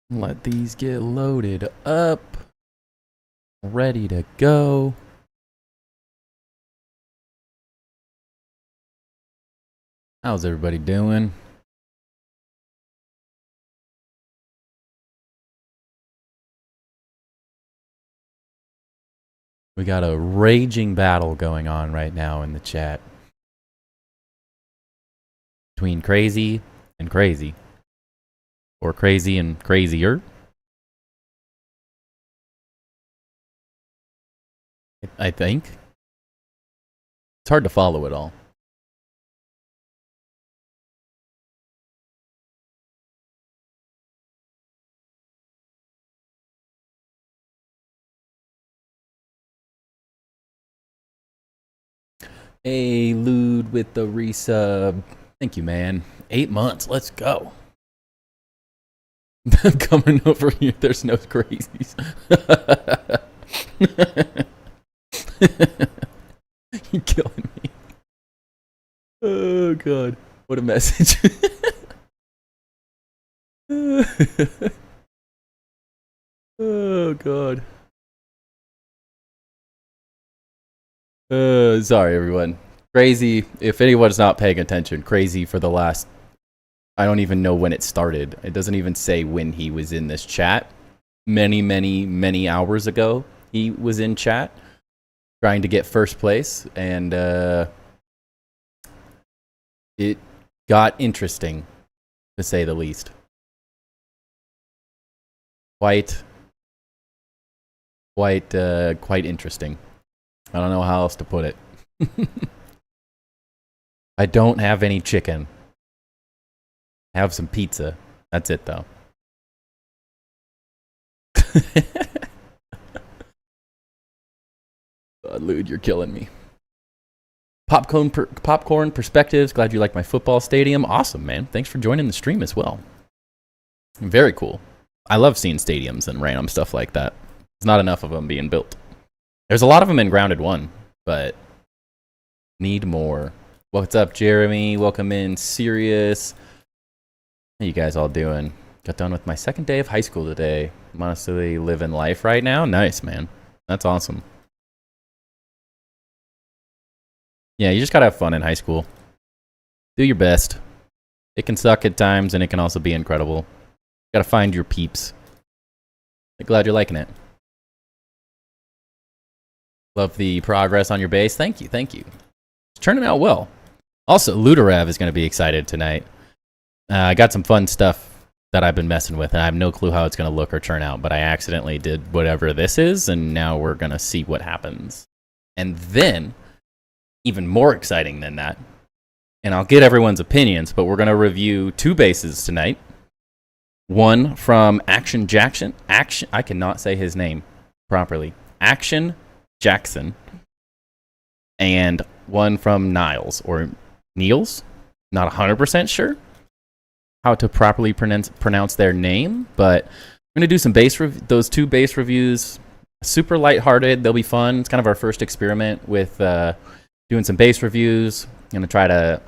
Let these get loaded up. Ready to go. How's everybody doing? We got a raging battle going on right now in the chat between crazy and crazy, or crazy and crazier. I think it's hard to follow it all. Hey, Loon with the resub. Thank you, man. 8 months. Let's go. I'm coming over here. There's no crazies. You're killing me. Oh, God. What a message. Oh, God. Sorry, everyone. Crazy, if anyone's not paying attention, crazy for the last... I don't even know when it started. It doesn't even say when he was in this chat. Many hours ago, he was in chat trying to get first place, and it got interesting, to say the least. Quite interesting. I don't know how else to put it. I don't have any chicken. I have some pizza. That's it, though. God, Lude, you're killing me. Popcorn perspectives. Glad you like my football stadium. Awesome, man. Thanks for joining the stream as well. Very cool. I love seeing stadiums and random stuff like that. There's not enough of them being built. There's a lot of them in Grounded 1, but need more. What's up, Jeremy? Welcome in, Sirius. How you guys all doing? Got done with my second day of high school today. I'm honestly living life right now. Nice, man. That's awesome. Yeah, you just gotta have fun in high school. Do your best. It can suck at times, and it can also be incredible. Gotta find your peeps. I'm glad you're liking it. Love the progress on your base. Thank you, thank you. It's turning out well. Also, Ludorev is going to be excited tonight. I got some fun stuff that I've been messing with, and I have no clue how it's going to look or turn out, but I accidentally did whatever this is, and now we're going to see what happens. And then, even more exciting than that, and I'll get everyone's opinions, but we're going to review 2 bases tonight. One from Action Jackson. I cannot say his name properly. Action Jackson, and one from Niles, or Niles. Not 100% sure how to properly pronounce their name, but I'm going to do some those 2 base reviews. Super lighthearted. They'll be fun. It's kind of our first experiment with doing some base reviews. I'm going to try to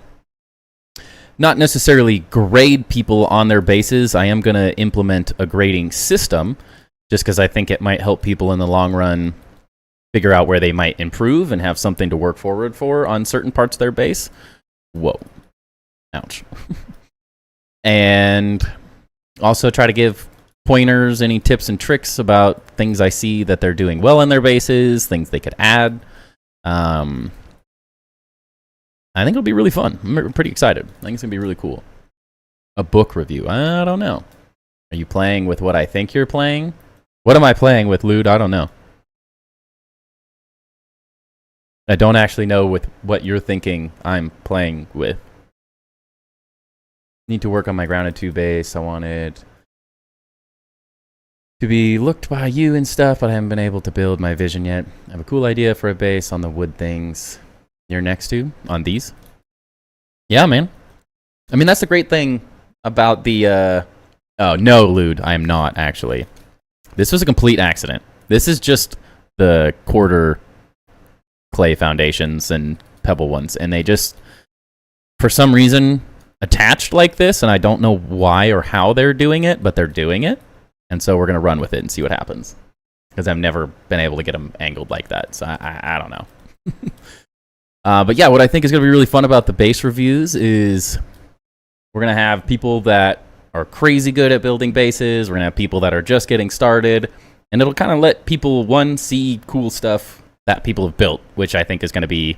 not necessarily grade people on their bases. I am going to implement a grading system just because I think it might help people in the long run figure out where they might improve and have something to work forward for on certain parts of their base. Whoa. Ouch. And also try to give pointers, any tips and tricks about things I see that they're doing well in their bases, things they could add. I think it'll be really fun. I'm pretty excited. I think it's going to be really cool. A book review. I don't know. Are you playing with what I think you're playing? What am I playing with, Lude? I don't know. I don't actually know with what you're thinking I'm playing with. Need to work on my Grounded 2 base. I wanted to be looked by you and stuff, but I haven't been able to build my vision yet. I have a cool idea for a base on the wood things you're next to, on these. Yeah, man. I mean, that's the great thing about the... Oh, no, Lude, I am not, actually. This was a complete accident. This is just the quarter clay foundations and pebble ones, and they just, for some reason, attached like this, and I don't know why or how they're doing it, but they're doing it. And so we're going to run with it and see what happens. Because I've never been able to get them angled like that, so I don't know. But yeah, what I think is going to be really fun about the base reviews is we're going to have people that are crazy good at building bases. We're going to have people that are just getting started. And it'll kind of let people, one, see cool stuff that people have built, which I think is going to be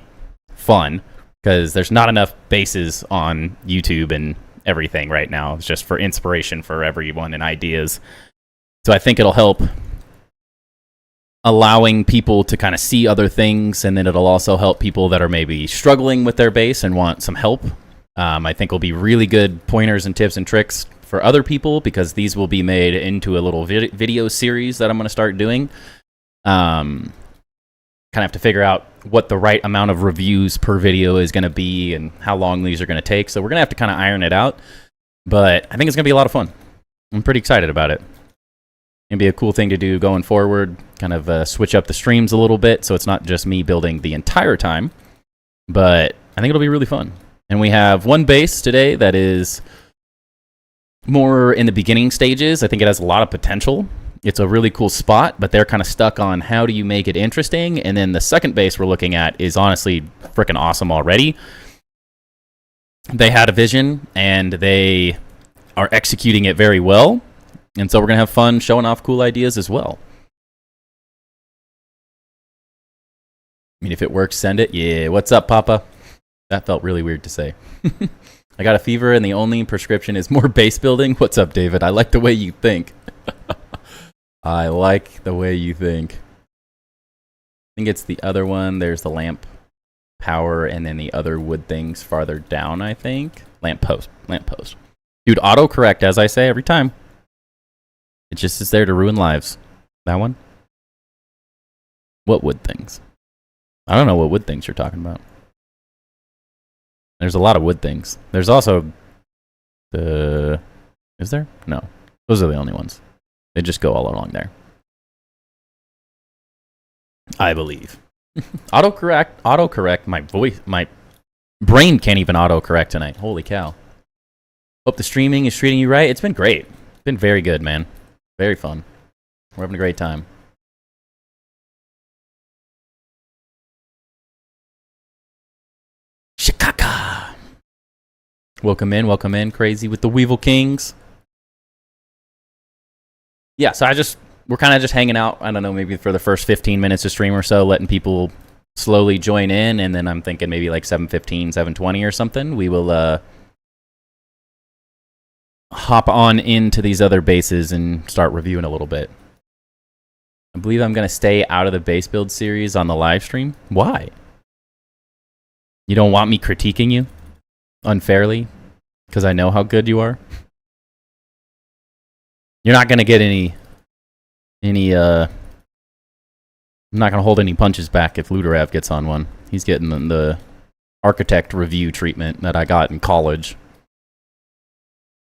fun. Because there's not enough bases on YouTube and everything right now. It's just for inspiration for everyone and ideas. So I think it'll help allowing people to kind of see other things, and then it'll also help people that are maybe struggling with their base and want some help. I think will be really good pointers and tips and tricks for other people, because these will be made into a little video series that I'm going to start doing. Kind of have to figure out what the right amount of reviews per video is going to be and how long these are going to take. So we're going to have to kind of iron it out. But I think it's going to be a lot of fun. I'm pretty excited about it. It'll be a cool thing to do going forward. Kind of switch up the streams a little bit so it's not just me building the entire time. But I think it'll be really fun. And we have one base today that is more in the beginning stages. I think it has a lot of potential. It's a really cool spot, but they're kind of stuck on how do you make it interesting. And then the second base we're looking at is honestly freaking awesome already. They had a vision, and they are executing it very well. And so we're going to have fun showing off cool ideas as well. I mean, if it works, send it. Yeah, what's up, Papa? That felt really weird to say. I got a fever, and the only prescription is more base building. What's up, David? I like the way you think. I like the way you think. I think it's the other one. There's the lamp power, and then the other wood things farther down, I think. Lamp post. Dude, autocorrect, as I say every time. It just is there to ruin lives. That one? What wood things? I don't know what wood things you're talking about. There's a lot of wood things. There's also the... Is there? No. Those are the only ones. They just go all along there. I believe. Autocorrect. My brain can't even autocorrect tonight. Holy cow. Hope the streaming is treating you right. It's been great. It's been very good, man. Very fun. We're having a great time. Shikaka. Welcome in, Crazy with the Weevil Kings. Yeah, so we're kind of just hanging out, I don't know, maybe for the first 15 minutes of stream or so, letting people slowly join in, and then I'm thinking maybe like 7:15, 7:20 or something, we will hop on into these other bases and start reviewing a little bit. I believe I'm going to stay out of the base build series on the live stream. Why? You don't want me critiquing you unfairly because I know how good you are? You're not going to get any I'm not going to hold any punches back if Luderav gets on one. He's getting the architect review treatment that I got in college.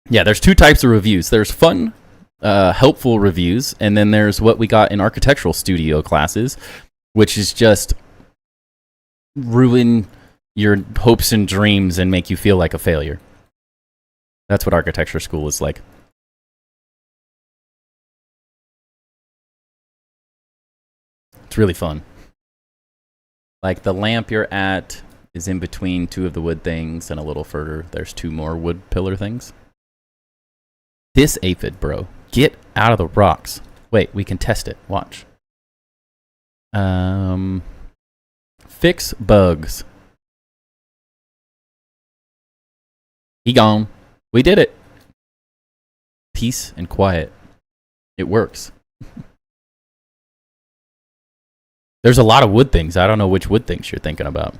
Yeah, there's two types of reviews. There's fun, helpful reviews, and then there's what we got in architectural studio classes, which is just ruin your hopes and dreams and make you feel like a failure. That's what architecture school is like. It's really fun. Like the lamp you're at is in between two of the wood things, and a little further there's two more wood pillar things. This aphid, bro. Get out of the rocks. Wait, we can test it. Watch. Fix bugs. He gone. We did it. Peace and quiet. It works. There's a lot of wood things. I don't know which wood things you're thinking about.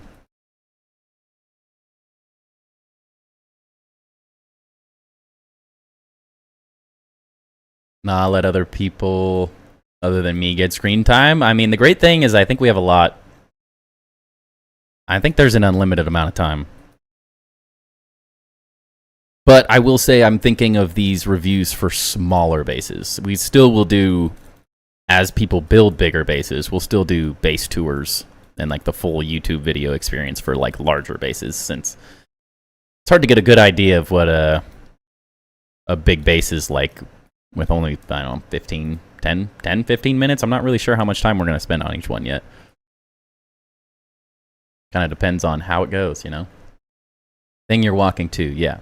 Nah, let other people other than me get screen time. I mean, the great thing is I think we have a lot. I think there's an unlimited amount of time. But I will say I'm thinking of these reviews for smaller bases. We still will do, as people build bigger bases, we'll still do base tours and like the full YouTube video experience for like larger bases, since It's hard to get a good idea of what a big base is like with only, I don't know, 15 minutes. I'm not really sure how much time we're going to spend on each one yet. Kind of depends on how it goes, you know? Thing you're walking to, yeah.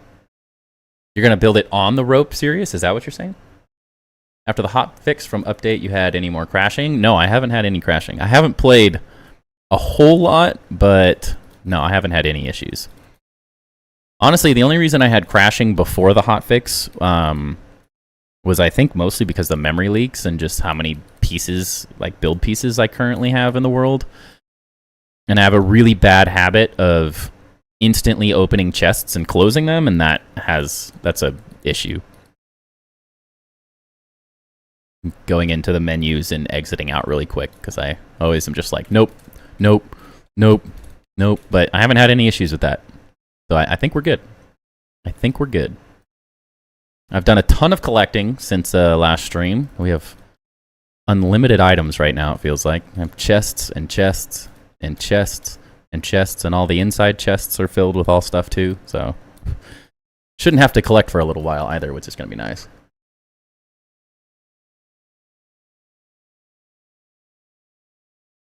You're going to build it on the rope, serious? Is that what you're saying? After the hot fix from update, you had any more crashing? No, I haven't had any crashing. I haven't played a whole lot, but no, I haven't had any issues. Honestly, the only reason I had crashing before the hot fix was, I think, mostly because the memory leaks and just how many pieces, like build pieces, I currently have in the world. And I have a really bad habit of instantly opening chests and closing them, and that's a issue. Going into the menus and exiting out really quick, because I always am just like, nope, nope, nope, nope. But I haven't had any issues with that. So I think we're good. I think we're good. I've done a ton of collecting since last stream. We have unlimited items right now, it feels like. I have chests and chests and chests and chests, and all the inside chests are filled with all stuff too. So shouldn't have to collect for a little while either, which is going to be nice.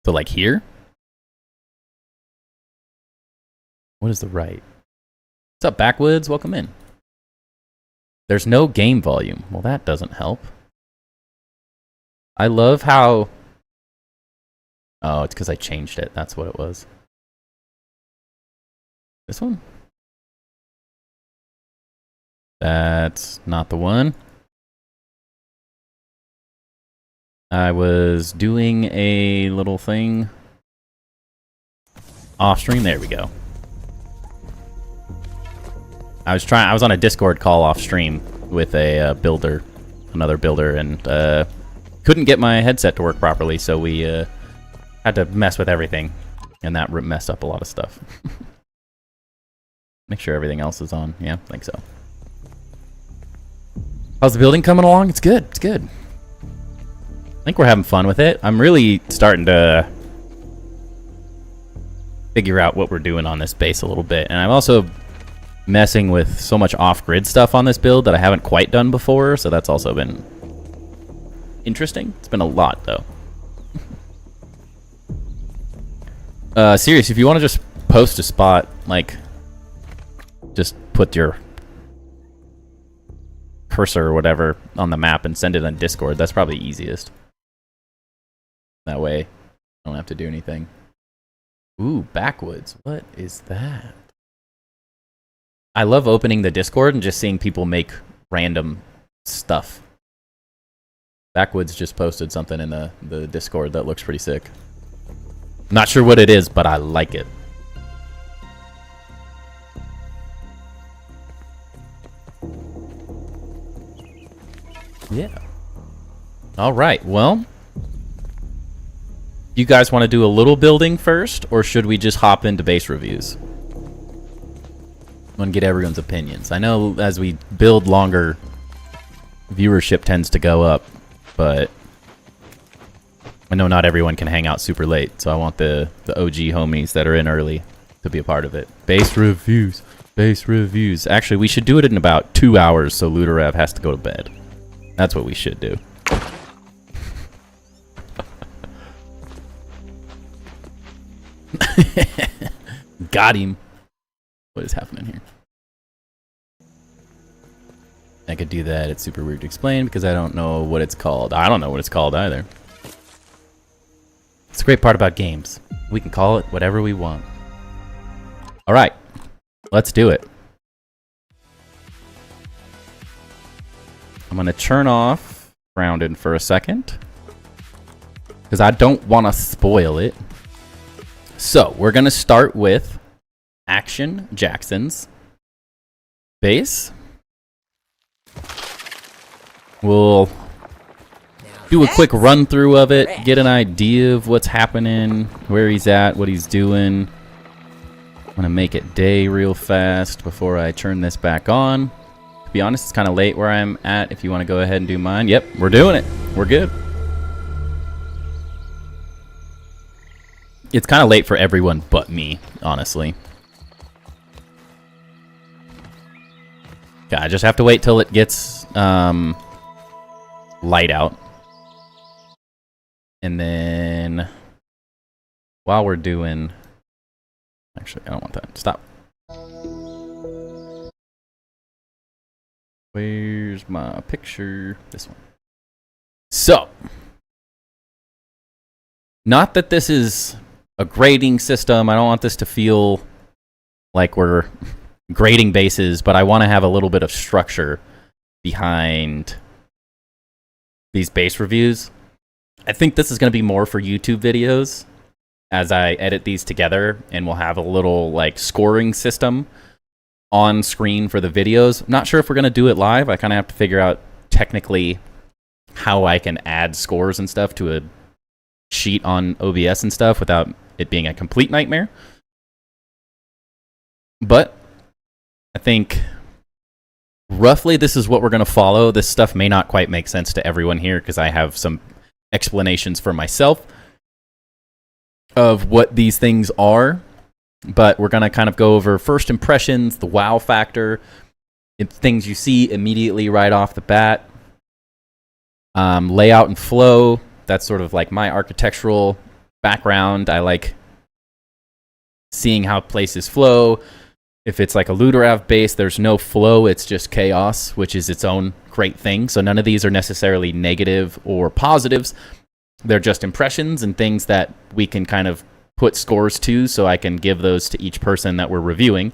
So like here? What is the right? What's up, Backwoods? Welcome in. There's no game volume. Well, that doesn't help. I love how... Oh, it's because I changed it. That's what it was. This one? That's not the one. I was doing a little thing off stream. There we go. I was on a Discord call off stream with a builder, another builder, and couldn't get my headset to work properly, so we had to mess with everything, and that messed up a lot of stuff. Make sure everything else is on. Yeah, I think so. How's the building coming along? It's good. It's good. I think we're having fun with it. I'm really starting to figure out what we're doing on this base a little bit, and I'm also messing with so much off-grid stuff on this build that I haven't quite done before, so that's also been interesting. It's been a lot, though. Serious, if you want to just post a spot, like, just put your cursor or whatever on the map and send it on Discord, that's probably easiest. That way, I don't have to do anything. Ooh, Backwoods. What is that? I love opening the Discord and just seeing people make random stuff. Backwoods just posted something in the Discord that looks pretty sick. Not sure what it is, but I like it. Yeah. All right, well, you guys want to do a little building first, or should we just hop into base reviews? I want to get everyone's opinions. I know as we build longer, viewership tends to go up, but I know not everyone can hang out super late, so I want the OG homies that are in early to be a part of it. Base reviews. Base reviews. Actually, we should do it in about 2 hours so Ludorev has to go to bed. That's what we should do. Got him. What is happening here? I could do that. It's super weird to explain because I don't know what it's called. I don't know what it's called either. It's the great part about games. We can call it whatever we want. All right. Let's do it. I'm going to turn off Grounded for a second because I don't want to spoil it. So, we're going to start with Action Jackson's base. We'll do a quick run through of it, get an idea of what's happening, where he's at, what he's doing. I'm going to make it day real fast before I turn this back on. To be honest, it's kind of late where I'm at. If you want to go ahead and do mine. Yep, we're doing it. We're good. It's kind of late for everyone but me, honestly. Yeah, I just have to wait till it gets light out. And then while we're doing... Actually, I don't want that. Stop. Where's my picture? This one. So, not that this is a grading system. I don't want this to feel like we're grading bases, but I want to have a little bit of structure behind these base reviews. I think this is going to be more for YouTube videos as I edit these together, and we'll have a little like scoring system on screen for the videos. I'm not sure if we're going to do it live. I kind of have to figure out technically how I can add scores and stuff to a sheet on OBS and stuff without it being a complete nightmare. But I think roughly this is what we're going to follow. This stuff may not quite make sense to everyone here because I have some explanations for myself of what these things are. But we're going to kind of go over first impressions, the wow factor, things you see immediately right off the bat, layout and flow. That's sort of like my architectural background. I like seeing how places flow. If it's like a Luderav base, there's no flow, it's just chaos, which is its own great thing. So none of these are necessarily negative or positives. They're just impressions and things that we can kind of put scores to, so I can give those to each person that we're reviewing.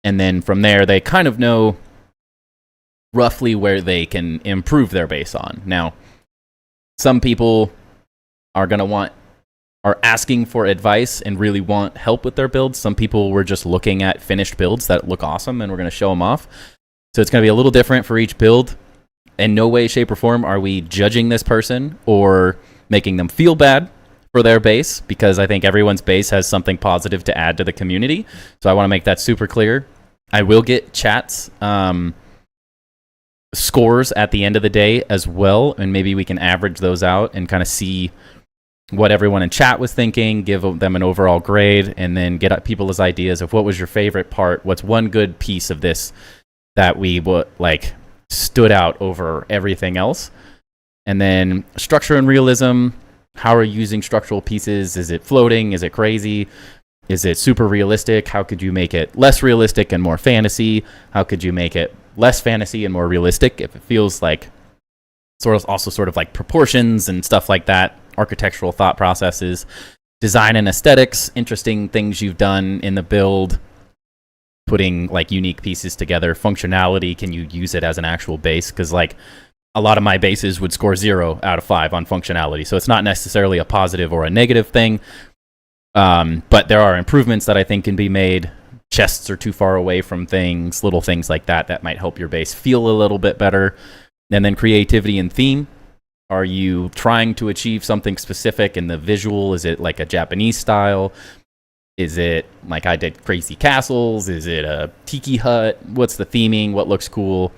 And then from there, they kind of know roughly where they can improve their base on. Now, some people are asking for advice and really want help with their builds. Some people were just looking at finished builds that look awesome and we're going to show them off. So it's going to be a little different for each build. In no way, shape, or form are we judging this person or making them feel bad for their base, because I think everyone's base has something positive to add to the community. So I want to make that super clear. I will get chats scores at the end of the day as well, and maybe we can average those out and kind of see what everyone in chat was thinking, give them an overall grade, and then get people's ideas of what was your favorite part, what's one good piece of this that we like stood out over everything else. And then structure and realism. How are you using structural pieces? Is it floating? Is it crazy? Is it super realistic? How could you make it less realistic and more fantasy? How could you make it less fantasy and more realistic if it feels like sort of like proportions and stuff like that, architectural thought processes, design and aesthetics, interesting things you've done in the build, putting like unique pieces together, functionality, can you use it as an actual base? Because like a lot of my bases would score 0 out of 5 on functionality. So it's not necessarily a positive or a negative thing. But there are improvements that I think can be made. Chests are too far away from things, little things like that might help your base feel a little bit better. And then creativity and theme. Are you trying to achieve something specific in the visual? Is it like a Japanese style? Is it like I did crazy castles? Is it a tiki hut? What's the theming? What looks cool?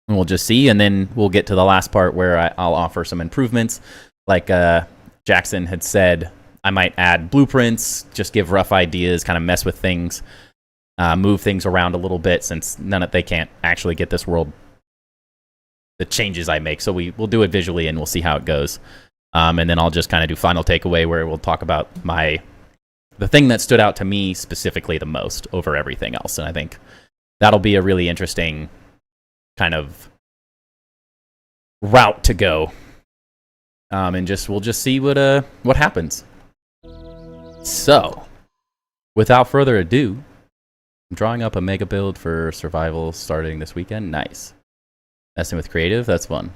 And we'll just see, and then we'll get to the last part where I'll offer some improvements. Like Jackson had said, I might add blueprints, just give rough ideas, kind of mess with things, move things around a little bit, since they can't actually get this world, the changes I make. So we'll do it visually, and we'll see how it goes. And then I'll just kind of do final takeaway, where we'll talk about the thing that stood out to me specifically the most over everything else. And I think that'll be a really interesting kind of route to go, and we'll just see what happens. So, without further ado, I'm drawing up a mega build for survival starting this weekend. Nice. Messing with creative, that's fun.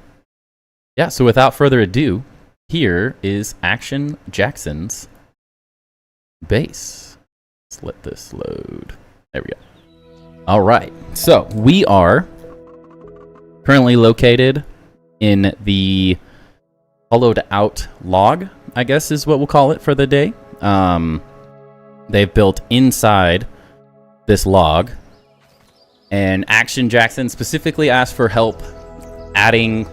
Yeah. So without further ado, here is Action Jackson's base. Let's let this load. There we go. All right. So we are currently located in the hollowed out log, I guess is what we'll call it for the day. They've built inside this log, and Action Jackson specifically asked for help adding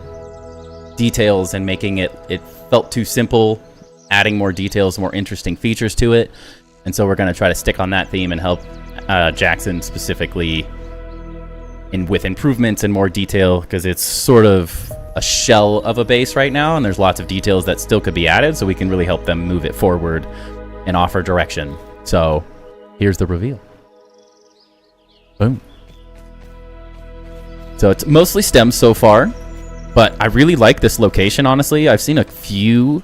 details and making it felt too simple, adding more details, more interesting features to it. And so we're going to try to stick on that theme and help Jackson specifically and with improvements and more detail, because it's sort of a shell of a base right now, and there's lots of details that still could be added, so we can really help them move it forward and offer direction. So here's the reveal. Boom. So it's mostly stems so far, but I really like this location, honestly. I've seen a few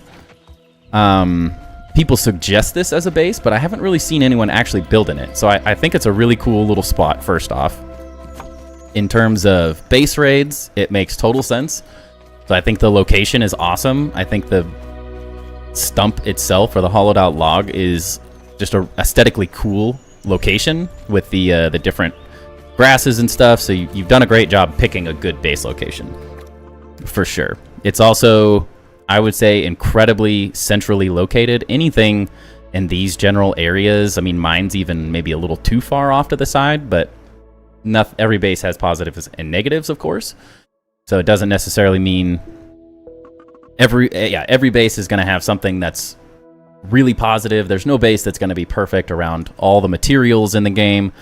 people suggest this as a base, but I haven't really seen anyone actually building it. So I think it's a really cool little spot, first off. In terms of base raids, it makes total sense. So I think the location is awesome. I think the stump itself, or the hollowed out log, is just a aesthetically cool location with the different grasses and stuff. So you've done a great job picking a good base location, for sure. It's also, I would say, incredibly centrally located. Anything in these general areas, I mean, mine's even maybe a little too far off to the side, but every base has positives and negatives, of course. So it doesn't necessarily mean every base is going to have something that's really positive. There's no base that's going to be perfect around all the materials in the game,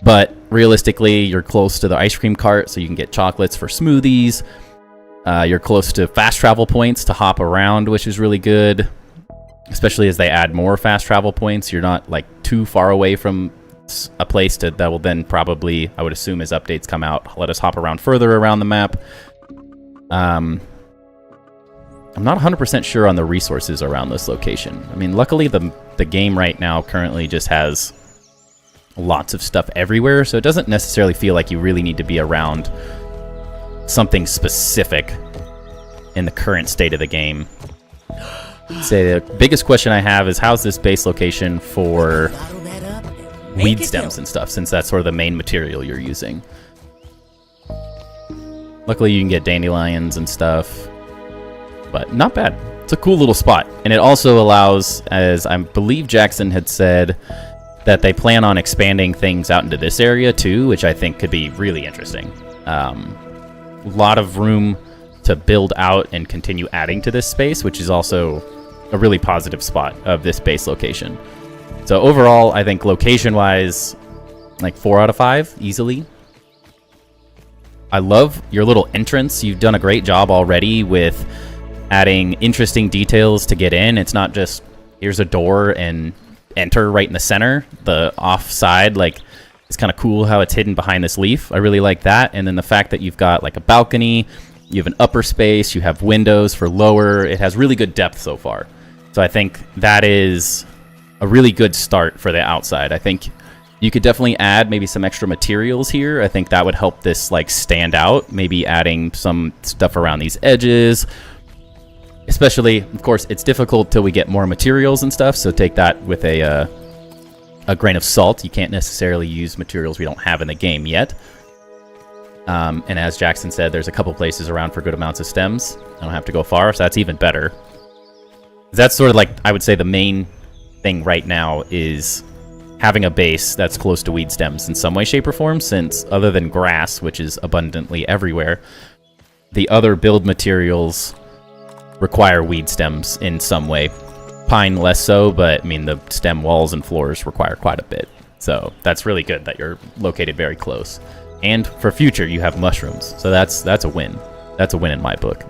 but realistically, you're close to the ice cream cart, so you can get chocolates for smoothies. You're close to fast travel points to hop around, which is really good, especially as they add more fast travel points. You're not like too far away from a place that will then probably, I would assume, as updates come out, let us hop around further around the map. I'm not 100% sure on the resources around this location. I mean, luckily the game right now currently just has lots of stuff everywhere, so it doesn't necessarily feel like you really need to be around something specific in the current state of the game. Say the biggest question I have is, how's this base location for weed stems and stuff, since that's sort of the main material you're using. Luckily you can get dandelions and stuff, but not bad. It's a cool little spot, and it also allows, as I believe Jackson had said, that they plan on expanding things out into this area too, which I think could be really interesting. A lot of room to build out and continue adding to this space, which is also a really positive spot of this base location. So overall, I think location-wise, like 4 out of 5, easily. I love your little entrance. You've done a great job already with adding interesting details to get in. It's not just, here's a door and enter right in the center. The off-side, like, it's kind of cool how it's hidden behind this leaf. I really like that. And then the fact that you've got like a balcony, you have an upper space, you have windows for lower. It has really good depth so far. So I think that is a really good start for the outside. I think you could definitely add maybe some extra materials here. I think that would help this like stand out. Maybe adding some stuff around these edges. Especially, of course, it's difficult till we get more materials and stuff, so take that with a grain of salt. You can't necessarily use materials we don't have in the game yet. And as Jackson said, there's a couple places around for good amounts of stems. I don't have to go far, so that's even better. That's sort of like, I would say, the main thing right now is having a base that's close to weed stems in some way, shape, or form, since other than grass, which is abundantly everywhere, the other build materials require weed stems in some way. Pine less so, but I mean the stem walls and floors require quite a bit. So that's really good that you're located very close. And for future, you have mushrooms. So that's a win. That's a win in my book.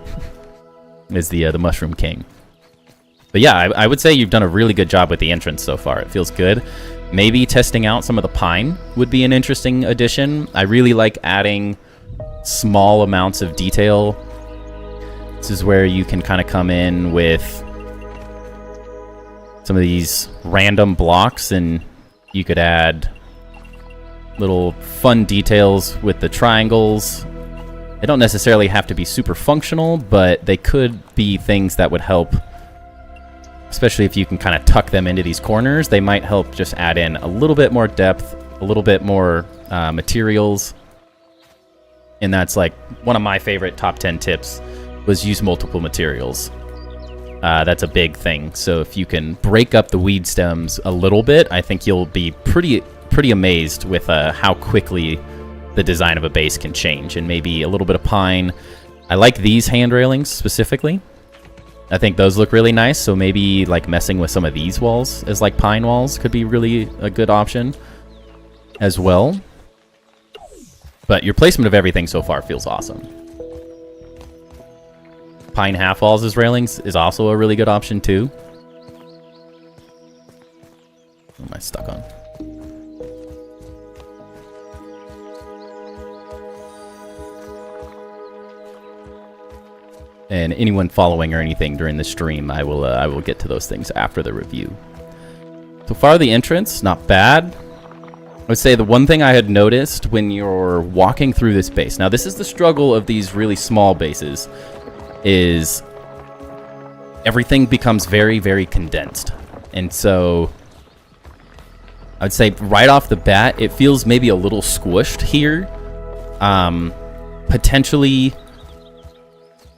Is the Mushroom King. But yeah, I would say you've done a really good job with the entrance so far. It feels good. Maybe testing out some of the pine would be an interesting addition. I really like adding small amounts of detail. This is where you can kind of come in with some of these random blocks, and you could add little fun details with the triangles. They don't necessarily have to be super functional, but they could be things that would help, especially if you can kind of tuck them into these corners. They might help just add in a little bit more depth, a little bit more materials. And that's like one of my favorite top 10 tips, was use multiple materials. That's a big thing. So if you can break up the weed stems a little bit, I think you'll be pretty amazed with how quickly the design of a base can change. And maybe a little bit of pine. I like these hand railings specifically. I think those look really nice. So maybe like messing with some of these walls as like pine walls could be really a good option as well. But your placement of everything so far feels awesome. Pine half walls as railings is also a really good option too. What am I stuck on? And anyone following or anything during the stream, I will get to those things after the review. So far, the entrance, not bad. I would say the one thing I had noticed when you're walking through this base. Now, this is the struggle of these really small bases, is everything becomes very, very condensed. And so I would say right off the bat, it feels maybe a little squished here. Potentially,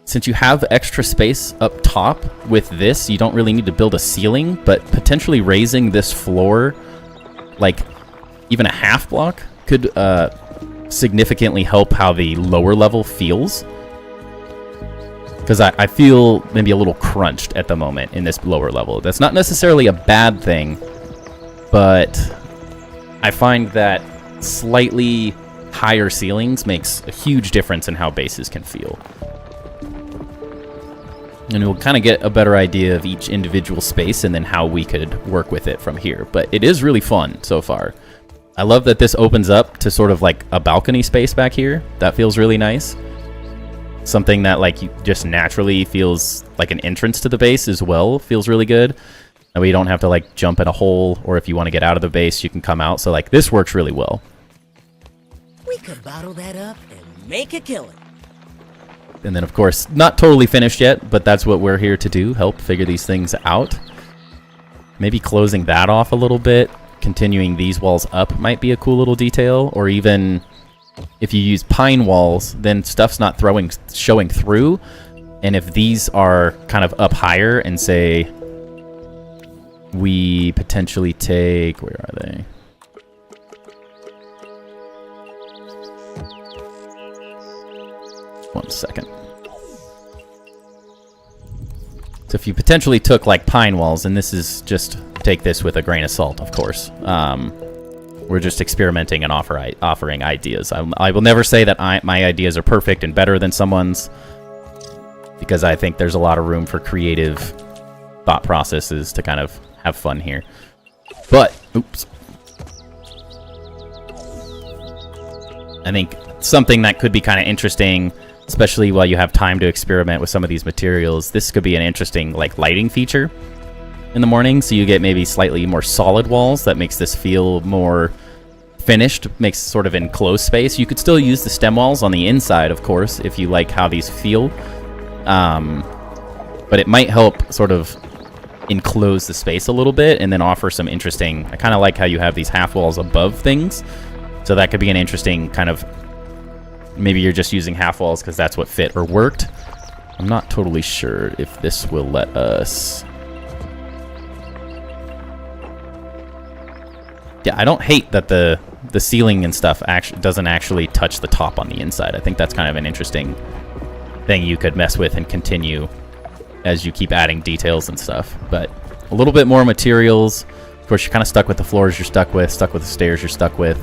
since you have extra space up top with this, you don't really need to build a ceiling, but potentially raising this floor, like even a half block, could significantly help how the lower level feels. Because I feel maybe a little crunched at the moment in this lower level. That's not necessarily a bad thing, but I find that slightly higher ceilings makes a huge difference in how bases can feel. And we'll kind of get a better idea of each individual space and then how we could work with it from here. But it is really fun so far. I love that this opens up to sort of like a balcony space back here. That feels really nice. Something that like just naturally feels like an entrance to the base as well feels really good. That way you don't have to like jump in a hole, or if you want to get out of the base, you can come out. So like this works really well. We could bottle that up and make a killing. And then, of course, not totally finished yet, but that's what we're here to do, help figure these things out. Maybe closing that off a little bit, continuing these walls up might be a cool little detail, or even if you use pine walls, then stuff's not showing through. And if these are kind of up higher and say we potentially take, where are they? One second. So if you potentially took like pine walls, and this is just take this with a grain of salt, of course. We're just experimenting and offering ideas. I will never say that my ideas are perfect and better than someone's, because I think there's a lot of room for creative thought processes to kind of have fun here. But, oops. I think something that could be kind of interesting, especially while you have time to experiment with some of these materials, this could be an interesting like lighting feature in the morning, so you get maybe slightly more solid walls that makes this feel more finished, makes sort of enclosed space. You could still use the stem walls on the inside, of course, if you like how these feel, but it might help sort of enclose the space a little bit and then offer some interesting, I kind of like how you have these half walls above things, so that could be an interesting kind of, maybe you're just using half walls because that's what fit or worked. I'm not totally sure if this will let us. Yeah, I don't hate that the ceiling and stuff doesn't actually touch the top on the inside. I think that's kind of an interesting thing you could mess with and continue as you keep adding details and stuff. But a little bit more materials. Of course, you're kind of stuck with the floors you're stuck with the stairs you're stuck with.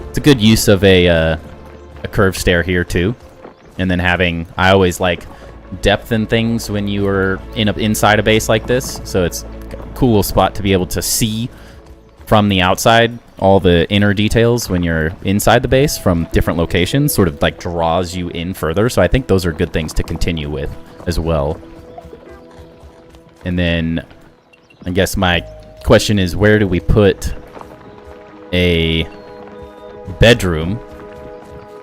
It's a good use of a curved stair here too. And then having, I always like depth in things when you are inside a base like this. So it's a cool spot to be able to see from the outside all the inner details when you're inside the base from different locations, sort of like draws you in further. So I think those are good things to continue with as well. And then I guess my question is, where do we put a bedroom?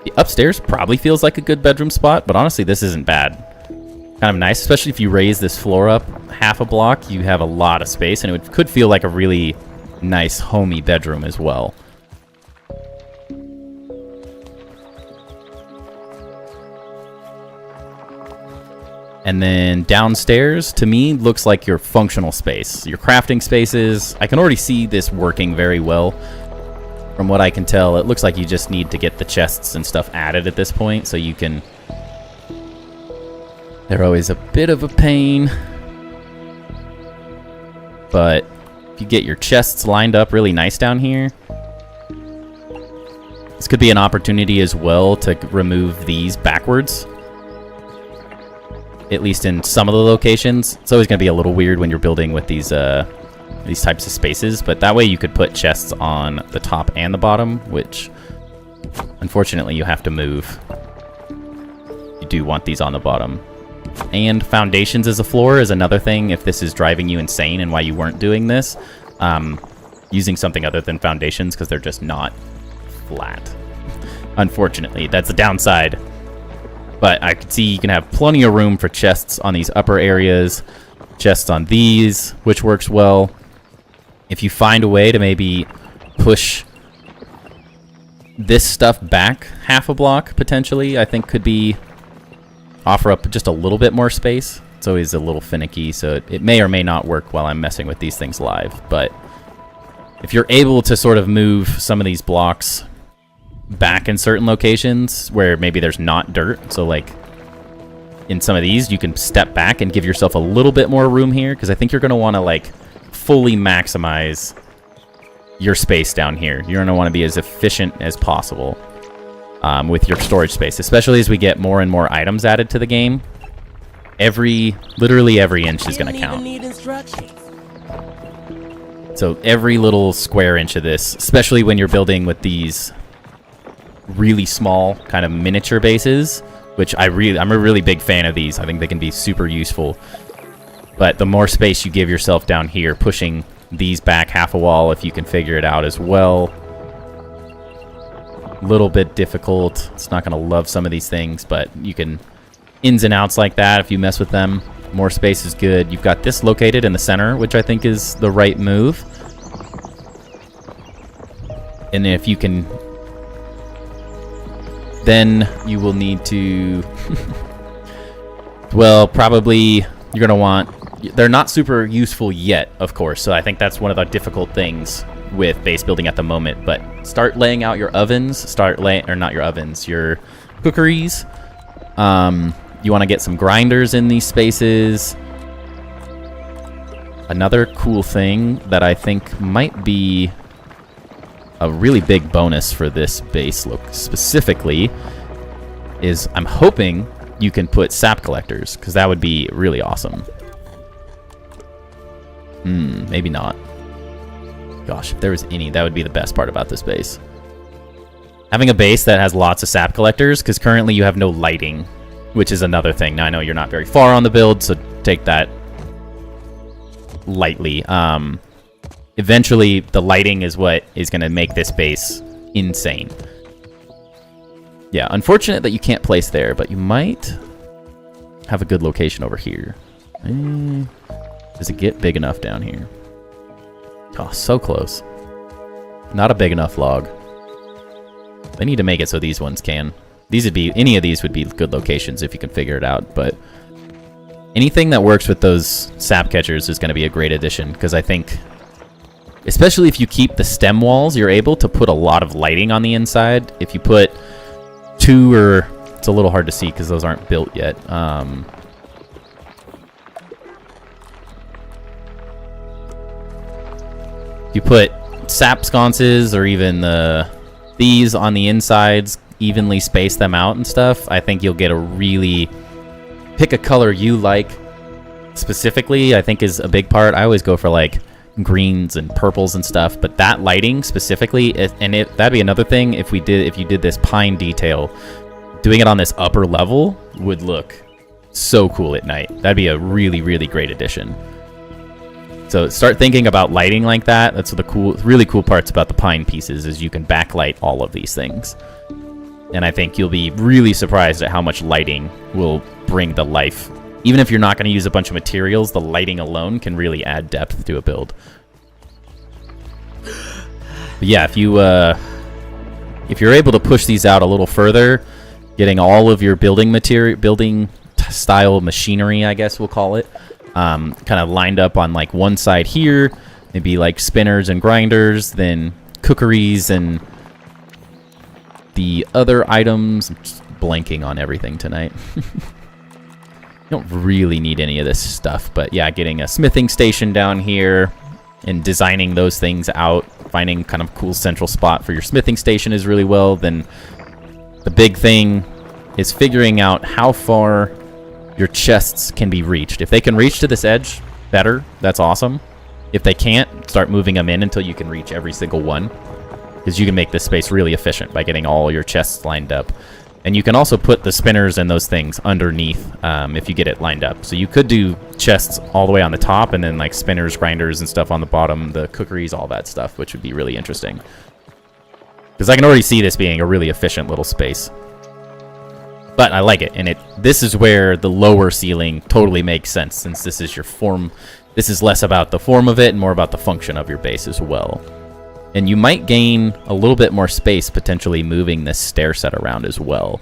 The upstairs probably feels like a good bedroom spot, but honestly, this isn't bad. Kind of nice, especially if you raise this floor up half a block, you have a lot of space, and it could feel like a really nice, homey bedroom as well. And then downstairs, to me, looks like your functional space. Your crafting spaces, I can already see this working very well. From what I can tell, it looks like you just need to get the chests and stuff added at this point, so you can... They're always a bit of a pain. But if you get your chests lined up really nice down here, This could be an opportunity as well to remove these backwards. At least in some of the locations. It's always going to be a little weird when you're building with these types of spaces, but that way you could put chests on the top and the bottom, which unfortunately you have to move. You do want these on the bottom. And foundations as a floor is another thing if this is driving you insane and why you weren't doing this. Using something other than foundations because they're just not flat. Unfortunately, that's the downside. But I could see you can have plenty of room for chests on these upper areas, chests on these, which works well. If you find a way to maybe push this stuff back half a block, potentially, I think could be offer up just a little bit more space. It's always a little finicky, so it may or may not work while I'm messing with these things live. But if you're able to sort of move some of these blocks back in certain locations where maybe there's not dirt, so like in some of these you can step back and give yourself a little bit more room here, because I think you're going to want to like fully maximize your space down here. You're going to want to be as efficient as possible with your storage space, especially as we get more and more items added to the game. Literally every inch is going to count. So every little square inch of this, especially when you're building with these really small kind of miniature bases, which I'm a really big fan of these. I think they can be super useful. But the more space you give yourself down here, pushing these back half a wall, if you can figure it out as well. A little bit difficult. It's not going to love some of these things, but you can ins and outs like that if you mess with them. More space is good. You've got this located in the center, which I think is the right move. And if you can, then you will need to, well, probably you're going to want, they're not super useful yet, of course. So I think that's one of the difficult things with base building at the moment. But start laying out your ovens, your cookeries. You want to get some grinders in these spaces. Another cool thing that I think might be a really big bonus for this base look specifically is I'm hoping you can put sap collectors, because that would be really awesome. Maybe not. Gosh, if there was any, that would be the best part about this base. Having a base that has lots of sap collectors, because currently you have no lighting, which is another thing. Now, I know you're not very far on the build, so take that lightly. Eventually, the lighting is what is going to make this base insane. Yeah, unfortunate that you can't place there, but you might have a good location over here. Does it get big enough down here? Oh, so close. Not a big enough log. They need to make it so these ones can. Any of these would be good locations if you can figure it out, but anything that works with those sap catchers is going to be a great addition, because I think, especially if you keep the stem walls, you're able to put a lot of lighting on the inside. If you put two, or it's a little hard to see because those aren't built yet. You put sap sconces or even these on the insides, evenly space them out and stuff, I think you'll get a really, pick a color you like specifically, I think is a big part. I always go for like greens and purples and stuff, but that lighting specifically, that'd be another thing if you did this pine detail, doing it on this upper level would look so cool at night. That'd be a really, really great addition. So start thinking about lighting like that. That's the really cool parts about the pine pieces, is you can backlight all of these things. And I think you'll be really surprised at how much lighting will bring the life. Even if you're not going to use a bunch of materials, the lighting alone can really add depth to a build. But yeah, if you're able to push these out a little further, getting all of your building style machinery, I guess we'll call it, kind of lined up on like one side here, maybe like spinners and grinders, then cookeries and the other items. I'm just blanking on everything tonight. You don't really need any of this stuff, but yeah, getting a smithing station down here and designing those things out finding kind of cool central spot for your smithing station is really well. Then the big thing is figuring out how far your chests can be reached. If they can reach to this edge, better. That's awesome. If they can't, start moving them in until you can reach every single one, because you can make this space really efficient by getting all your chests lined up. And you can also put the spinners and those things underneath if you get it lined up. So you could do chests all the way on the top and then like spinners, grinders, and stuff on the bottom, the cookeries, all that stuff, which would be really interesting. Because I can already see this being a really efficient little space. But I like it, and this is where the lower ceiling totally makes sense, since this is your form. This is less about the form of it and more about the function of your base as well. And you might gain a little bit more space potentially moving this stair set around as well.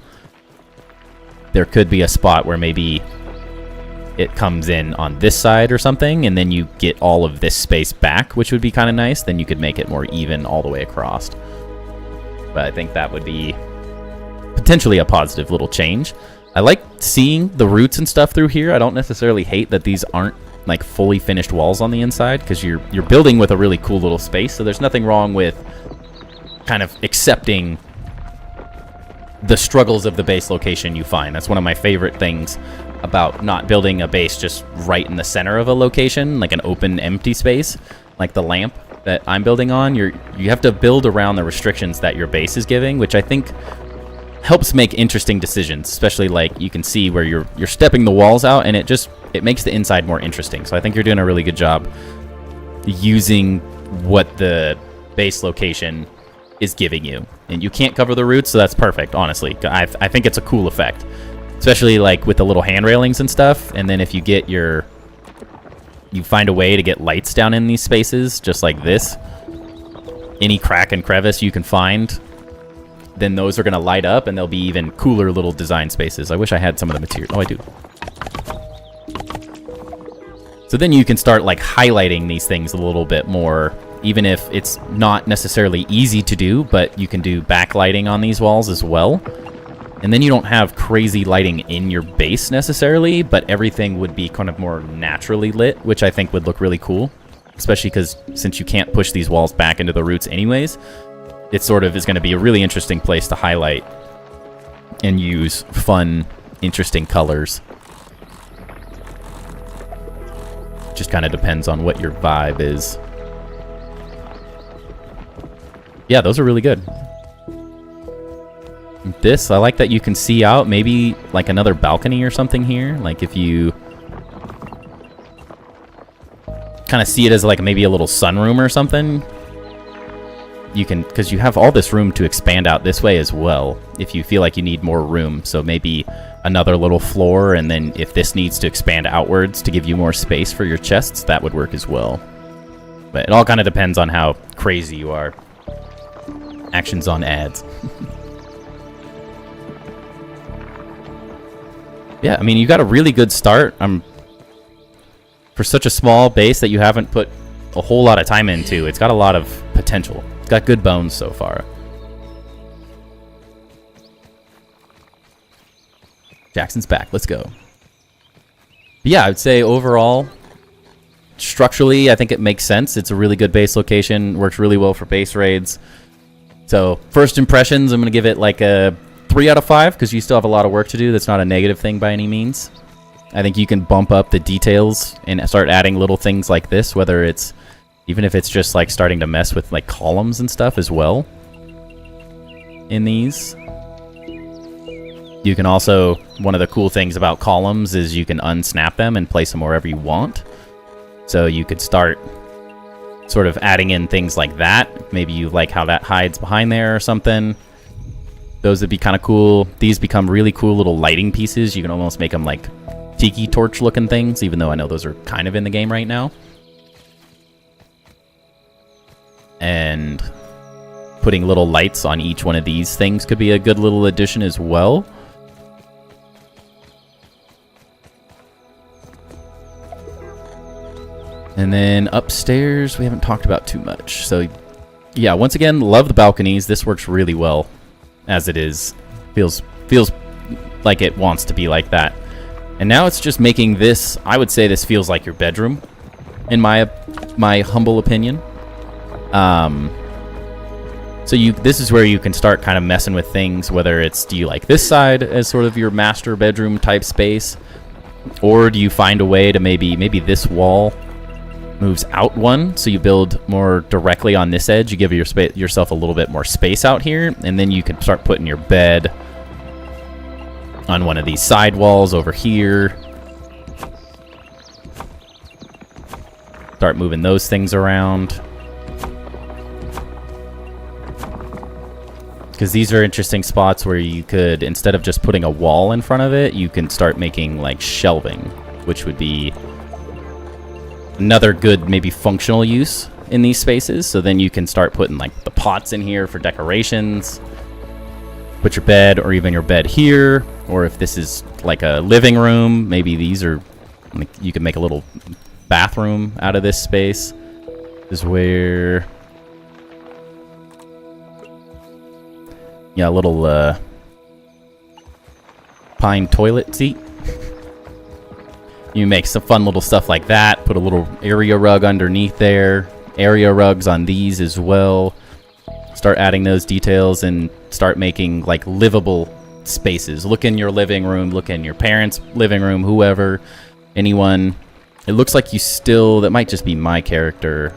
There could be a spot where maybe it comes in on this side or something, and then you get all of this space back, which would be kind of nice. Then you could make it more even all the way across. But I think that would be potentially a positive little change. I like seeing the roots and stuff through here. I don't necessarily hate that these aren't like fully finished walls on the inside, because you're building with a really cool little space, so there's nothing wrong with kind of accepting the struggles of the base location you find. That's one of my favorite things about not building a base just right in the center of a location, like an open empty space, like the lamp that I'm building on. You have to build around the restrictions that your base is giving, which I think helps make interesting decisions, especially like you can see where you're stepping the walls out, and it makes the inside more interesting. So I think you're doing a really good job using what the base location is giving you. And you can't cover the roots, so that's perfect, honestly. I think it's a cool effect, especially like with the little hand railings and stuff. And then if you get you find a way to get lights down in these spaces, just like this, any crack and crevice you can find, then those are going to light up, and they'll be even cooler little design spaces. I wish I had some of the material. Oh, I do. So then you can start like highlighting these things a little bit more, even if it's not necessarily easy to do, but you can do backlighting on these walls as well. And then you don't have crazy lighting in your base necessarily, but everything would be kind of more naturally lit, which I think would look really cool, especially because since you can't push these walls back into the roots anyways, it sort of is going to be a really interesting place to highlight and use fun, interesting colors. Just kind of depends on what your vibe is. Yeah, those are really good. This, I like that you can see out, maybe like another balcony or something here. Like if you kind of see it as like maybe a little sunroom or something, you can, because you have all this room to expand out this way as well if you feel like you need more room. So maybe another little floor, and then if this needs to expand outwards to give you more space for your chests, that would work as well. But it all kind of depends on how crazy you are. Actions on ads. Yeah, I mean, you got a really good start. For such a small base that you haven't put a whole lot of time into, it's got a lot of potential. It's got good bones so far. Jackson's back. Let's go. But yeah, I would say overall, structurally, I think it makes sense. It's a really good base location. Works really well for base raids. So first impressions, I'm going to give it like a 3 out of 5 because you still have a lot of work to do. That's not a negative thing by any means. I think you can bump up the details and start adding little things like this, whether it's, even if it's just like starting to mess with like columns and stuff as well in these. You can also, one of the cool things about columns is you can unsnap them and place them wherever you want. So you could start sort of adding in things like that. Maybe you like how that hides behind there or something. Those would be kind of cool. These become really cool little lighting pieces. You can almost make them like tiki torch looking things, even though I know those are kind of in the game right now. And putting little lights on each one of these things could be a good little addition as well. And then upstairs, we haven't talked about too much. So yeah, once again, love the balconies. This works really well as it is. Feels like it wants to be like that. And now it's just making this, I would say this feels like your bedroom, in my humble opinion. So this is where you can start kind of messing with things, whether it's, do you like this side as sort of your master bedroom type space, or do you find a way to maybe this wall moves out one, so you build more directly on this edge. You give yourself a little bit more space out here, and then you can start putting your bed on one of these side walls over here. Start moving those things around. Because these are interesting spots where you could, instead of just putting a wall in front of it, you can start making like shelving, which would be another good maybe functional use in these spaces. So then you can start putting like the pots in here for decorations, put your bed or even your bed here, or if this is like a living room, maybe these are, you can make a little bathroom out of this space. This is where, yeah, a little pine toilet seat. You make some fun little stuff like that. Put a little area rug underneath there. Area rugs on these as well. Start adding those details and start making like livable spaces. Look in your living room. Look in your parents' living room. Whoever, anyone. It looks like you still, that might just be my character.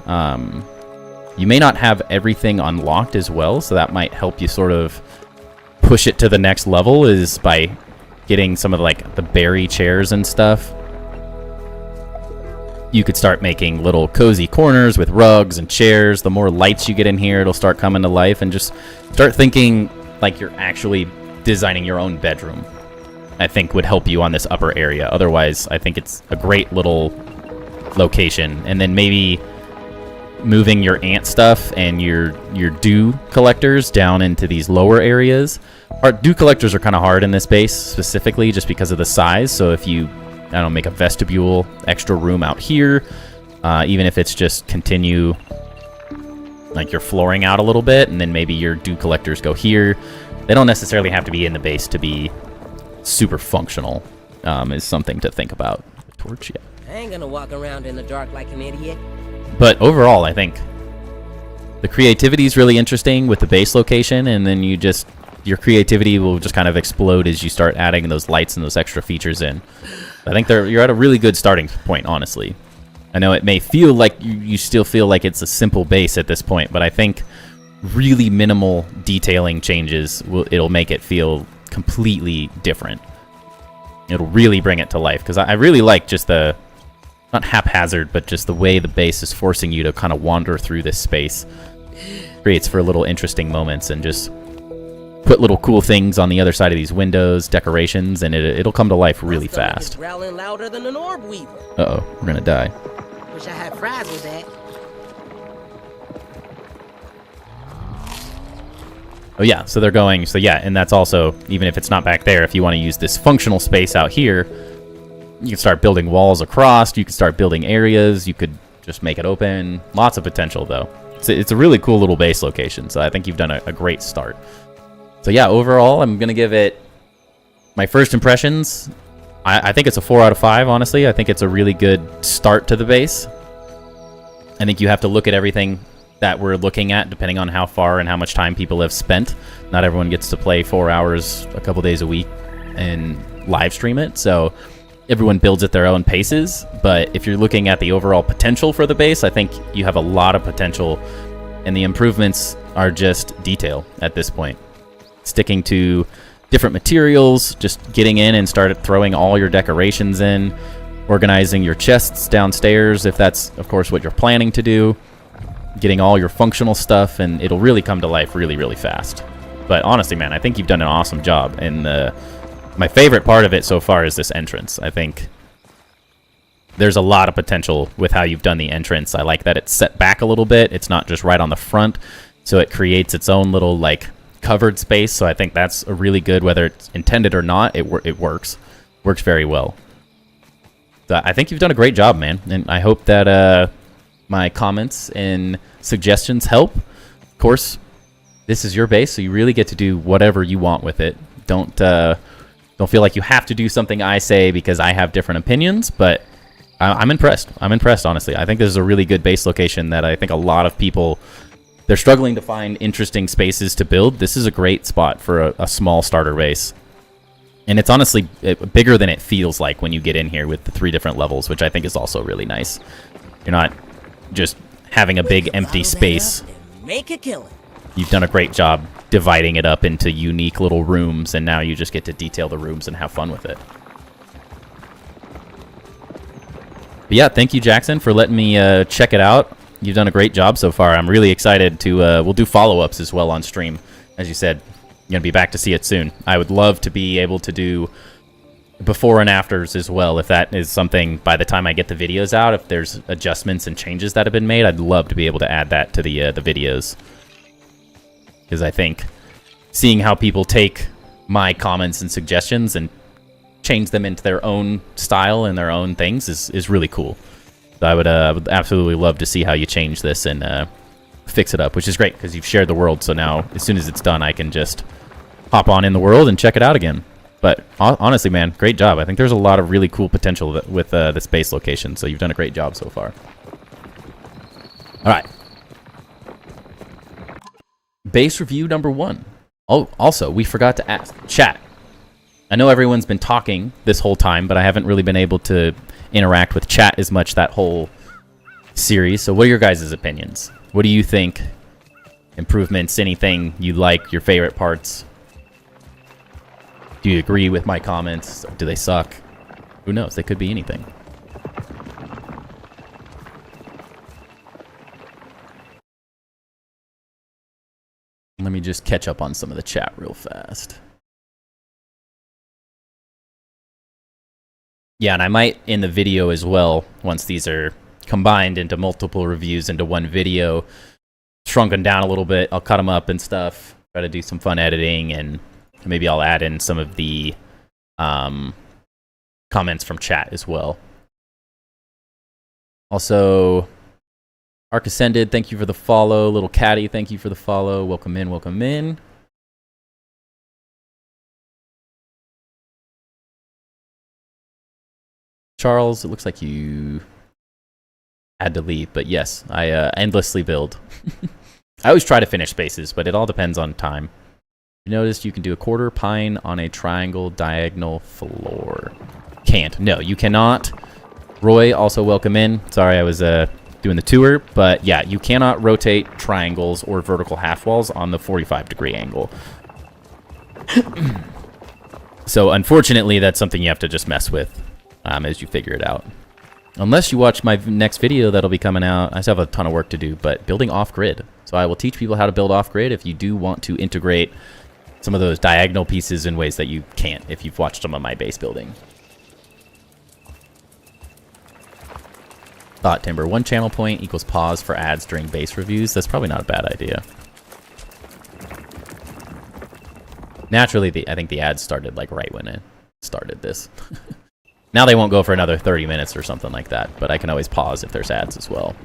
You may not have everything unlocked as well, so that might help you sort of push it to the next level, is by getting some of like the berry chairs and stuff. You could start making little cozy corners with rugs and chairs. The more lights you get in here, it'll start coming to life, and just start thinking like you're actually designing your own bedroom. I think would help you on this upper area. Otherwise, I think it's a great little location. And then maybe moving your ant stuff and your dew collectors down into these lower areas. Our dew collectors are kind of hard in this base, specifically just because of the size. So if you, I don't know, make a vestibule, extra room out here, even if it's just continue like your flooring out a little bit, and then maybe your dew collectors go here. They don't necessarily have to be in the base to be super functional, is something to think about. Torch, yeah. I ain't gonna walk around in the dark like an idiot. But overall, I think the creativity is really interesting with the base location, and then your creativity will just kind of explode as you start adding those lights and those extra features in. I think you're at a really good starting point, honestly. I know it may feel like you still feel like it's a simple base at this point, but I think really minimal detailing changes it'll make it feel completely different. It'll really bring it to life, because I really like just the, not haphazard, but just the way the base is forcing you to kind of wander through this space. Creates for little interesting moments, and just put little cool things on the other side of these windows, decorations, and it'll come to life really fast. Growling louder than an orb weaver. Uh-oh, we're gonna die. Wish I had fries with that. Oh yeah, so they're going, so yeah, and that's also, even if it's not back there, if you want to use this functional space out here, you can start building walls across, you can start building areas, you could just make it open. Lots of potential, though. It's a really cool little base location, so I think you've done a great start. So yeah, overall, I'm going to give it my first impressions. I think it's a 4 out of 5, honestly. I think it's a really good start to the base. I think you have to look at everything that we're looking at, depending on how far and how much time people have spent. Not everyone gets to play 4 hours a couple days a week and live stream it, so everyone builds at their own paces. But if you're looking at the overall potential for the base, I think you have a lot of potential, and the improvements are just detail at this point. Sticking to different materials, just getting in and started throwing all your decorations in, organizing your chests downstairs if that's, of course, what you're planning to do, getting all your functional stuff, and it'll really come to life really, really fast. But honestly, man, I think you've done an awesome job, and my favorite part of it so far is this entrance. I think there's a lot of potential with how you've done the entrance. I like that it's set back a little bit. It's not just right on the front, so it creates its own little, like, covered space. So I think that's a really good, whether it's intended or not, it works very well. So I think you've done a great job, man, and I hope that my comments and suggestions help. Of course, this is your base, so you really get to do whatever you want with it. Don't feel like you have to do something I say because I have different opinions, but I'm impressed. I'm impressed, honestly. I think this is a really good base location that I think a lot of people they're struggling to find interesting spaces to build, this is a great spot for a small starter base. And it's honestly bigger than it feels like when you get in here with the 3 different levels, which I think is also really nice. You're not just having a big empty space. Make a killing. You've done a great job dividing it up into unique little rooms, and now you just get to detail the rooms and have fun with it. But yeah, thank you, Jackson, for letting me check it out. You've done a great job so far. I'm really excited to... we'll do follow-ups as well on stream. As you said, you're going to be back to see it soon. I would love to be able to do before and afters as well, if that is something by the time I get the videos out, if there's adjustments and changes that have been made, I'd love to be able to add that to the videos. Because I think seeing how people take my comments and suggestions and change them into their own style and their own things is really cool. So I would absolutely love to see how you change this and fix it up, which is great because you've shared the world. So now, as soon as it's done, I can just hop on in the world and check it out again. But honestly, man, great job. I think there's a lot of really cool potential with this base location. So you've done a great job so far. All right. Base review number 1. Oh, also, we forgot to ask chat. I know everyone's been talking this whole time, but I haven't really been able to interact with chat as much that whole series. So what are your guys' opinions? What do you think? Improvements, anything you like, your favorite parts? Do you agree with my comments? Do they suck? Who knows? They could be anything. Let me just catch up on some of the chat real fast. Yeah, and I might, in the video as well, once these are combined into multiple reviews into one video, shrunken down a little bit, I'll cut them up and stuff, try to do some fun editing, and maybe I'll add in some of the comments from chat as well. Also, Arc Ascended, thank you for the follow. Little Caddy, thank you for the follow. Welcome in, welcome in. Charles, it looks like you had to leave, but yes, I endlessly build. I always try to finish spaces, but it all depends on time. You noticed you can do a quarter pine on a triangle diagonal floor. Can't. No, you cannot. Roy, also welcome in. Sorry, I was doing the tour, but yeah, you cannot rotate triangles or vertical half walls on the 45-degree angle. So unfortunately, that's something you have to just mess with as you figure it out. Unless you watch my next video that'll be coming out. I still have a ton of work to do, but building off-grid. So I will teach people how to build off-grid if you do want to integrate some of those diagonal pieces in ways that you can't if you've watched some of my base building. Thought Timber, 1 channel point equals pause for ads during base reviews. That's probably not a bad idea. Naturally, I think the ads started like right when it started this. Now they won't go for another 30 minutes or something like that, but I can always pause if there's ads as well.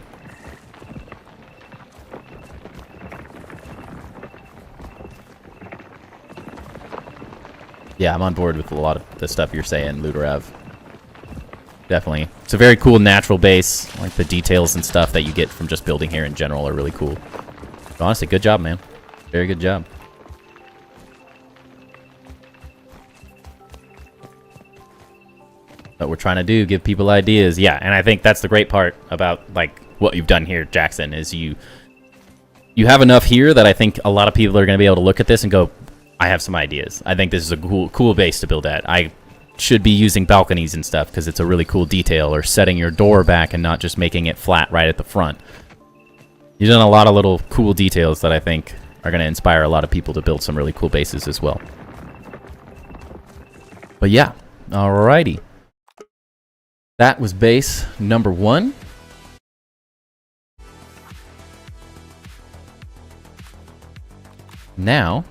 Yeah, I'm on board with a lot of the stuff you're saying, Ludorev. Definitely. It's a very cool natural base. Like the details and stuff that you get from just building here in general are really cool. But honestly, good job, man. Very good job. What we're trying to do, give people ideas. Yeah, and I think that's the great part about like what you've done here, Jackson, is you have enough here that I think a lot of people are going to be able to look at this and go, I have some ideas. I think this is a cool base to build at. I should be using balconies and stuff because it's a really cool detail, or setting your door back and not just making it flat right at the front. You've done a lot of little cool details that I think are going to inspire a lot of people to build some really cool bases as well. But yeah, alrighty. That was base number 1. Now,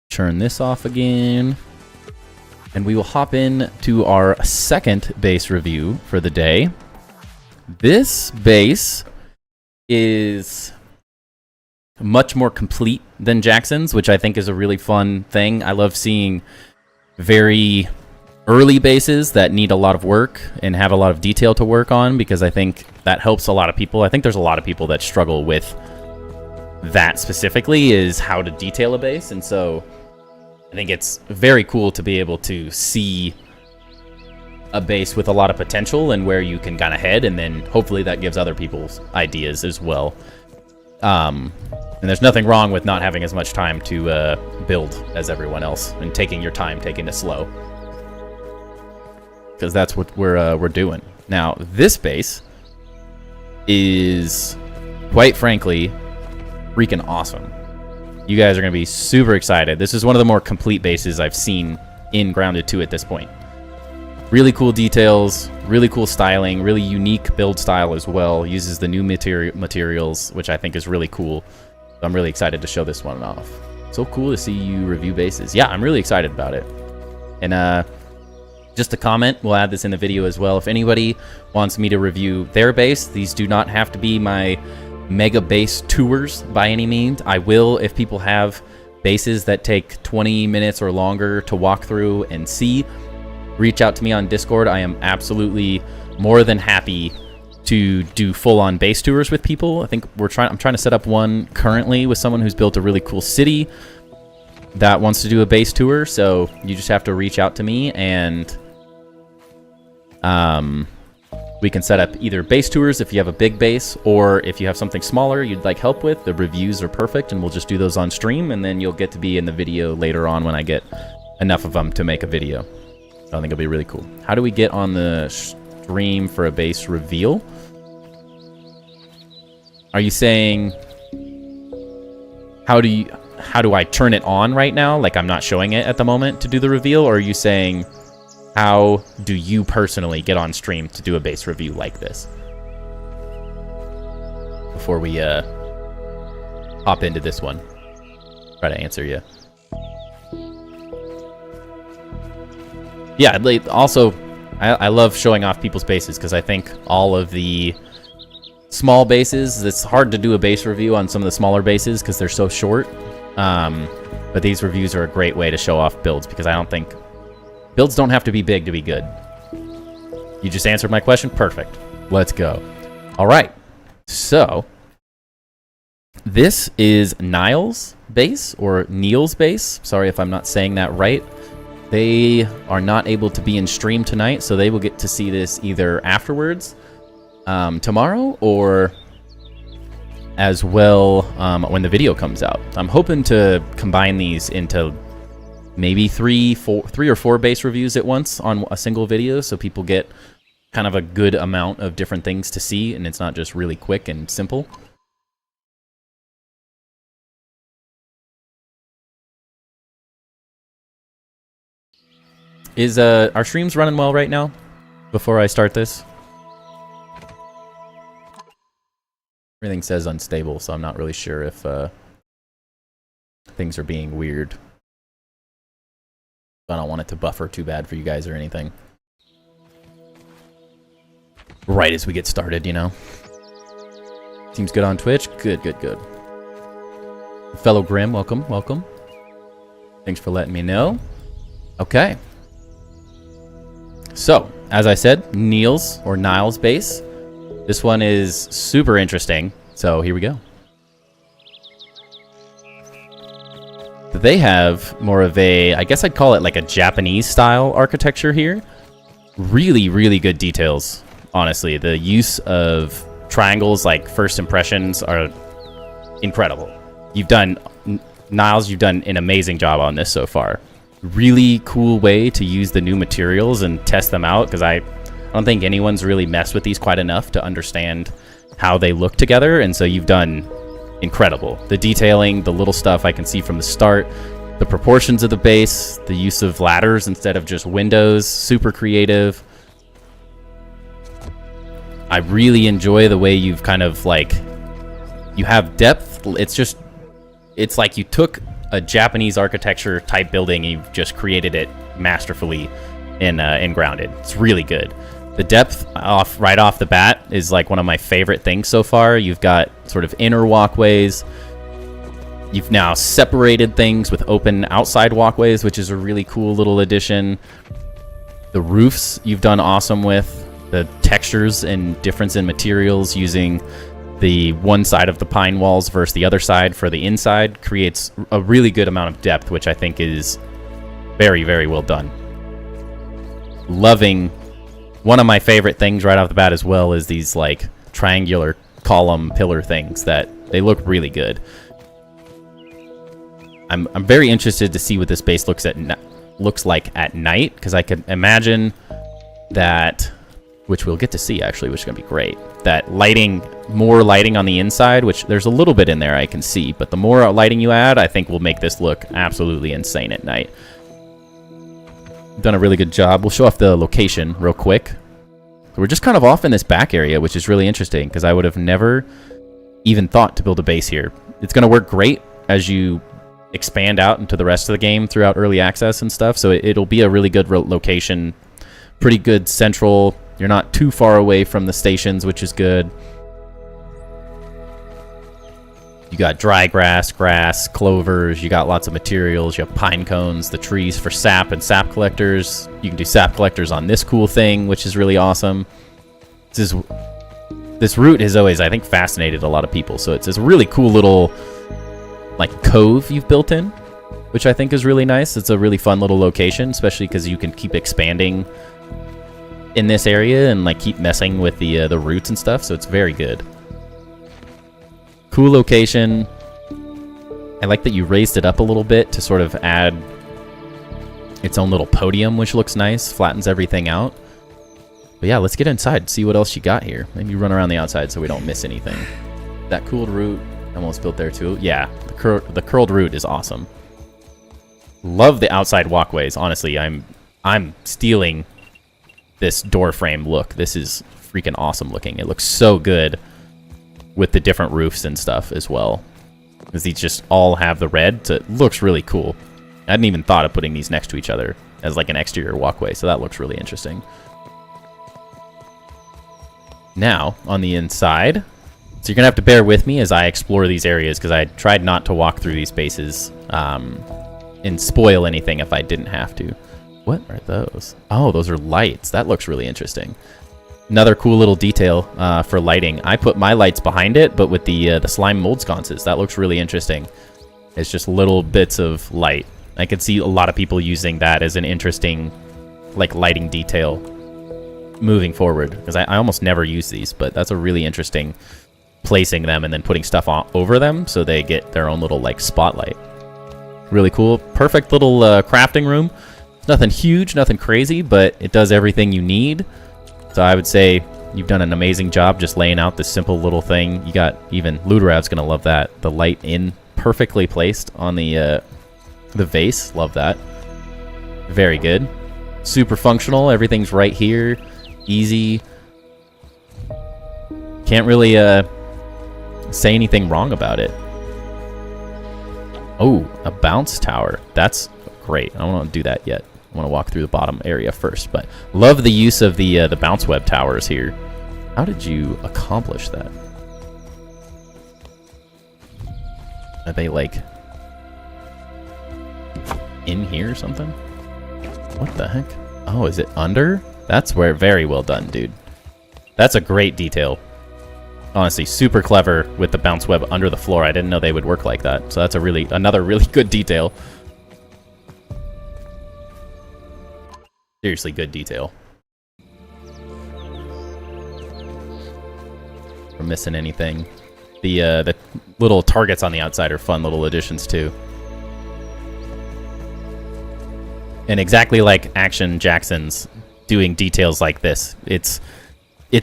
turn this off again, and we will hop in to our second base review for the day. This base is much more complete than Jackson's, which I think is a really fun thing. I love seeing very early bases that need a lot of work and have a lot of detail to work on, because I think that helps a lot of people. I think there's a lot of people that struggle with that specifically, is how to detail a base. And so I think it's very cool to be able to see a base with a lot of potential and where you can kind of head, and then hopefully that gives other people's ideas as well. And there's nothing wrong with not having as much time to build as everyone else, and taking your time, taking it slow, because that's what we're doing. Now, this base is, quite frankly, freaking awesome. You guys are going to be super excited. This is one of the more complete bases I've seen in Grounded 2 at this point. Really cool details, really cool styling, really unique build style as well. Uses the new materials, which I think is really cool. So I'm really excited to show this one off. So cool to see you review bases. Yeah, I'm really excited about it. And just a comment, we'll add this in the video as well. If anybody wants me to review their base, these do not have to be my mega base tours by any means. I will, if people have bases that take 20 minutes or longer to walk through and see, reach out to me on Discord. I am absolutely more than happy to do full-on base tours with people. I think I'm trying to set up one currently with someone who's built a really cool city that wants to do a base tour. So you just have to reach out to me, and we can set up either base tours if you have a big base, or if you have something smaller you'd like help with. The reviews are perfect, and we'll just do those on stream, and then you'll get to be in the video later on when I get enough of them to make a video. So I think it'll be really cool. How do we get on the stream for a base reveal? Are you saying, how do I turn it on right now? Like, I'm not showing it at the moment to do the reveal? Or are you saying, how do you personally get on stream to do a base review like this? Before we hop into this one, try to answer you. Yeah, also, I love showing off people's bases, because I think all of the small bases, it's hard to do a base review on some of the smaller bases because they're so short. But these reviews are a great way to show off builds, because I don't think builds don't have to be big to be good. You just answered my question? Perfect. Let's go. All right. So this is Niles' base, or Niles' base. Sorry if I'm not saying that right. They are not able to be in stream tonight, so they will get to see this either afterwards, tomorrow, or as well when the video comes out. I'm hoping to combine these into maybe three or four base reviews at once on a single video, so people get kind of a good amount of different things to see, and it's not just really quick and simple. Is our streams running well right now before I start this? Everything says unstable, so I'm not really sure if things are being weird. I don't want it to buffer too bad for you guys or anything. Right as we get started, you know. Seems good on Twitch. Good, good, good. Fellow Grim, welcome, welcome. Thanks for letting me know. Okay. So, as I said, Niles base. This one is super interesting, so here we go. They have more of a, I guess I'd call it like a Japanese style architecture here. Really, really good details, honestly. The use of triangles like first impressions are incredible. Niles, you've done an amazing job on this so far. Really cool way to use the new materials and test them out, because I don't think anyone's really messed with these quite enough to understand how they look together, and so you've done incredible. The detailing, the little stuff I can see from the start, the proportions of the base, the use of ladders instead of just windows, super creative. I really enjoy the way you've kind of like, you have depth. It's like you took a Japanese architecture type building and you've just created it masterfully in Grounded. It's really good. The depth right off the bat is like one of my favorite things so far. You've got sort of inner walkways. You've now separated things with open outside walkways, which is a really cool little addition. The roofs you've done awesome with. the textures and difference in materials using the one side of the pine walls versus the other side for the inside creates a really good amount of depth, which I think is very, very well done. Loving, one of my favorite things right off the bat as well is these like triangular column pillar things that they look really good. I'm very interested to see what this base looks like at night, because I could imagine that, which we'll get to see actually, which is going to be great, that more lighting on the inside, which there's a little bit in there I can see, but the more lighting you add, I think will make this look absolutely insane at night. Done a really good job. We'll show off the location real quick. We're just kind of off in this back area, which is really interesting, because I would have never even thought to build a base here. It's going to work great as you expand out into the rest of the game throughout early access and stuff, so it'll be a really good location. Pretty good central. You're not too far away from the stations, which is good. You got dry grass, clovers, you got lots of materials, you have pine cones, the trees for sap and sap collectors. You can do sap collectors on this cool thing, which is really awesome. This route has always, I think, fascinated a lot of people, so it's this really cool little like cove you've built in, which I think is really nice. It's a really fun little location, especially because you can keep expanding in this area and like keep messing with the roots and stuff, so it's very good. Cool location. I like that you raised it up a little bit to sort of add its own little podium, which looks nice, flattens everything out. But yeah, let's get inside, see what else you got here. Maybe run around the outside so we don't miss anything. That cooled root, almost built there too. Yeah, the curled root is awesome. Love the outside walkways. Honestly, I'm stealing this door frame look. This is freaking awesome looking. It looks so good with the different roofs and stuff as well, because these just all have the red, so it looks really cool. I hadn't even thought of putting these next to each other as like an exterior walkway, so that looks really interesting. Now, on the inside, so you're gonna have to bear with me as I explore these areas, because I tried not to walk through these bases and spoil anything if I didn't have to. What are those? Oh, those are lights. That looks really interesting. Another cool little detail for lighting. I put my lights behind it, but with the slime mold sconces. That looks really interesting. It's just little bits of light. I could see a lot of people using that as an interesting like lighting detail moving forward, because I almost never use these, but that's a really interesting placing them and then putting stuff over them so they get their own little like spotlight. Really cool. Perfect little crafting room. Nothing huge, nothing crazy, but it does everything you need. So I would say you've done an amazing job just laying out this simple little thing. You got, even Ludorav's gonna love that. The light in perfectly placed on the vase. Love that. Very good. Super functional. Everything's right here. Easy. Can't really say anything wrong about it. Oh, a bounce tower. That's great. I don't want to do that yet. I want to walk through the bottom area first, but love the use of the bounce web towers here. How did you accomplish that? Are they like in here or something? What the heck? Oh, is it under? That's where, very well done, dude. That's a great detail. Honestly, super clever with the bounce web under the floor. I didn't know they would work like that. So that's another really good detail. Seriously good detail. We're missing anything. The little targets on the outside are fun little additions too. And exactly like Action Jackson's doing details like this. It's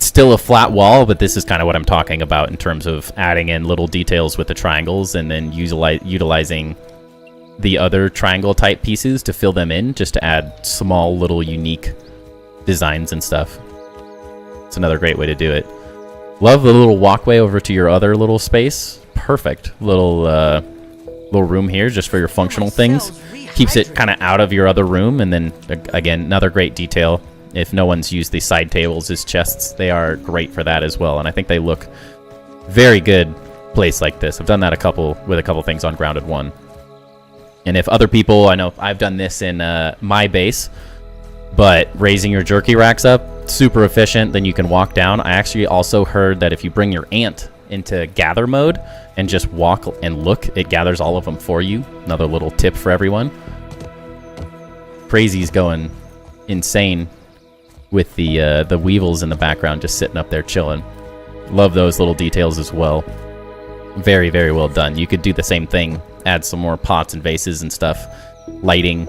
still a flat wall, but this is kind of what I'm talking about in terms of adding in little details with the triangles and then utilizing the other triangle type pieces to fill them in, just to add small little unique designs and stuff. It's another great way to do it. Love the little walkway over to your other little space. Perfect little room here just for your functional things. Keeps it kind of out of your other room, and then again, another great detail. If no one's used these side tables as chests, they are great for that as well, and I think they look very good placed like this. I've done that with a couple things on Grounded 1. And if other people, I know I've done this in my base, but raising your jerky racks up super efficient. Then you can walk down. I actually also heard that if you bring your ant into gather mode and just walk and look, it gathers all of them for you. Another little tip for everyone. Crazy's going insane with the weevils in the background just sitting up there chilling. Love those little details as well. Very, very well done. You could do the same thing, add some more pots and vases and stuff. Lighting.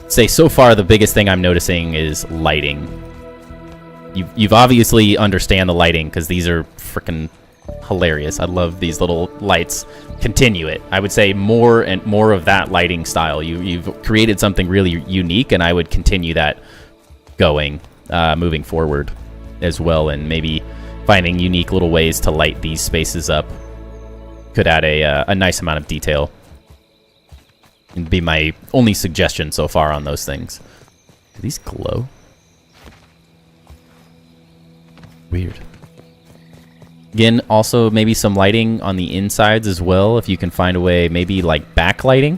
Say so far the biggest thing I'm noticing is lighting. You've obviously understand the lighting because these are freaking hilarious. I love these little lights. Continue it. I would say more and more of that lighting style. You've created something really unique, and I would continue that going, moving forward as well, and maybe finding unique little ways to light these spaces up could add a nice amount of detail. It'd be my only suggestion so far on those things. Do these glow? Weird. Again, also maybe some lighting on the insides as well. If you can find a way, maybe like backlighting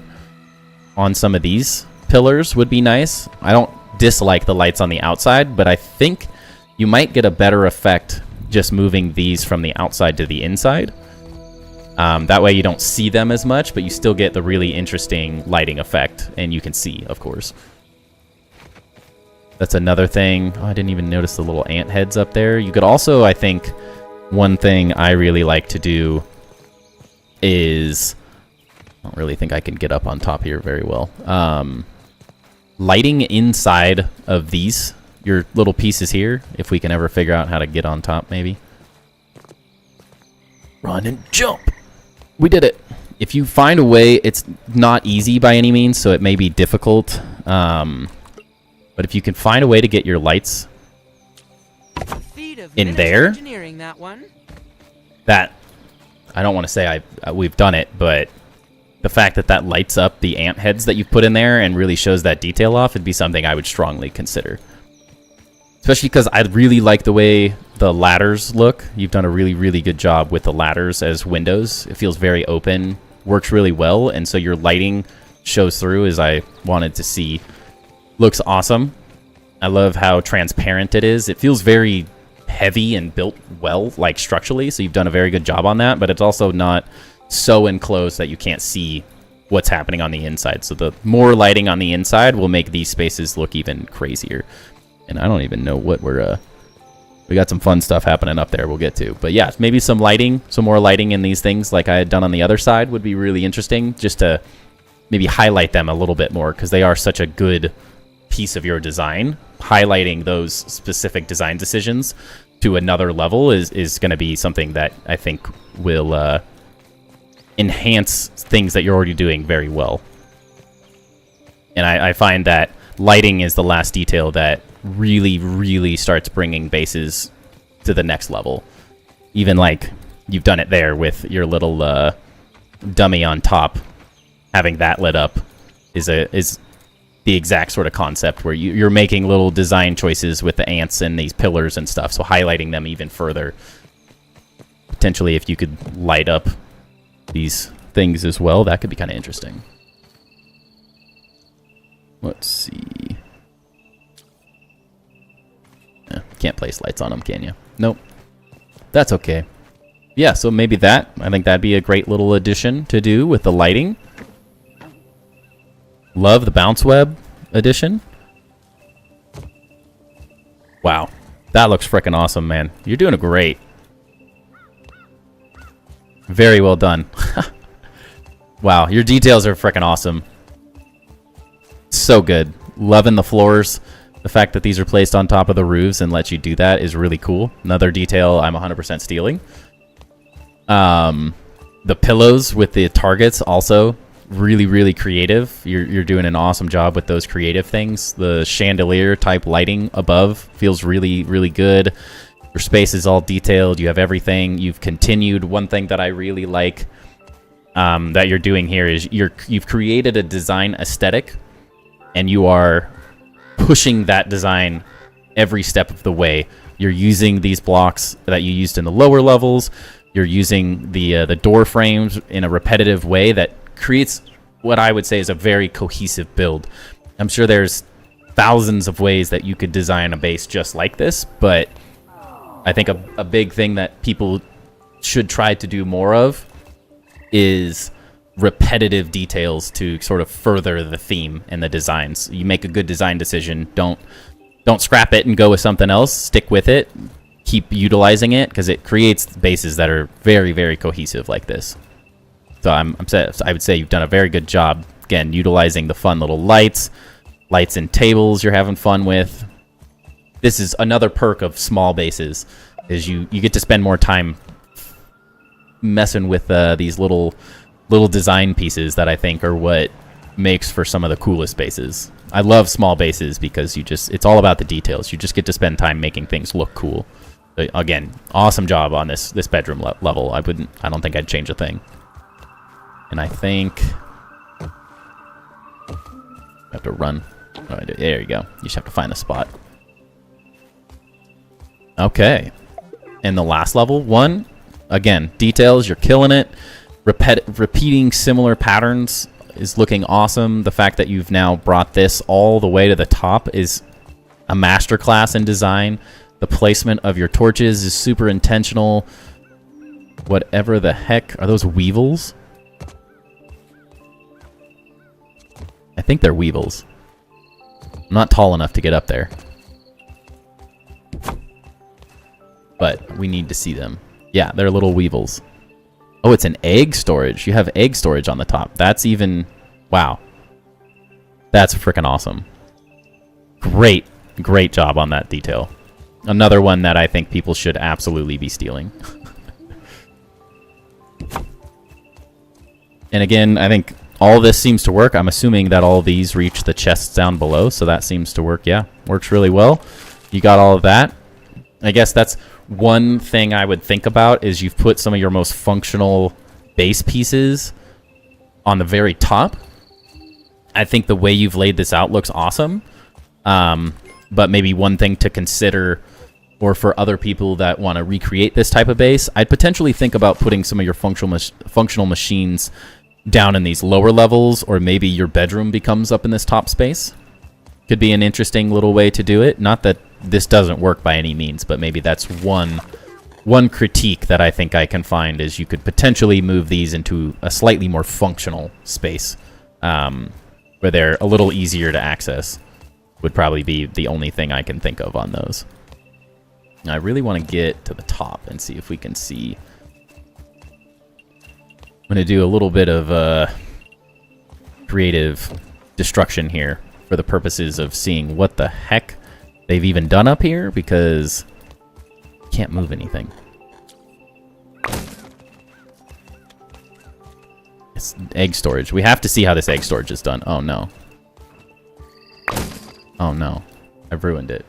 on some of these pillars would be nice. I don't dislike the lights on the outside, but I think you might get a better effect just moving these from the outside to the inside. That way you don't see them as much, but you still get the really interesting lighting effect, and you can see, of course. That's another thing. Oh, I didn't even notice the little ant heads up there. You could also, I think, one thing I really like to do is... I don't really think I can get up on top here very well. Lighting inside of these, your little pieces here, if we can ever figure out how to get on top, maybe. Run and jump! We did it! If you find a way, it's not easy by any means, so it may be difficult. But if you can find a way to get your lights in there, that, I don't want to say we've done it, but the fact that that lights up the ant heads that you've put in there and really shows that detail off would be something I would strongly consider. Especially because I really like the way the ladders look. You've done a really, really good job with the ladders as windows. It feels very open, works really well, and so your lighting shows through as I wanted to see. Looks awesome. I love how transparent it is. It feels very heavy and built well, like structurally, so you've done a very good job on that, but it's also not so enclosed that you can't see what's happening on the inside. So the more lighting on the inside will make these spaces look even crazier. And I don't even know what we got some fun stuff happening up there we'll get to. But yeah, maybe some lighting, some more lighting in these things like I had done on the other side would be really interesting, just to maybe highlight them a little bit more, because they are such a good piece of your design. Highlighting those specific design decisions to another level is going to be something that I think will enhance things that you're already doing very well. And I find that lighting is the last detail that really, really starts bringing bases to the next level. Even like you've done it there with your little dummy on top. Having that lit up is the exact sort of concept where you're making little design choices with the ants and these pillars and stuff, so highlighting them even further. Potentially, if you could light up these things as well, that could be kind of interesting. Let's see. Can't place lights on them, can you? Nope. That's okay. Yeah, so maybe that. I think that'd be a great little addition to do with the lighting. Love the bounce web addition. Wow. That looks freaking awesome, man. You're doing great. Very well done. Wow, your details are freaking awesome. So good. Loving the floors. The fact that these are placed on top of the roofs and lets you do that is really cool. Another detail I'm 100% stealing. The pillows with the targets also really, really creative. You're doing an awesome job with those creative things. The chandelier type lighting above feels really, really good. Your space is all detailed. You have everything. You've continued. One thing that I really like that you're doing here is you've created a design aesthetic, and you are pushing that design every step of the way. You're using these blocks that you used in the lower levels. You're using the door frames in a repetitive way that creates what I would say is a very cohesive build. I'm sure there's thousands of ways that you could design a base just like this, but I think a big thing that people should try to do more of is repetitive details to sort of further the theme and the designs. You make a good design decision, don't scrap it and go with something else. Stick with it, keep utilizing it, because it creates bases that are very, very cohesive like this. So I would say you've done a very good job, again, utilizing the fun little lights and tables you're having fun with. This is another perk of small bases, is you get to spend more time messing with these little design pieces that I think are what makes for some of the coolest bases. I love small bases because it's all about the details. You just get to spend time making things look cool. But again, awesome job on this bedroom level. I don't think I'd change a thing. And I think I have to run. Oh, there you go. You just have to find the spot. Okay. And the last level, 1, again, details, you're killing it. Repeating similar patterns is looking awesome. The fact that you've now brought this all the way to the top is a masterclass in design. The placement of your torches is super intentional. Whatever the heck, are those weevils? I think they're weevils. I'm not tall enough to get up there, but we need to see them. Yeah, they're little weevils. Oh, it's an egg storage. You have egg storage on the top. That's even... Wow. That's freaking awesome. Great job on that detail. Another one that I think people should absolutely be stealing. And again, I think all this seems to work. I'm assuming that all these reach the chests down below, so that seems to work. Yeah, works really well. You got all of that. I guess that's one thing I would think about, is you've put some of your most functional base pieces on the very top. I think the way you've laid this out looks awesome. But maybe one thing to consider, or for other people that want to recreate this type of base, I'd potentially think about putting some of your functional machines down in these lower levels, or maybe your bedroom becomes up in this top space. Could be an interesting little way to do it. Not that this doesn't work by any means, but maybe that's one critique that I think I can find, is you could potentially move these into a slightly more functional space, where they're a little easier to access. Would probably be the only thing I can think of on those. Now, I really want to get to the top and see if we can see. I'm going to do a little bit of creative destruction here for the purposes of seeing what the heck they've even done up here, because I can't move anything. It's egg storage. We have to see how this egg storage is done. Oh, no. Oh, no. I've ruined it.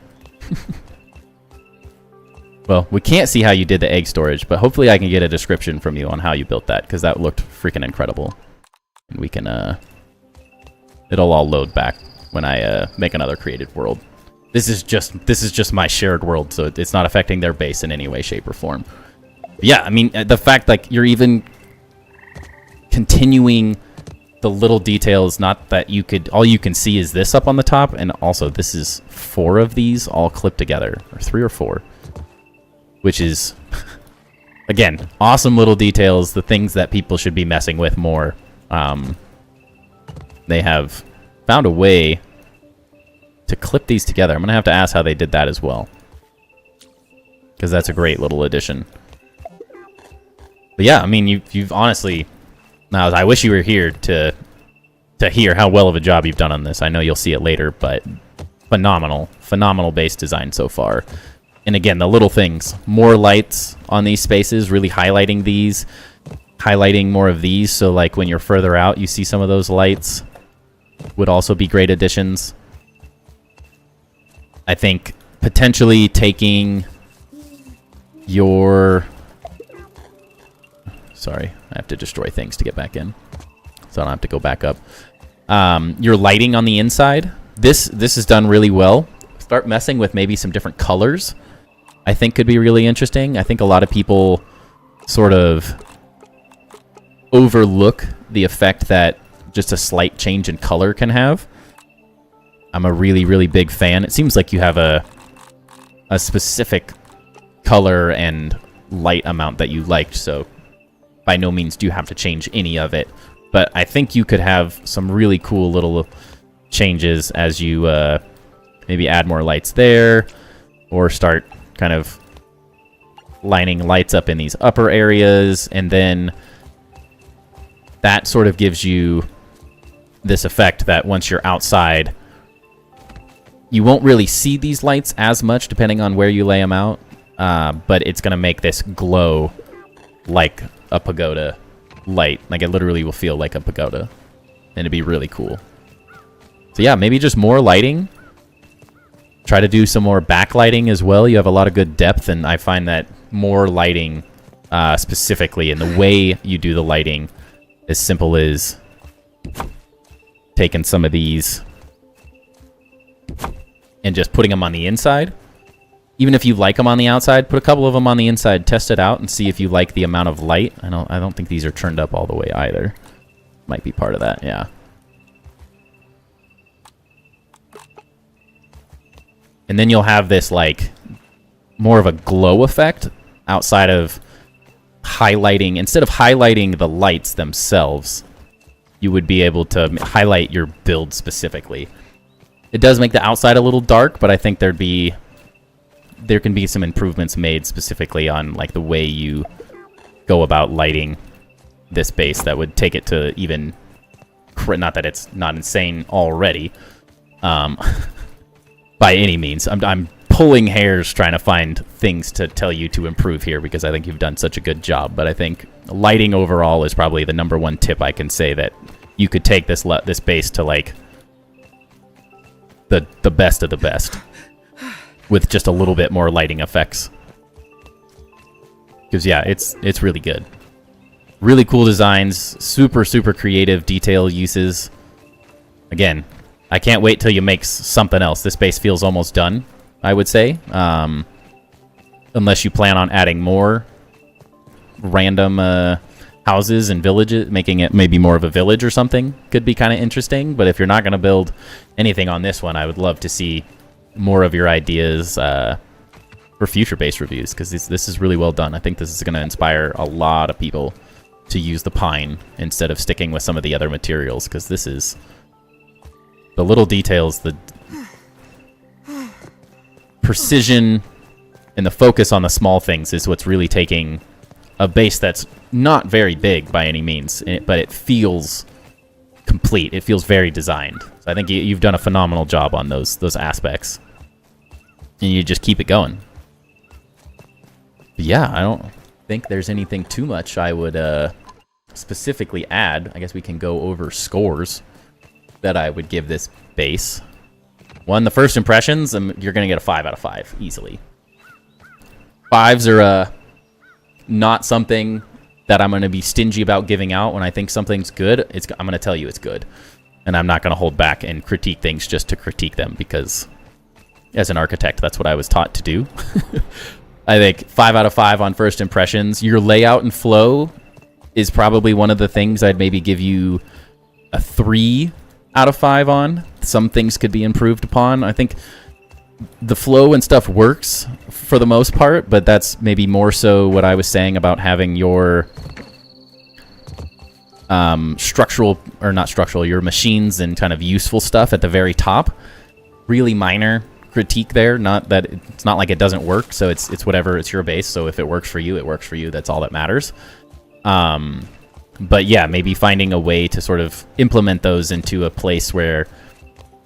Well, we can't see how you did the egg storage, but hopefully I can get a description from you on how you built that, because that looked freaking incredible. And we can, it'll all load back when I make another created world. This is just my shared world, so it's not affecting their base in any way, shape, or form. But yeah, I mean, the fact, like, you're even continuing the little details, not that you could, all you can see is this up on the top, and also this is 4 of these all clipped together, or 3 or 4. Which is, again, awesome little details, the things that people should be messing with more. They have found a way to clip these together. I'm going to have to ask how they did that as well, because that's a great little addition. But yeah, I mean, you've honestly... Now, I wish you were here to hear how well of a job you've done on this. I know you'll see it later, but phenomenal base design so far. And again, the little things, more lights on these spaces, really highlighting these, highlighting more of these. So like when you're further out, you see some of those lights would also be great additions. I think potentially taking your... Sorry, I have to destroy things to get back in, so I don't have to go back up. Your lighting on the inside, this is done really well. Start messing with maybe some different colors. I think could be really interesting. I think a lot of people sort of overlook the effect that just a slight change in color can have. I'm a really, really big fan. It seems like you have a specific color and light amount that you liked, so by no means do you have to change any of it. But I think you could have some really cool little changes as you maybe add more lights there, or start kind of lining lights up in these upper areas, and then that sort of gives you this effect that once you're outside, you won't really see these lights as much depending on where you lay them out, but it's going to make this glow like a pagoda light. Like, it literally will feel like a pagoda, and it'd be really cool. So yeah, maybe just more lighting. Try to do some more backlighting as well. You have a lot of good depth, and I find that more lighting specifically, and the way you do the lighting, as simple as taking some of these and just putting them on the inside. Even if you like them on the outside, put a couple of them on the inside, test it out, and see if you like the amount of light. I don't think these are turned up all the way either. Might be part of that, yeah. And then you'll have this, like, more of a glow effect outside of highlighting. Instead of highlighting the lights themselves, you would be able to highlight your build specifically. It does make the outside a little dark, but I think there can be some improvements made specifically on, like, the way you go about lighting this base that would take it to even, not that it's not insane already, by any means. I'm pulling hairs trying to find things to tell you to improve here, because I think you've done such a good job. But I think lighting overall is probably the #1 tip I can say, that you could take this base to, like, the best of the best with just a little bit more lighting effects. Because yeah, it's really good. Really cool designs, super creative detail uses. Again, I can't wait till you make something else. This base feels almost done, I would say. Unless you plan on adding more random houses and villages, making it maybe more of a village or something. Could be kind of interesting. But if you're not going to build anything on this one, I would love to see more of your ideas for future base reviews, because this is really well done. I think this is going to inspire a lot of people to use the pine instead of sticking with some of the other materials, because this is... the little details, the precision, and the focus on the small things is what's really taking a base that's not very big by any means, but it feels complete. It feels very designed. So I think you've done a phenomenal job on those aspects. And you just keep it going. But yeah, I don't think there's anything too much I would specifically add. I guess we can go over scores that I would give this base. One, the first impressions, you're going to get a 5 out of 5, easily. 5s are not something that I'm going to be stingy about giving out. When I think something's good, I'm going to tell you it's good. And I'm not going to hold back and critique things just to critique them, because as an architect, that's what I was taught to do. I think 5 out of 5 on first impressions. Your layout and flow is probably one of the things I'd maybe give you a 3 out of 5 on. Some things could be improved upon. I think the flow and stuff works for the most part, but that's maybe more so what I was saying about having your structural, or not structural, your machines and kind of useful stuff at the very top. Really minor critique there. Not that it's not like it doesn't work, so it's whatever, it's your base, so if it works for you, it works for you. That's all that matters. But yeah, maybe finding a way to sort of implement those into a place where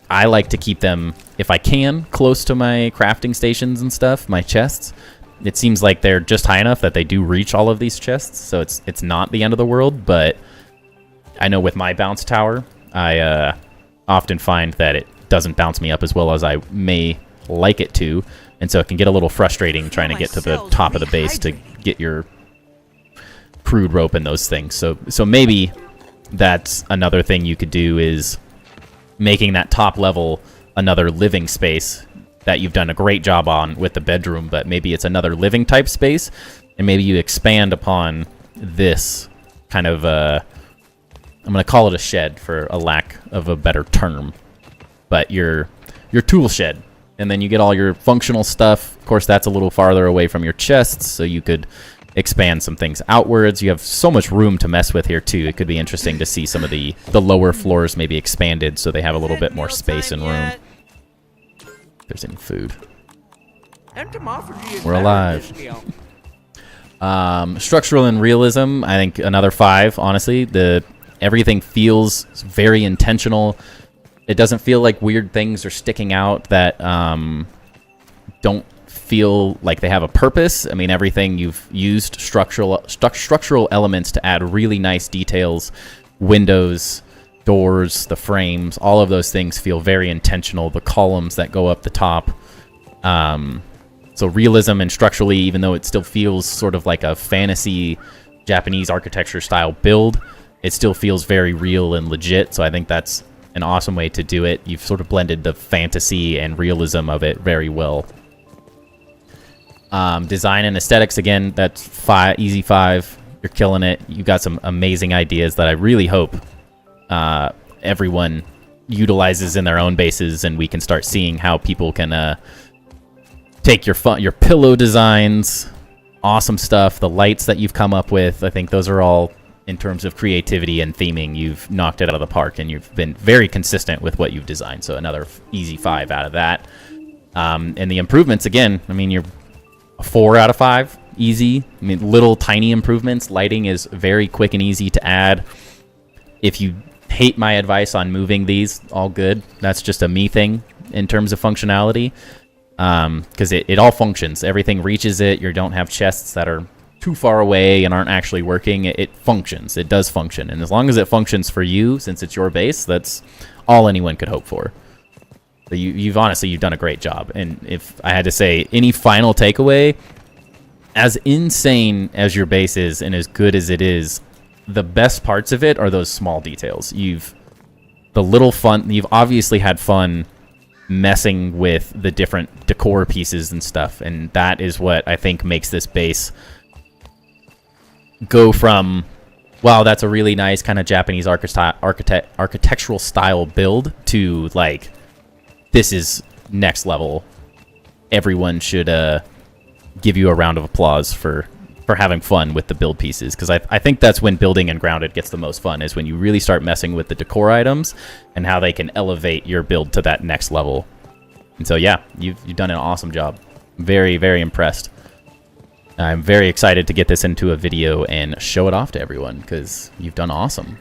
I like to keep them, if I can, close to my crafting stations and stuff, my chests. It seems like they're just high enough that they do reach all of these chests, so it's not the end of the world. But I know with my bounce tower, I often find that it doesn't bounce me up as well as I may like it to, and so it can get a little frustrating trying to get to the top of the base to get your crude rope and those things. So maybe that's another thing you could do, is making that top level another living space that you've done a great job on with the bedroom, but maybe it's another living type space, and maybe you expand upon this kind of I'm going to call it a shed for a lack of a better term, but your your tool shed. And then you get all your functional stuff. Of course, that's a little farther away from your chests, so you could expand some things outwards. You have so much room to mess with here, too. It could be interesting to see some of the lower floors maybe expanded so they have a little bit more space and room. If there's any food. We're alive. Structural and realism, I think another 5, honestly. Everything feels very intentional. It doesn't feel like weird things are sticking out that don't feel like they have a purpose. I mean, everything you've used structural elements to add really nice details, windows, doors, the frames, all of those things feel very intentional. The columns that go up the top. So realism and structurally, even though it still feels sort of like a fantasy Japanese architecture style build, it still feels very real and legit. So I think that's an awesome way to do it. You've sort of blended the fantasy and realism of it very well. Design and aesthetics, again, that's 5, easy 5. You're killing it. You've got some amazing ideas that I really hope everyone utilizes in their own bases, and we can start seeing how people can take your pillow designs, awesome stuff, the lights that you've come up with. I think those are all, in terms of creativity and theming, you've knocked it out of the park, and you've been very consistent with what you've designed. So another easy 5 out of that. And the improvements, again, I mean, you're a 4 out of 5, easy. I mean, little tiny improvements. Lighting is very quick and easy to add. If you hate my advice on moving these, all good. That's just a me thing in terms of functionality. Because it all functions. Everything reaches it. You don't have chests that are too far away and aren't actually working. It functions. It does function. And as long as it functions for you, since it's your base, that's all anyone could hope for. So you've honestly done a great job. And if I had to say any final takeaway, as insane as your base is and as good as it is, the best parts of it are those small details. You've obviously had fun messing with the different decor pieces and stuff, and that is what I think makes this base go from, wow, that's a really nice kind of Japanese architectural style build, to like, this is next level. Everyone should give you a round of applause for having fun with the build pieces, because I think that's when building and grounded gets the most fun, is when you really start messing with the decor items and how they can elevate your build to that next level. And so yeah, you've done an awesome job. Very, very impressed. I'm very excited to get this into a video and show it off to everyone, because you've done awesome.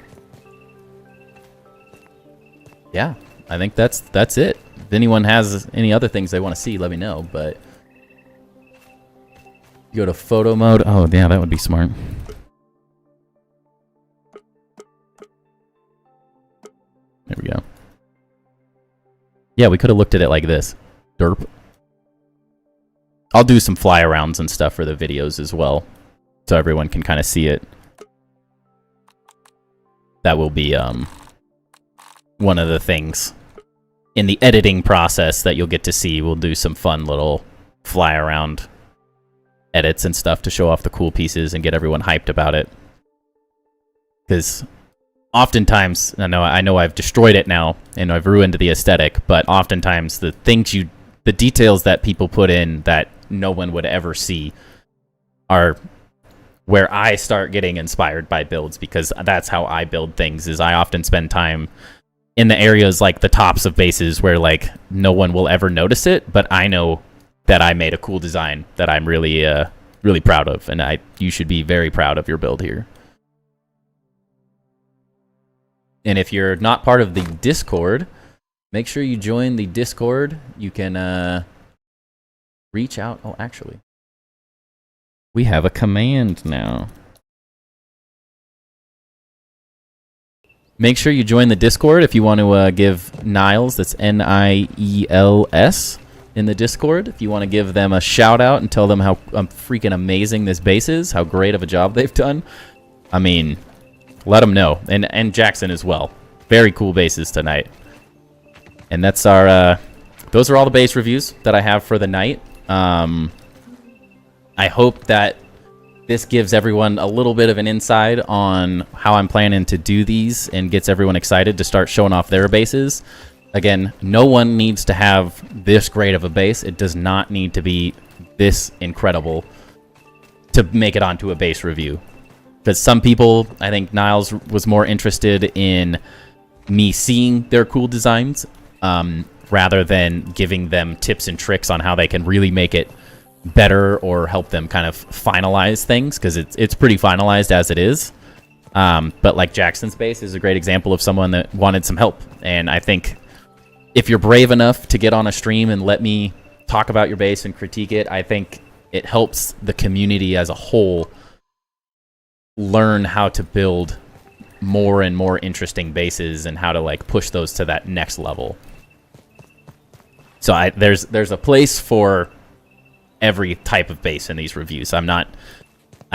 Yeah, I think that's it. If anyone has any other things they want to see, let me know. But go to photo mode. Oh, yeah, that would be smart. There we go. Yeah, we could have looked at it like this. Derp. I'll do some fly arounds and stuff for the videos as well, so everyone can kind of see it. That will be one of the things in the editing process that you'll get to see. We'll do some fun little fly around edits and stuff to show off the cool pieces and get everyone hyped about it. Because oftentimes, I know I've destroyed it now and I've ruined the aesthetic, but oftentimes the details that people put in that no one would ever see are where I start getting inspired by builds, because that's how I build things. Is I often spend time in the areas like the tops of bases where like no one will ever notice it, but I know that I made a cool design that I'm really really proud of, and you should be very proud of your build here. And if you're not part of the Discord, make sure you join the Discord. You can reach out. Oh, actually, we have a command now. Make sure you join the Discord if you want to give Niles, that's Niels, in the Discord. If you want to give them a shout out and tell them how freaking amazing this base is, how great of a job they've done. I mean, let them know. And Jackson as well. Very cool bases tonight. And that's our, those are all the base reviews that I have for the night. I hope that this gives everyone a little bit of an insight on how I'm planning to do these and gets everyone excited to start showing off their bases. Again, no one needs to have this great of a base. It does not need to be this incredible to make it onto a base review. Because some people, I think Niles was more interested in me seeing their cool designs rather than giving them tips and tricks on how they can really make it better or help them kind of finalize things, because it's pretty finalized as it is. But like Jackson's base is a great example of someone that wanted some help. And I think if you're brave enough to get on a stream and let me talk about your base and critique it, I think it helps the community as a whole learn how to build more and more interesting bases and how to like push those to that next level. So there's a place for every type of base in these reviews. I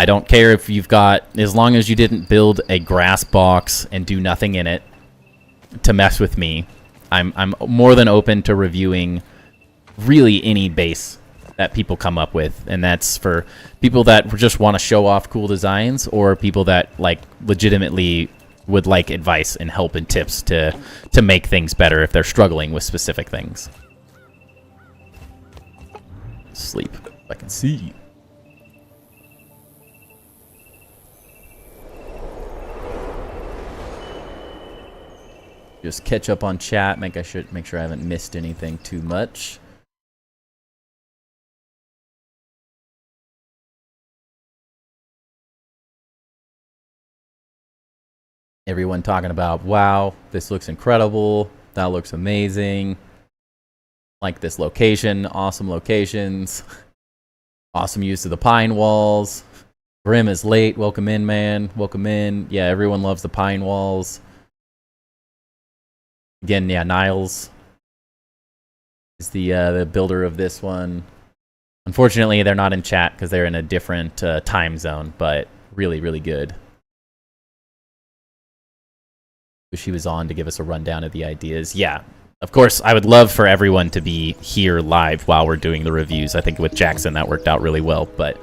don't care if you've got, as long as you didn't build a grass box and do nothing in it to mess with me, I'm more than open to reviewing really any base that people come up with, and that's for people that just want to show off cool designs or people that like legitimately would like advice and help and tips to make things better if they're struggling with specific things. Sleep. I can see. Just catch up on chat. Make sure I haven't missed anything too much. Everyone talking about, wow, this looks incredible. That looks amazing. Like this location, awesome locations. Awesome use of the pine walls. Grim is late. Welcome in, man. Welcome in. Yeah, everyone loves the pine walls. Again, yeah, Niles is the builder of this one. Unfortunately, they're not in chat because they're in a different time zone, but really, really good. Wish he was on to give us a rundown of the ideas. Yeah, of course, I would love for everyone to be here live while we're doing the reviews. I think with Jackson that worked out really well, but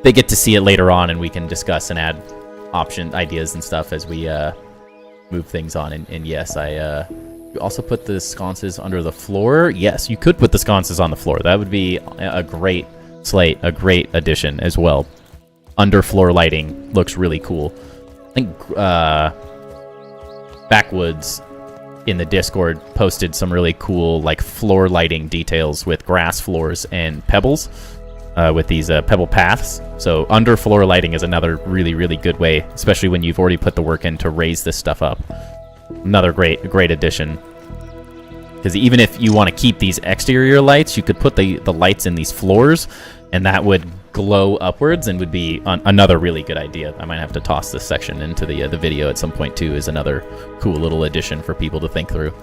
they get to see it later on and we can discuss and add option ideas and stuff as we move things on. And yes, you also put the sconces under the floor. Yes, you could put the sconces on the floor. That would be a great slate, a great addition as well. Underfloor lighting looks really cool. I think Backwoods in the Discord posted some really cool like floor lighting details with grass floors and pebbles with these pebble paths. So underfloor lighting is another really, really good way, especially when you've already put the work in to raise this stuff up. Another great addition. Because even if you want to keep these exterior lights, you could put the lights in these floors, and that would glow upwards and would be another really good idea. I might have to toss this section into the video at some point too, is another cool little addition for people to think through.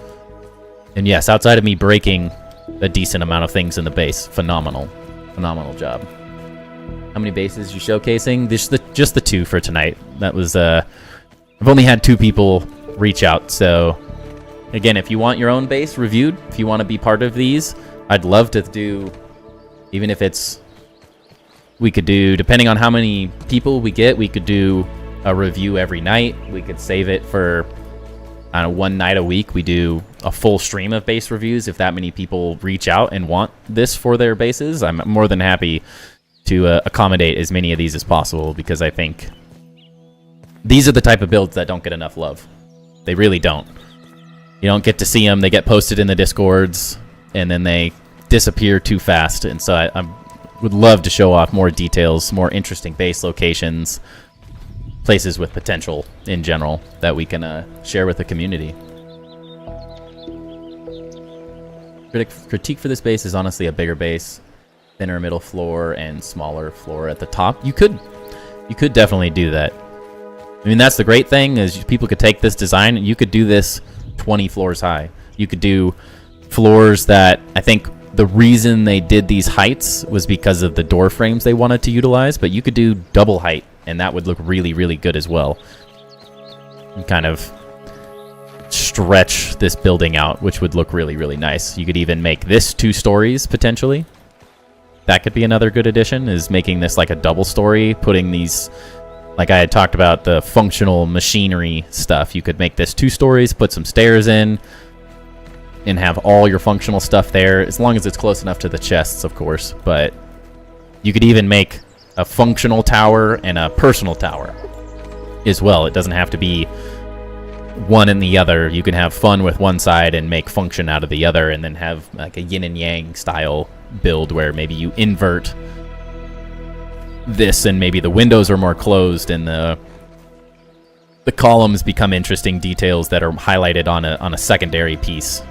And yes, outside of me breaking a decent amount of things in the base, phenomenal job. How many bases you showcasing? Just the two for tonight. That was I've only had 2 people reach out, so again, if you want your own base reviewed, if you want to be part of these, I'd love to do, even if it's, we could do, depending on how many people we get, we could do a review every night. We could save it for, I don't know, 1 night a week. We do a full stream of base reviews if that many people reach out and want this for their bases. I'm more than happy to accommodate as many of these as possible, because I think these are the type of builds that don't get enough love. They really don't. You don't get to see them. They get posted in the Discords, and then they disappear too fast. And so I would love to show off more details, more interesting base locations, places with potential in general that we can share with the community. Critique for this base is honestly a bigger base, thinner middle floor, and smaller floor at the top. You could definitely do that. I mean, that's the great thing, is people could take this design and you could do this 20 floors high. You could do floors that, I think the reason they did these heights was because of the door frames they wanted to utilize, but you could do double height and that would look really, really good as well. And kind of stretch this building out, which would look really, really nice. You could even make this 2 stories potentially. That could be another good addition, is making this like a double story, putting these, like I had talked about, the functional machinery stuff. You could make this 2 stories, put some stairs in, and have all your functional stuff there, as long as it's close enough to the chests, of course. But you could even make a functional tower and a personal tower as well. It doesn't have to be one and the other. You can have fun with one side and make function out of the other, and then have like a yin and yang style build where maybe you invert this and maybe the windows are more closed and the columns become interesting details that are highlighted on a secondary piece,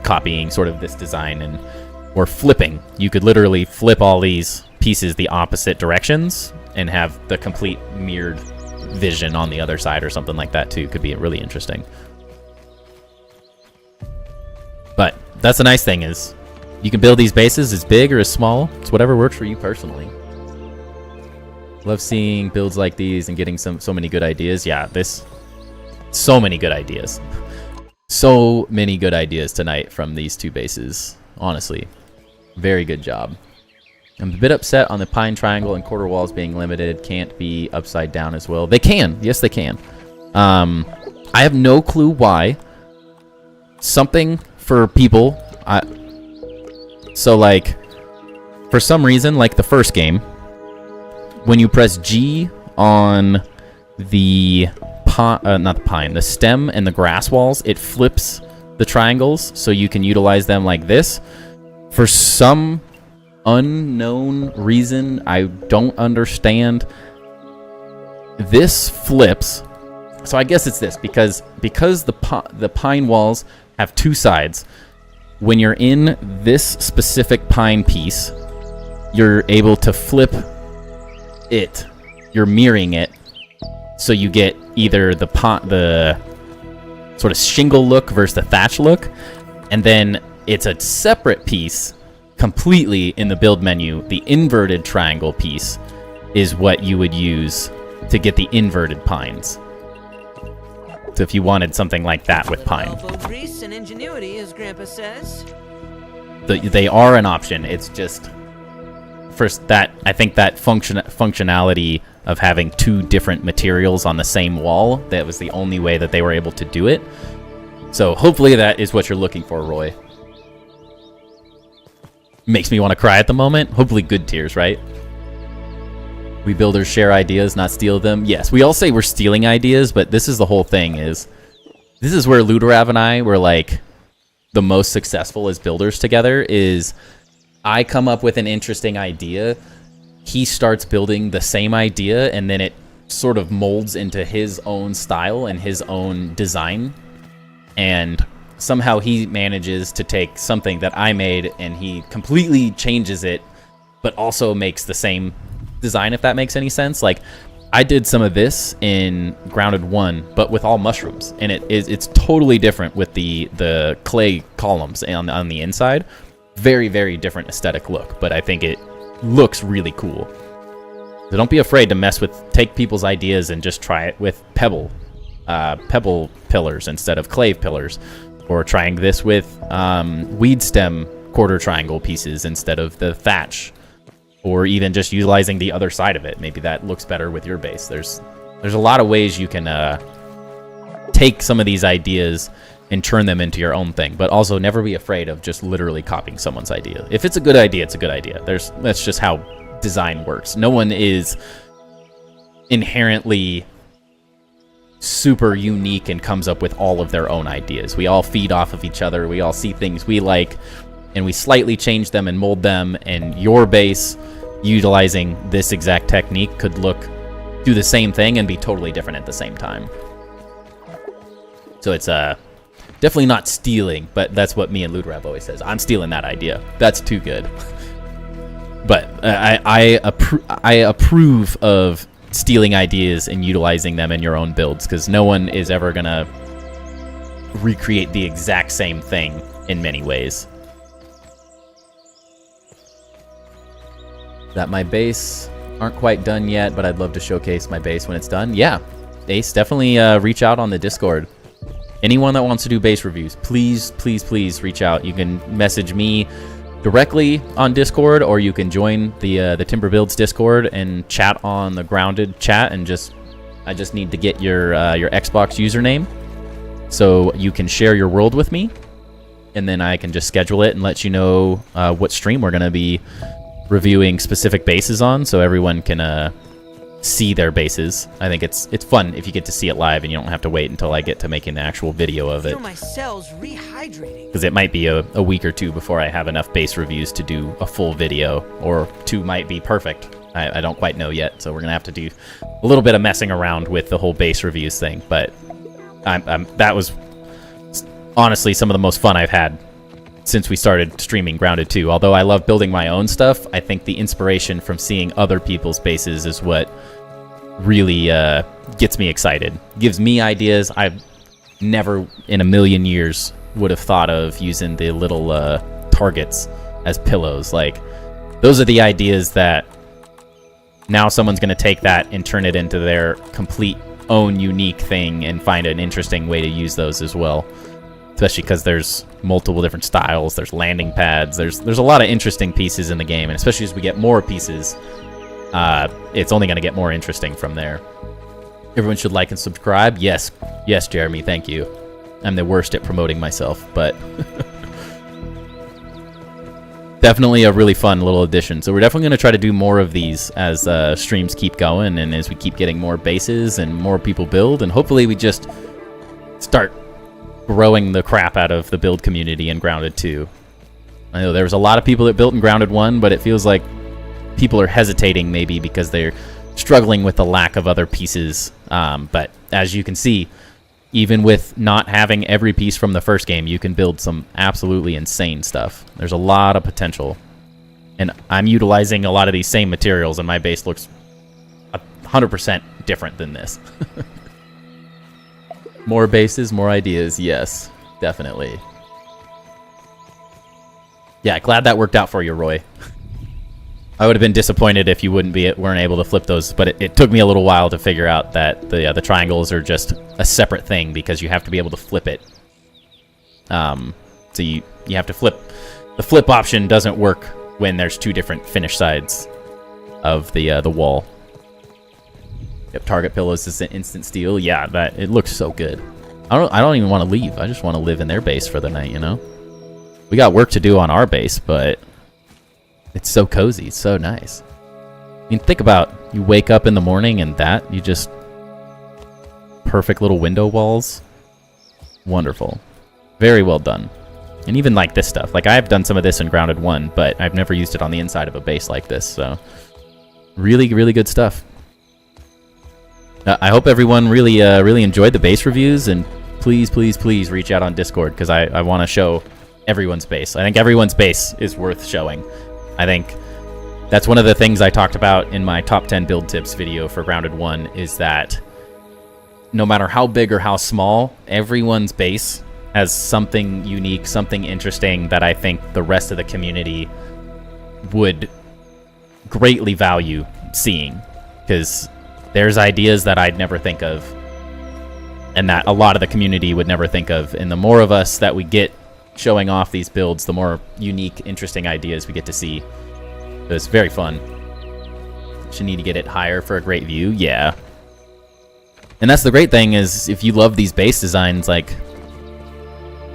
copying sort of this design, and or flipping. You could literally flip all these pieces the opposite directions and have the complete mirrored vision on the other side or something like that too. Could be really interesting. But that's the nice thing, is you can build these bases as big or as small. It's whatever works for you personally. Love seeing builds like these and getting so many good ideas. Yeah, so many good ideas. So many good ideas tonight from these two bases. Honestly, very good job. I'm a bit upset on the pine triangle and quarter walls being limited. Can't be upside down as well. They can. Yes, they can. I have no clue why. Something for people. So, like, for some reason, like the first game, when you press G on the the stem and the grass walls, it flips the triangles so you can utilize them like this. For some unknown reason, I don't understand, this flips. So I guess it's this, because the pine walls have two sides. When you're in this specific pine piece, you're able to flip it. You're mirroring it, so you get either the sort of shingle look versus the thatch look, and then it's a separate piece completely in the build menu. The inverted triangle piece is what you would use to get the inverted pines. So if you wanted something like that with pine, Grease and ingenuity, as Grandpa says. they are an option. It's just first that I think that functionality of having two different materials on the same wall, that was the only way that they were able to do it. So hopefully that is what you're looking for, Roy. Makes me want to cry at the moment. Hopefully good tears, right? We builders share ideas, not steal them. Yes, we all say we're stealing ideas, but this is the whole thing. This is where Luderav and I were like the most successful as builders together. Is I come up with an interesting idea, he starts building the same idea, and then it sort of molds into his own style and his own design. And somehow he manages to take something that I made and he completely changes it, but also makes the same design, if that makes any sense. Like, I did some of this in Grounded 1, but with all mushrooms, and it's totally different with the clay columns on the inside. Very, very different aesthetic look, but I think it looks really cool. So don't be afraid to take people's ideas and just try it with pebble pillars instead of clay pillars, or trying this with weed stem quarter triangle pieces instead of the thatch, or even just utilizing the other side of it. Maybe that looks better with your base. There's a lot of ways you can take some of these ideas and turn them into your own thing, but also never be afraid of just literally copying someone's idea. If it's a good idea, it's a good idea. That's just how design works. No one is inherently super unique and comes up with all of their own ideas. We all feed off of each other. We all see things we like, and we slightly change them and mold them, and your base, utilizing this exact technique, could do the same thing and be totally different at the same time. So it's definitely not stealing, but that's what me and Luderav always says. I'm stealing that idea. That's too good. But I approve of stealing ideas and utilizing them in your own builds, because no one is ever gonna recreate the exact same thing in many ways. That my base aren't quite done yet, but I'd love to showcase my base when it's done. Yeah, Ace, definitely reach out on the Discord. Anyone that wants to do base reviews, please, please, please reach out. You can message me directly on Discord, or you can join the TimberBuilds Discord and chat on the Grounded chat. And I just need to get your Xbox username so you can share your world with me, and then I can just schedule it and let you know what stream we're going to be reviewing specific bases on, so everyone can see their bases. I think it's fun if you get to see it live and you don't have to wait until I get to making the actual video of it. My cells rehydrating. Because it might be a week or two before I have enough base reviews to do a full video, or 2 might be perfect. I don't quite know yet, so we're gonna have to do a little bit of messing around with the whole base reviews thing. But that was honestly some of the most fun I've had since we started streaming Grounded 2. Although I love building my own stuff, I think the inspiration from seeing other people's bases is what really gets me excited. Gives me ideas I've never in a million years would have thought of using the little targets as pillows. Like, those are the ideas that now someone's going to take that and turn it into their complete own unique thing and find an interesting way to use those as well. Especially because there's multiple different styles, there's landing pads, there's a lot of interesting pieces in the game, and especially as we get more pieces, it's only going to get more interesting from there. Everyone should like and subscribe. Yes, Jeremy, thank you. I'm the worst at promoting myself, but definitely a really fun little addition. So we're definitely going to try to do more of these as streams keep going, and as we keep getting more bases and more people build, and hopefully we just start growing the crap out of the build community in Grounded 2. I know there was a lot of people that built in Grounded 1, but it feels like people are hesitating maybe because they're struggling with the lack of other pieces. But as you can see, even with not having every piece from the first game, you can build some absolutely insane stuff. There's a lot of potential. And I'm utilizing a lot of these same materials, and my base looks 100% different than this. More bases, more ideas. Yes, definitely. Yeah, glad that worked out for you, Roy. I would have been disappointed if you weren't able to flip those, but it took me a little while to figure out that the triangles are just a separate thing because you have to be able to flip it. So you have to flip. The flip option doesn't work when there's 2 different finish sides of the wall. Yep, target pillows is an instant steal. Yeah, it looks so good. I don't even want to leave. I just want to live in their base for the night, you know? We got work to do on our base, but it's so cozy. It's so nice. I mean, think about, you wake up in the morning and you just... perfect little window walls. Wonderful. Very well done. And even like this stuff. Like, I've done some of this in Grounded 1, but I've never used it on the inside of a base like this, so... really, really good stuff. I hope everyone really enjoyed the base reviews, and please reach out on Discord, because I want to show everyone's base. I think everyone's base is worth showing. I think that's one of the things I talked about in my top 10 build tips video for Grounded 1, is that no matter how big or how small, everyone's base has something unique, something interesting that I think the rest of the community would greatly value seeing, because there's ideas that I'd never think of, and that a lot of the community would never think of. And the more of us that we get showing off these builds, the more unique, interesting ideas we get to see. So it's very fun. Should need to get it higher for a great view. Yeah. And that's the great thing, is if you love these base designs, like,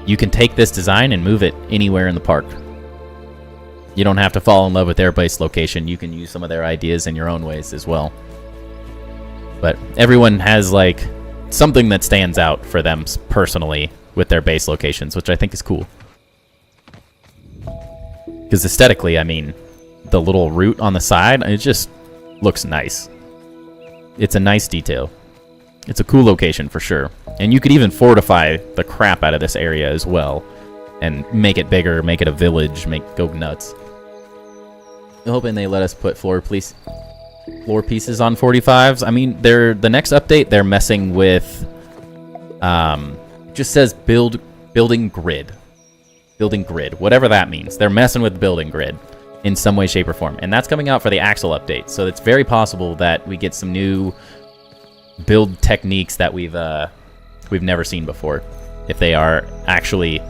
you can take this design and move it anywhere in the park. You don't have to fall in love with their base location. You can use some of their ideas in your own ways as well. But everyone has, like, something that stands out for them personally with their base locations, which I think is cool. Because aesthetically, I mean, the little root on the side, it just looks nice. It's a nice detail. It's a cool location for sure. And you could even fortify the crap out of this area as well, and make it bigger, make it a village, go nuts. I'm hoping they let us put floor pieces on 45s. I mean, the next update, they're messing with, just says building grid. Building grid, whatever that means. They're messing with building grid in some way, shape, or form. And that's coming out for the Axle update. So it's very possible that we get some new build techniques that we've never seen before, if they are actually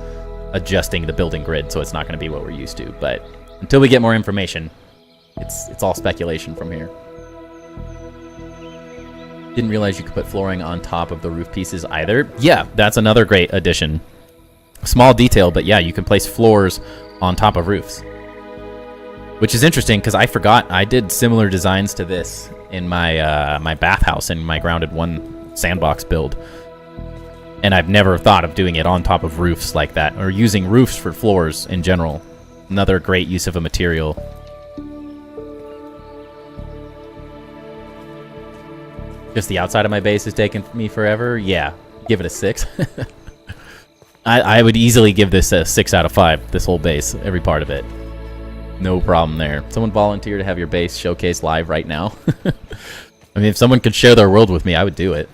adjusting the building grid so it's not going to be what we're used to. But until we get more information, it's all speculation from here. Didn't realize you could put flooring on top of the roof pieces either. Yeah, that's another great addition. Small detail, but yeah, you can place floors on top of roofs. Which is interesting, because I forgot I did similar designs to this in my my bathhouse in my Grounded 1 sandbox build. And I've never thought of doing it on top of roofs like that, or using roofs for floors in general. Another great use of a material. Just the outside of my base is taking me forever? Yeah, give it a 6. I would easily give this a 6 out of 5, this whole base, every part of it. No problem there. Someone volunteer to have your base showcased live right now. I mean, if someone could share their world with me, I would do it.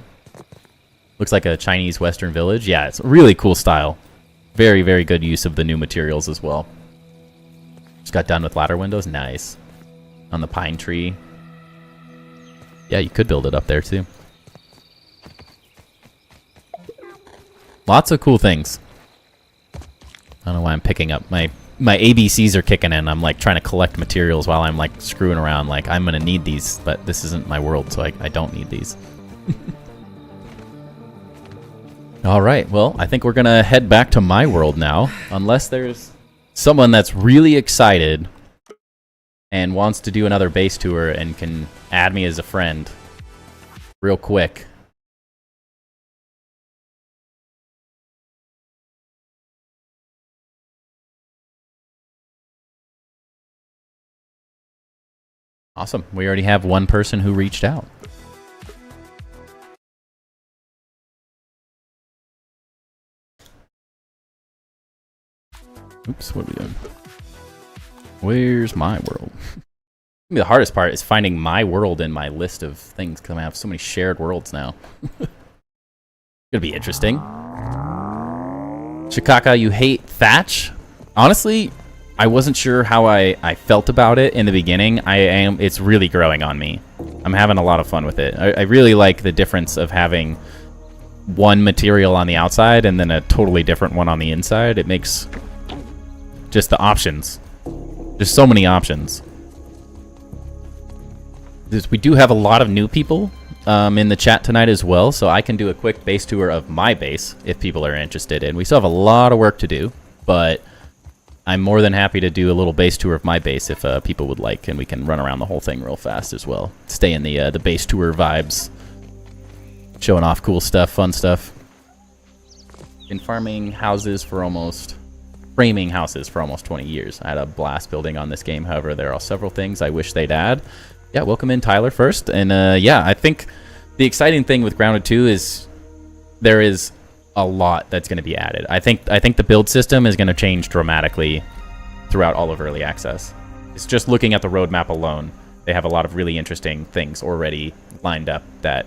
Looks like a Chinese Western village. Yeah, it's a really cool style. Very, very good use of the new materials as well. Just got done with ladder windows. Nice. On the pine tree. Yeah, you could build it up there too. Lots of cool things. I don't know why I'm picking up. My ABCs are kicking in. I'm like trying to collect materials while I'm like screwing around. Like, I'm going to need these, but this isn't my world, so I don't need these. All right, well, I think we're going to head back to my world now, unless there's someone that's really excited and wants to do another base tour and can add me as a friend real quick. Awesome. We already have one person who reached out. Oops, what are we doing? Where's my world? The hardest part is finding my world in my list of things, because I have so many shared worlds now. Gonna be interesting. Shikaka, you hate thatch? Honestly, I wasn't sure how I felt about it in the beginning. It's really growing on me. I'm having a lot of fun with it. I really like the difference of having one material on the outside and then a totally different one on the inside. It makes just the options. There's so many options. We do have a lot of new people in the chat tonight as well, so I can do a quick base tour of my base if people are interested. And we still have a lot of work to do, but I'm more than happy to do a little base tour of my base if people would like, and we can run around the whole thing real fast as well. Stay in the base tour vibes, showing off cool stuff, fun stuff. Been farming houses for framing houses for almost 20 years. I had a blast building on this game. However, there are several things I wish they'd add. Yeah, welcome in Tyler first. And yeah, I think the exciting thing with Grounded 2 is there is a lot that's going to be added. I think the build system is going to change dramatically throughout all of early access. It's just looking at the roadmap alone. They have a lot of really interesting things already lined up that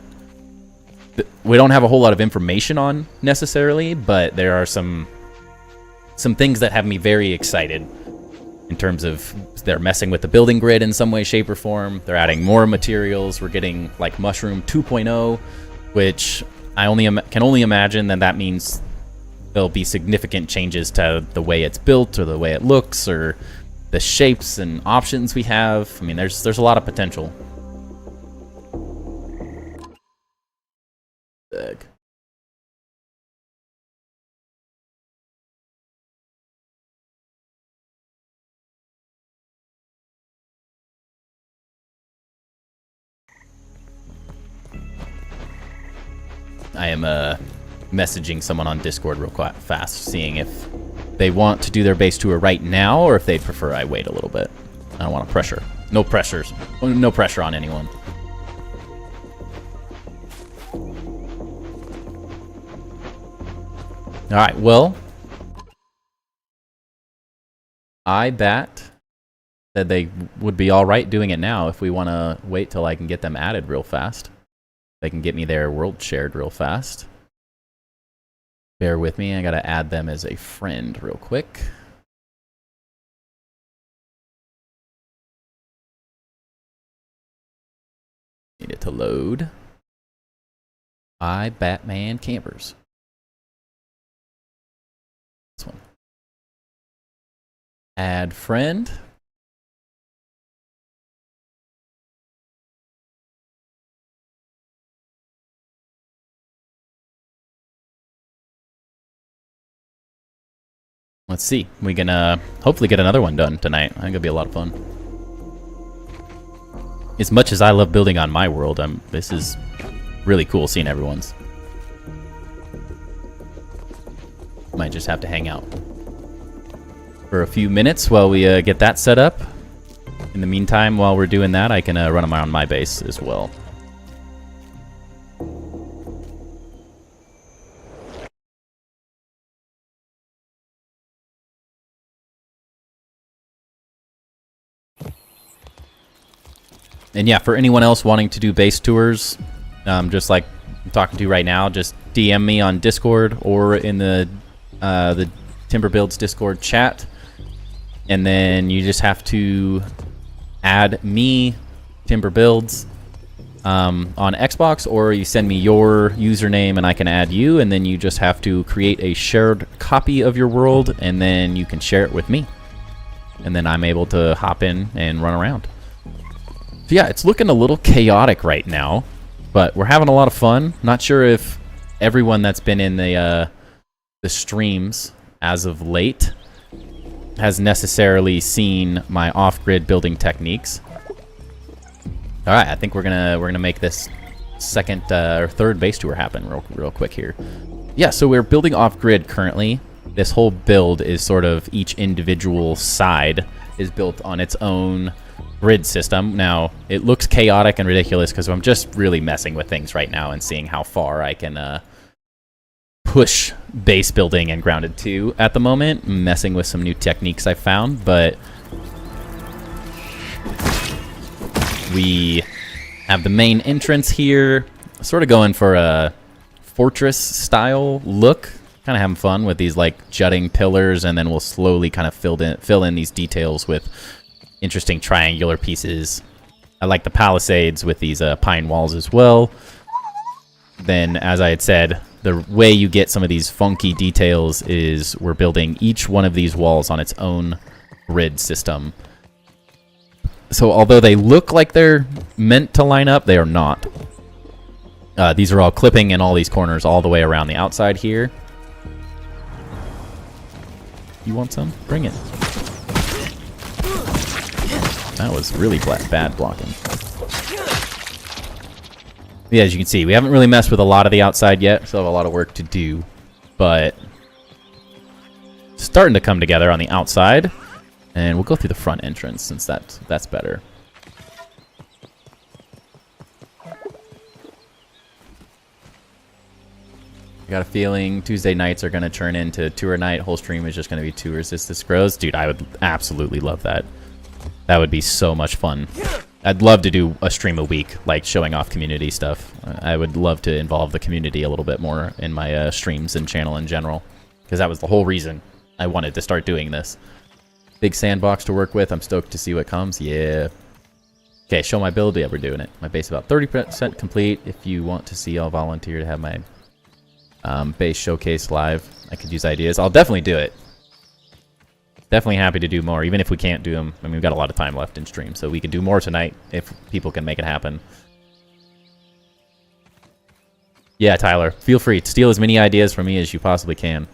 we don't have a whole lot of information on necessarily, but there are some things that have me very excited in terms of they're messing with the building grid in some way, shape, or form. They're adding more materials. We're getting like Mushroom 2.0, which I can only imagine that means there'll be significant changes to the way it's built or the way it looks or the shapes and options we have. I mean, there's a lot of potential. I am messaging someone on Discord real fast, seeing if they want to do their base tour right now or if they'd prefer I wait a little bit. I don't want to pressure. No pressure on anyone. All right, well, IBAT said they would be all right doing it now if we want to wait till I can get them added real fast. They can get me their world shared real fast. Bear with me, I gotta add them as a friend real quick. Need it to load. Batman Campers. This one. Add friend. let's see. We can hopefully get another one done tonight. I think it'll be a lot of fun. As much as I love building on my world, this is really cool seeing everyone's. Might just have to hang out for a few minutes while we get that set up. In the meantime, while we're doing that, I can run around my base as well. And yeah, for anyone else wanting to do base tours, just like I'm talking to right now, just DM me on Discord or in the TimberBuilds Discord chat, and then you just have to add me, TimberBuilds, on Xbox, or you send me your username and I can add you, and then you just have to create a shared copy of your world, and then you can share it with me, and then I'm able to hop in and run around. So yeah, it's looking a little chaotic right now, but we're having a lot of fun. Not sure if everyone that's been in the streams as of late has necessarily seen my off-grid building techniques. All right, I think we're gonna make this second or third base tour happen real quick here. Yeah, so we're building off-grid currently. This whole build is sort of each individual side is built on its own grid system. Now, it looks chaotic and ridiculous because I'm just really messing with things right now and seeing how far I can push base building and grounded 2 at the moment, messing with some new techniques I found, but we have the main entrance here, sort of going for a fortress style look, kind of having fun with these like jutting pillars, and then we'll slowly kind of fill in these details with interesting triangular pieces. I like the palisades with these pine walls as well. Then, as I had said, the way you get some of these funky details is we're building each one of these walls on its own grid system. So although they look like they're meant to line up, they are not. These are all clipping in all these corners all the way around the outside here. You want some? Bring it. That was really bad blocking. Yeah, as you can see, we haven't really messed with a lot of the outside yet. Still have a lot of work to do, but starting to come together on the outside. And we'll go through the front entrance since that's better. I got a feeling Tuesday nights are going to turn into tour night. Whole stream is just going to be tours as this grows. Dude, I would absolutely love that. That would be so much fun. I'd love to do a stream a week, like showing off community stuff. I would love to involve the community a little bit more in my streams and channel in general, because that was the whole reason I wanted to start doing this. Big sandbox to work with. I'm stoked to see what comes. Yeah. Okay, show my build. Yeah, we're doing it. My base about 30% complete. If you want to see, I'll volunteer to have my base showcase live. I could use ideas. I'll definitely do it. Definitely happy to do more, even if we can't do them. I mean, we've got a lot of time left in stream, so we can do more tonight if people can make it happen. Yeah, Tyler, feel free to steal as many ideas from me as you possibly can.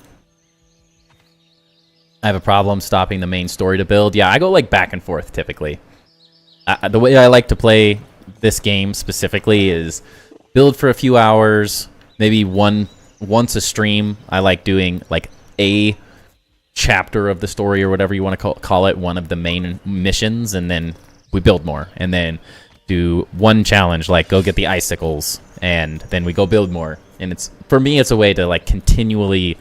I have a problem stopping the main story to build. Yeah, I go like back and forth typically. The way I like to play this game specifically is build for a few hours, maybe once a stream. I like doing like a chapter of the story or whatever you want to call it, one of the main missions, and then we build more, and then do one challenge like go get the icicles, and then we go build more. And it's, for me, it's a way to like continually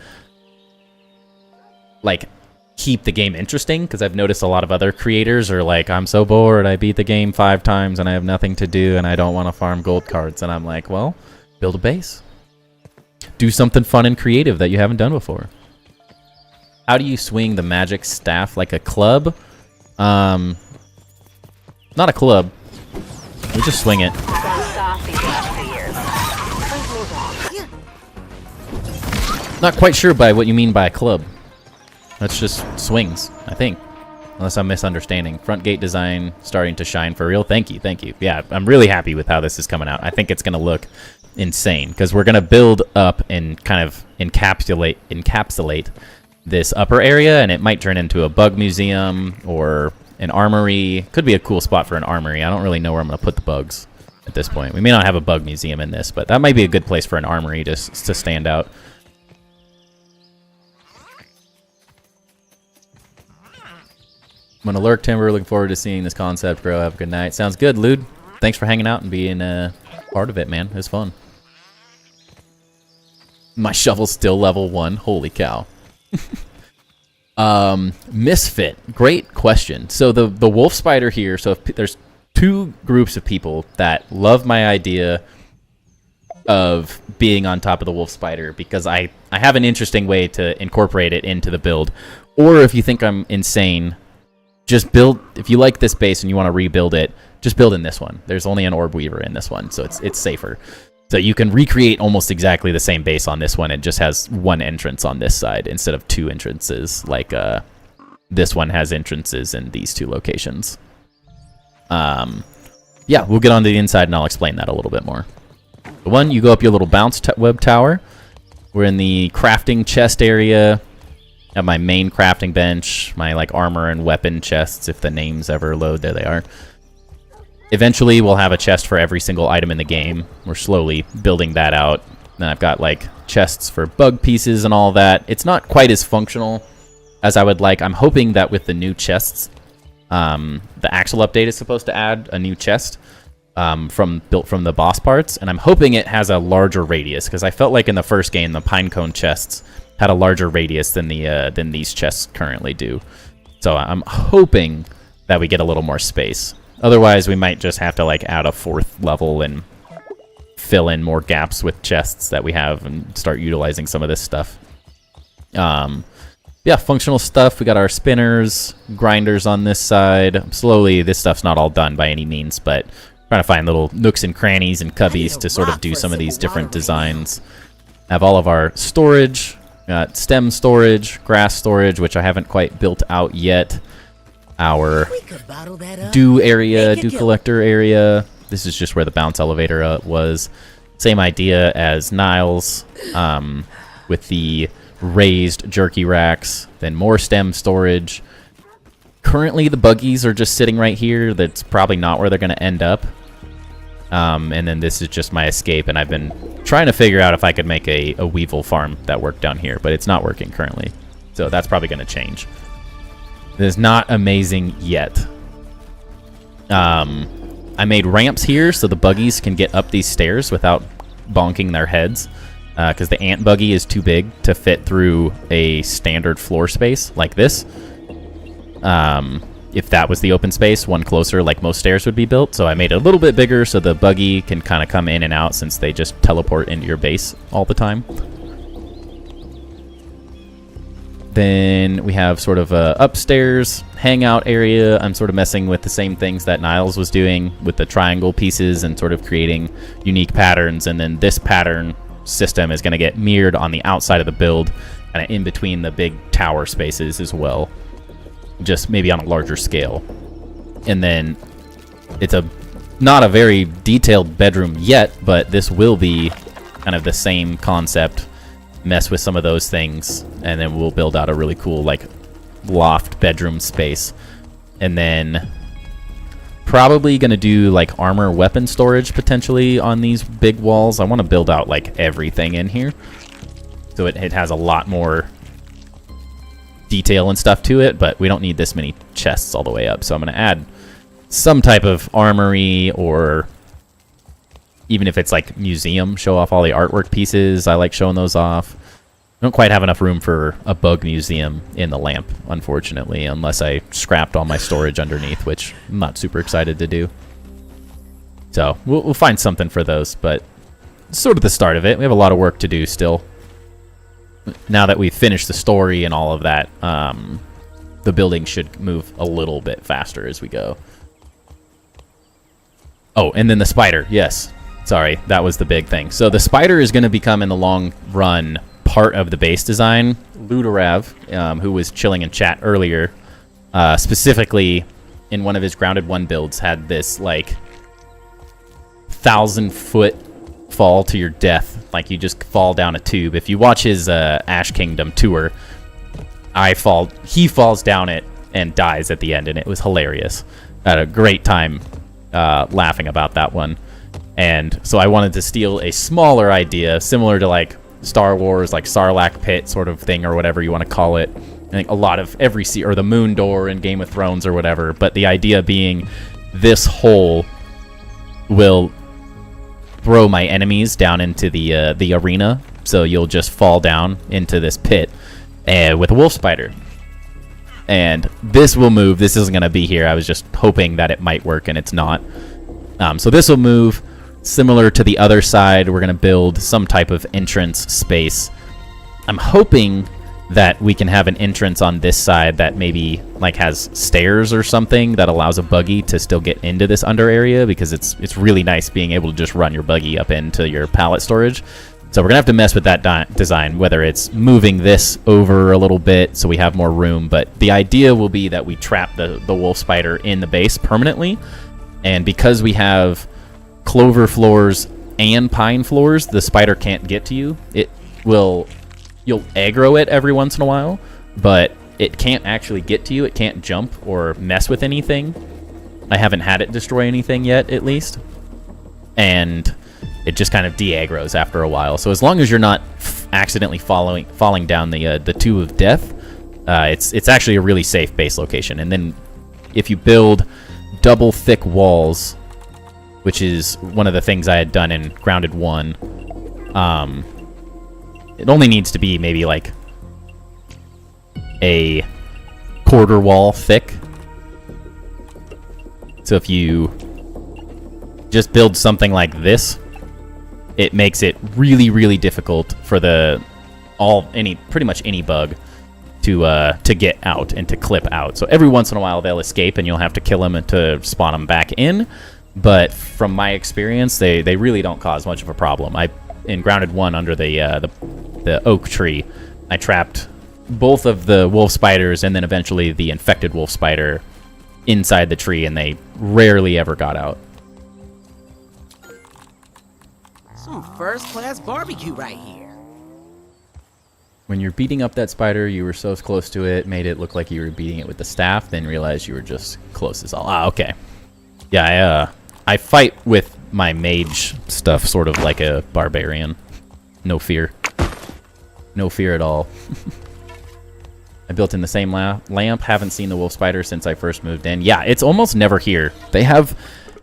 like keep the game interesting, because I've noticed a lot of other creators are like, I'm so bored, I beat the game 5 times and I have nothing to do and I don't want to farm gold cards. And I'm like, well, build a base, do something fun and creative that you haven't done before. How do you swing the magic staff? Like a club? Not a club. We just swing it. Not quite sure by what you mean by a club. That's just swings, I think. Unless I'm misunderstanding. Front gate design starting to shine for real. Thank you, thank you. Yeah, I'm really happy with how this is coming out. I think it's going to look insane, because we're going to build up and kind of encapsulate this upper area, and it might turn into a bug museum or an armory. Could be a cool spot for an armory. I don't really know where I'm going to put the bugs at this point. We may not have a bug museum in this, but that might be a good place for an armory to stand out. I'm going to lurk Timber. Looking forward to seeing this concept grow. Have a good night. Sounds good, Lude. Thanks for hanging out and being part of it, man. It was fun. My shovel's still level 1. Holy cow. Misfit. Great question. So the wolf spider here, so if there's two groups of people that love my idea of being on top of the wolf spider because I have an interesting way to incorporate it into the build. Or if you think I'm insane, just build, if you like this base and you want to rebuild it, just build in this one. There's only an orb weaver in this one, so it's safer. So you can recreate almost exactly the same base on this one. It just has one entrance on this side instead of two entrances, like this one has entrances in these two locations. Yeah, we'll get on to the inside and I'll explain that a little bit more. The one, you go up your little bounce web tower. We're in the crafting chest area. Have my main crafting bench, my like armor and weapon chests, if the names ever load. There they are. Eventually, we'll have a chest for every single item in the game. We're slowly building that out. Then I've got like chests for bug pieces and all that. It's not quite as functional as I would like. I'm hoping that with the new chests, the Axle update is supposed to add a new chest built from the boss parts, and I'm hoping it has a larger radius because I felt like in the first game the pinecone chests had a larger radius than these chests currently do. So I'm hoping that we get a little more space. Otherwise, we might just have to like add a 4th level and fill in more gaps with chests that we have and start utilizing some of this stuff. Yeah, functional stuff. We got our spinners, grinders on this side. Slowly, this stuff's not all done by any means, but trying to find little nooks and crannies and cubbies to sort of do some of these different designs. Have all of our storage. Got stem storage, grass storage, which I haven't quite built out yet. Our dew area, dew collector area. This is just where the bounce elevator was. Same idea as Niles, with the raised jerky racks. Then more stem storage. Currently, the buggies are just sitting right here. That's probably not where they're going to end up. And then this is just my escape, and I've been trying to figure out if I could make a weevil farm that worked down here, but it's not working currently. So that's probably going to change. It is not amazing yet. I made ramps here so the buggies can get up these stairs without bonking their heads, because the ant buggy is too big to fit through a standard floor space like this. If that was the open space, one closer, like most stairs would be built. So I made it a little bit bigger so the buggy can kind of come in and out since they just teleport into your base all the time. Then we have sort of a upstairs hangout area. I'm sort of messing with the same things that Niles was doing with the triangle pieces and sort of creating unique patterns. And then this pattern system is going to get mirrored on the outside of the build, kind of in between the big tower spaces as well. Just maybe on a larger scale. And then it's not a very detailed bedroom yet, but this will be kind of the same concept. Mess with some of those things, and then we'll build out a really cool like loft bedroom space. And then probably gonna do like armor weapon storage potentially on these big walls. I want to build out like everything in here, so it has a lot more detail and stuff to it, but we don't need this many chests all the way up. So I'm going to add some type of armory, or even if it's like museum, show off all the artwork pieces. I like showing those off. I don't quite have enough room for a bug museum in the lamp, unfortunately, unless I scrapped all my storage underneath, which I'm not super excited to do. So we'll find something for those, but it's sort of the start of it. We have a lot of work to do still. Now that we've finished the story and all of that, the building should move a little bit faster as we go. Oh, and then the spider. Yes. Sorry, that was the big thing. So the spider is going to become, in the long run, part of the base design. Ludarav, who was chilling in chat earlier, specifically in one of his Grounded 1 builds, had this, like, 1,000-foot fall to your death. Like, you just fall down a tube. If you watch his Ash Kingdom tour, he falls down it and dies at the end, and it was hilarious. I had a great time laughing about that one. And so I wanted to steal a smaller idea, similar to like Star Wars, like Sarlacc pit sort of thing, or whatever you want to call it. I think a lot of or the moon door in Game of Thrones or whatever, but the idea being this hole will throw my enemies down into the arena, so you'll just fall down into this pit with a wolf spider. And this will move. This isn't going to be here. I was just hoping that it might work, and it's not. So this will move. Similar to the other side, we're going to build some type of entrance space. I'm hoping that we can have an entrance on this side that maybe like has stairs or something that allows a buggy to still get into this under area, because it's really nice being able to just run your buggy up into your pallet storage. So we're gonna have to mess with that design, whether it's moving this over a little bit so we have more room, but the idea will be that we trap the wolf spider in the base permanently. And because we have clover floors and pine floors, the spider can't get to you. You'll aggro it every once in a while, but it can't actually get to you. It can't jump or mess with anything. I haven't had it destroy anything yet, at least. And it just kind of de-aggros after a while. So as long as you're not accidentally falling down the tube of death, it's actually a really safe base location. And then if you build double thick walls, which is one of the things I had done in Grounded 1, it only needs to be maybe like a quarter wall thick. So if you just build something like this, it makes it really, really difficult for pretty much any bug to get out and to clip out. So every once in a while they'll escape and you'll have to kill them and to spawn them back in. But from my experience, they really don't cause much of a problem. In Grounded 1 under the oak tree, I trapped both of the wolf spiders and then eventually the infected wolf spider inside the tree, and they rarely ever got out. Some first-class barbecue right here. When you're beating up that spider, you were so close to it, made it look like you were beating it with the staff, then realized you were just close as all. Ah, okay. Yeah, I fight with my mage stuff sort of like a barbarian. No fear. No fear at all. I built in the same lamp. Haven't seen the wolf spider since I first moved in. Yeah, it's almost never here. They have,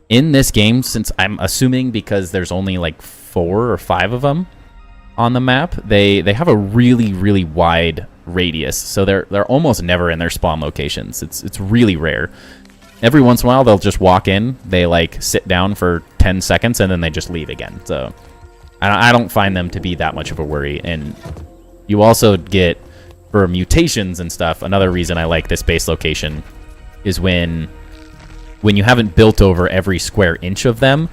in this game, since I'm assuming because there's only like 4 or 5 of them on the map, they have a really, really wide radius. So they're almost never in their spawn locations. It's really rare. Every once in a while, they'll just walk in. They like sit down for 10 seconds and then they just leave again. So I don't find them to be that much of a worry. And you also get, for mutations and stuff, another reason I like this base location is when you haven't built over every square inch of them,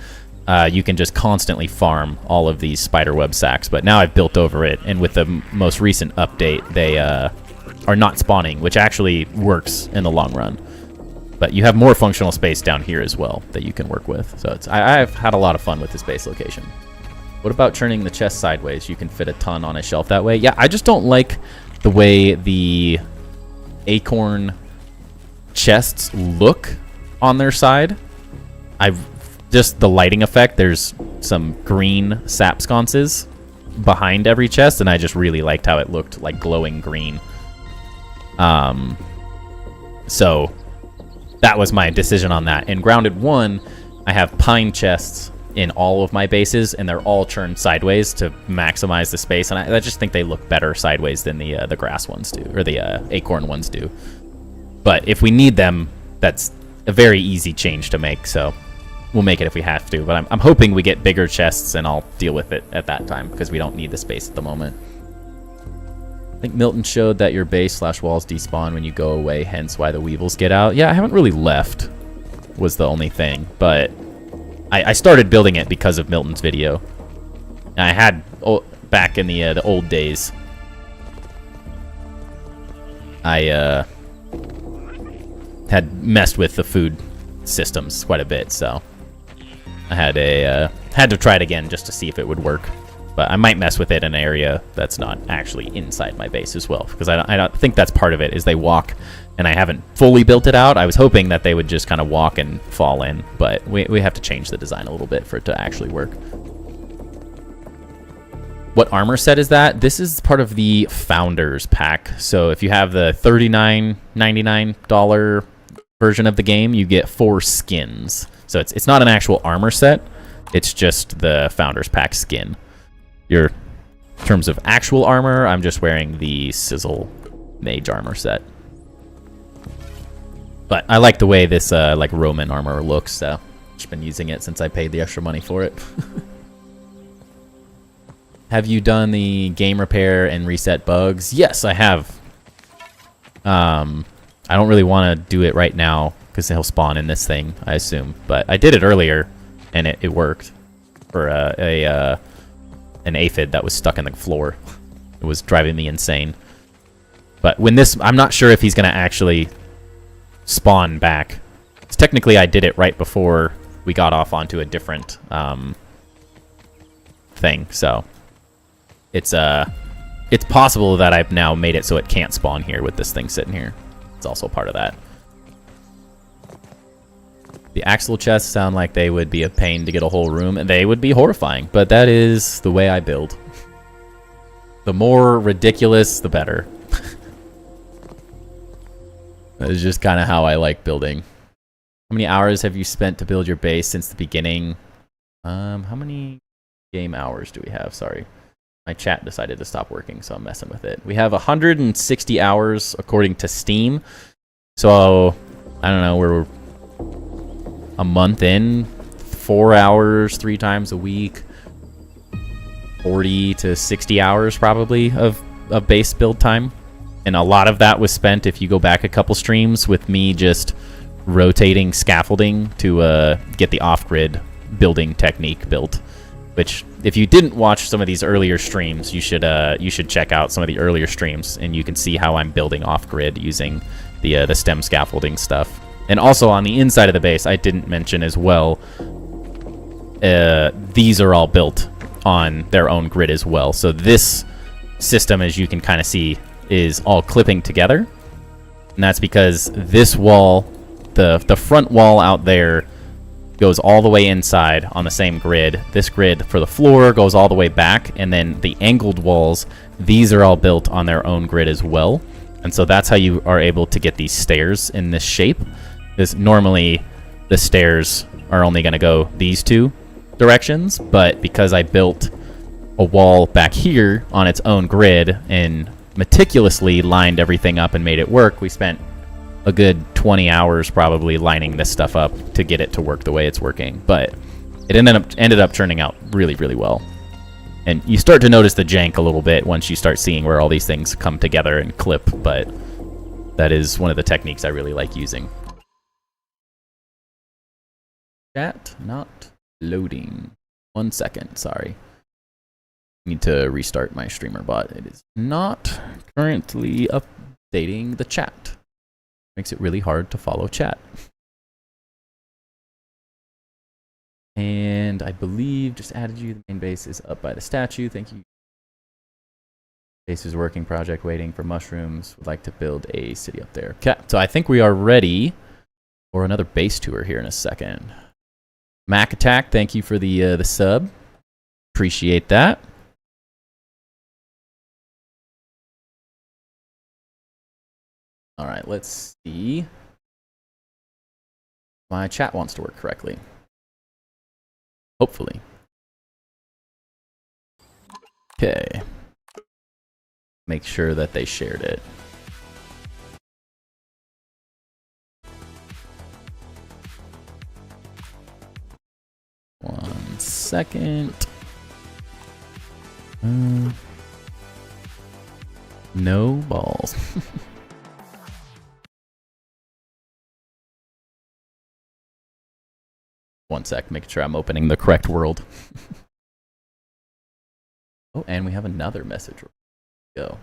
you can just constantly farm all of these spiderweb sacks. But now I've built over it, and with the most recent update, they are not spawning, which actually works in the long run. But you have more functional space down here as well that you can work with. So I've had a lot of fun with this base location. What about turning the chest sideways? You can fit a ton on a shelf that way. Yeah, I just don't like the way the acorn chests look on their side. Just the lighting effect. There's some green sap sconces behind every chest, and I just really liked how it looked like glowing green. So that was my decision on that. In Grounded 1, I have pine chests in all of my bases, and they're all turned sideways to maximize the space, and I just think they look better sideways than the grass ones do, or the acorn ones do. But if we need them, that's a very easy change to make, so we'll make it if we have to. But I'm hoping we get bigger chests, and I'll deal with it at that time, because we don't need the space at the moment. I think Milton showed that your base/walls despawn when you go away, hence why the weevils get out. Yeah, I haven't really left, was the only thing, but I started building it because of Milton's video. I had, back in the old days, I had messed with the food systems quite a bit, so I had to try it again just to see if it would work. But I might mess with it in an area that's not actually inside my base as well, because I don't think that's part of it, is they walk, and I haven't fully built it out. I was hoping that they would just kind of walk and fall in, but we have to change the design a little bit for it to actually work. What armor set is that? This is part of the Founders Pack. So if you have the $39.99 version of the game, you get 4 skins. So it's not an actual armor set. It's just the Founders Pack skin. In terms of actual armor, I'm just wearing the Sizzle Mage armor set. But I like the way this like Roman armor looks, so I've just been using it since I paid the extra money for it. Have you done the game repair and reset bugs? Yes, I have. I don't really want to do it right now because he'll spawn in this thing, I assume. But I did it earlier, and it worked for an aphid that was stuck in the floor. It was driving me insane. But when this, I'm not sure if he's going to actually spawn back. Technically, I did it right before we got off onto a different thing, so it's possible that I've now made it so it can't spawn here with this thing sitting here. It's also part of that. The axle chests sound like they would be a pain to get a whole room, and they would be horrifying, but that is the way I build. The more ridiculous, the better. That is just kind of how I like building. How many hours have you spent to build your base since the beginning? How many game hours do we have? Sorry. My chat decided to stop working, so I'm messing with it. We have 160 hours according to Steam. So, I don't know, we're a month in, 4 hours, 3 times a week, 40 to 60 hours probably of base build time. And a lot of that was spent, if you go back a couple streams, with me just rotating scaffolding to get the off-grid building technique built. Which, if you didn't watch some of these earlier streams, you should check out some of the earlier streams, and you can see how I'm building off-grid using the stem scaffolding stuff. And also on the inside of the base, I didn't mention as well, these are all built on their own grid as well. So this system, as you can kind of see, is all clipping together, and that's because this wall, the front wall out there, goes all the way inside on the same grid. This grid for the floor goes all the way back, and then the angled walls, these are all built on their own grid as well. And so that's how you are able to get these stairs in this shape. Because normally the stairs are only going to go these 2 directions, but because I built a wall back here on its own grid and meticulously lined everything up and made it work, we spent a good 20 hours probably lining this stuff up to get it to work the way it's working. But it ended up turning out really, really well. And you start to notice the jank a little bit once you start seeing where all these things come together and clip, but that is one of the techniques I really like using. Chat not loading. 1 second, sorry. Need to restart my streamer bot. It is not currently updating the chat. Makes it really hard to follow chat. And I believe just added you. The main base is up by the statue. Thank you. Base is working. Project waiting for mushrooms. Would like to build a city up there. Okay, so I think we are ready for another base tour here in a second. Mac Attack, thank you for the sub. Appreciate that. All right, let's see. My chat wants to work correctly. Hopefully. Okay. Make sure that they shared it. One second. No balls. One sec, making sure I'm opening the correct world. Oh, and we have another message. Go.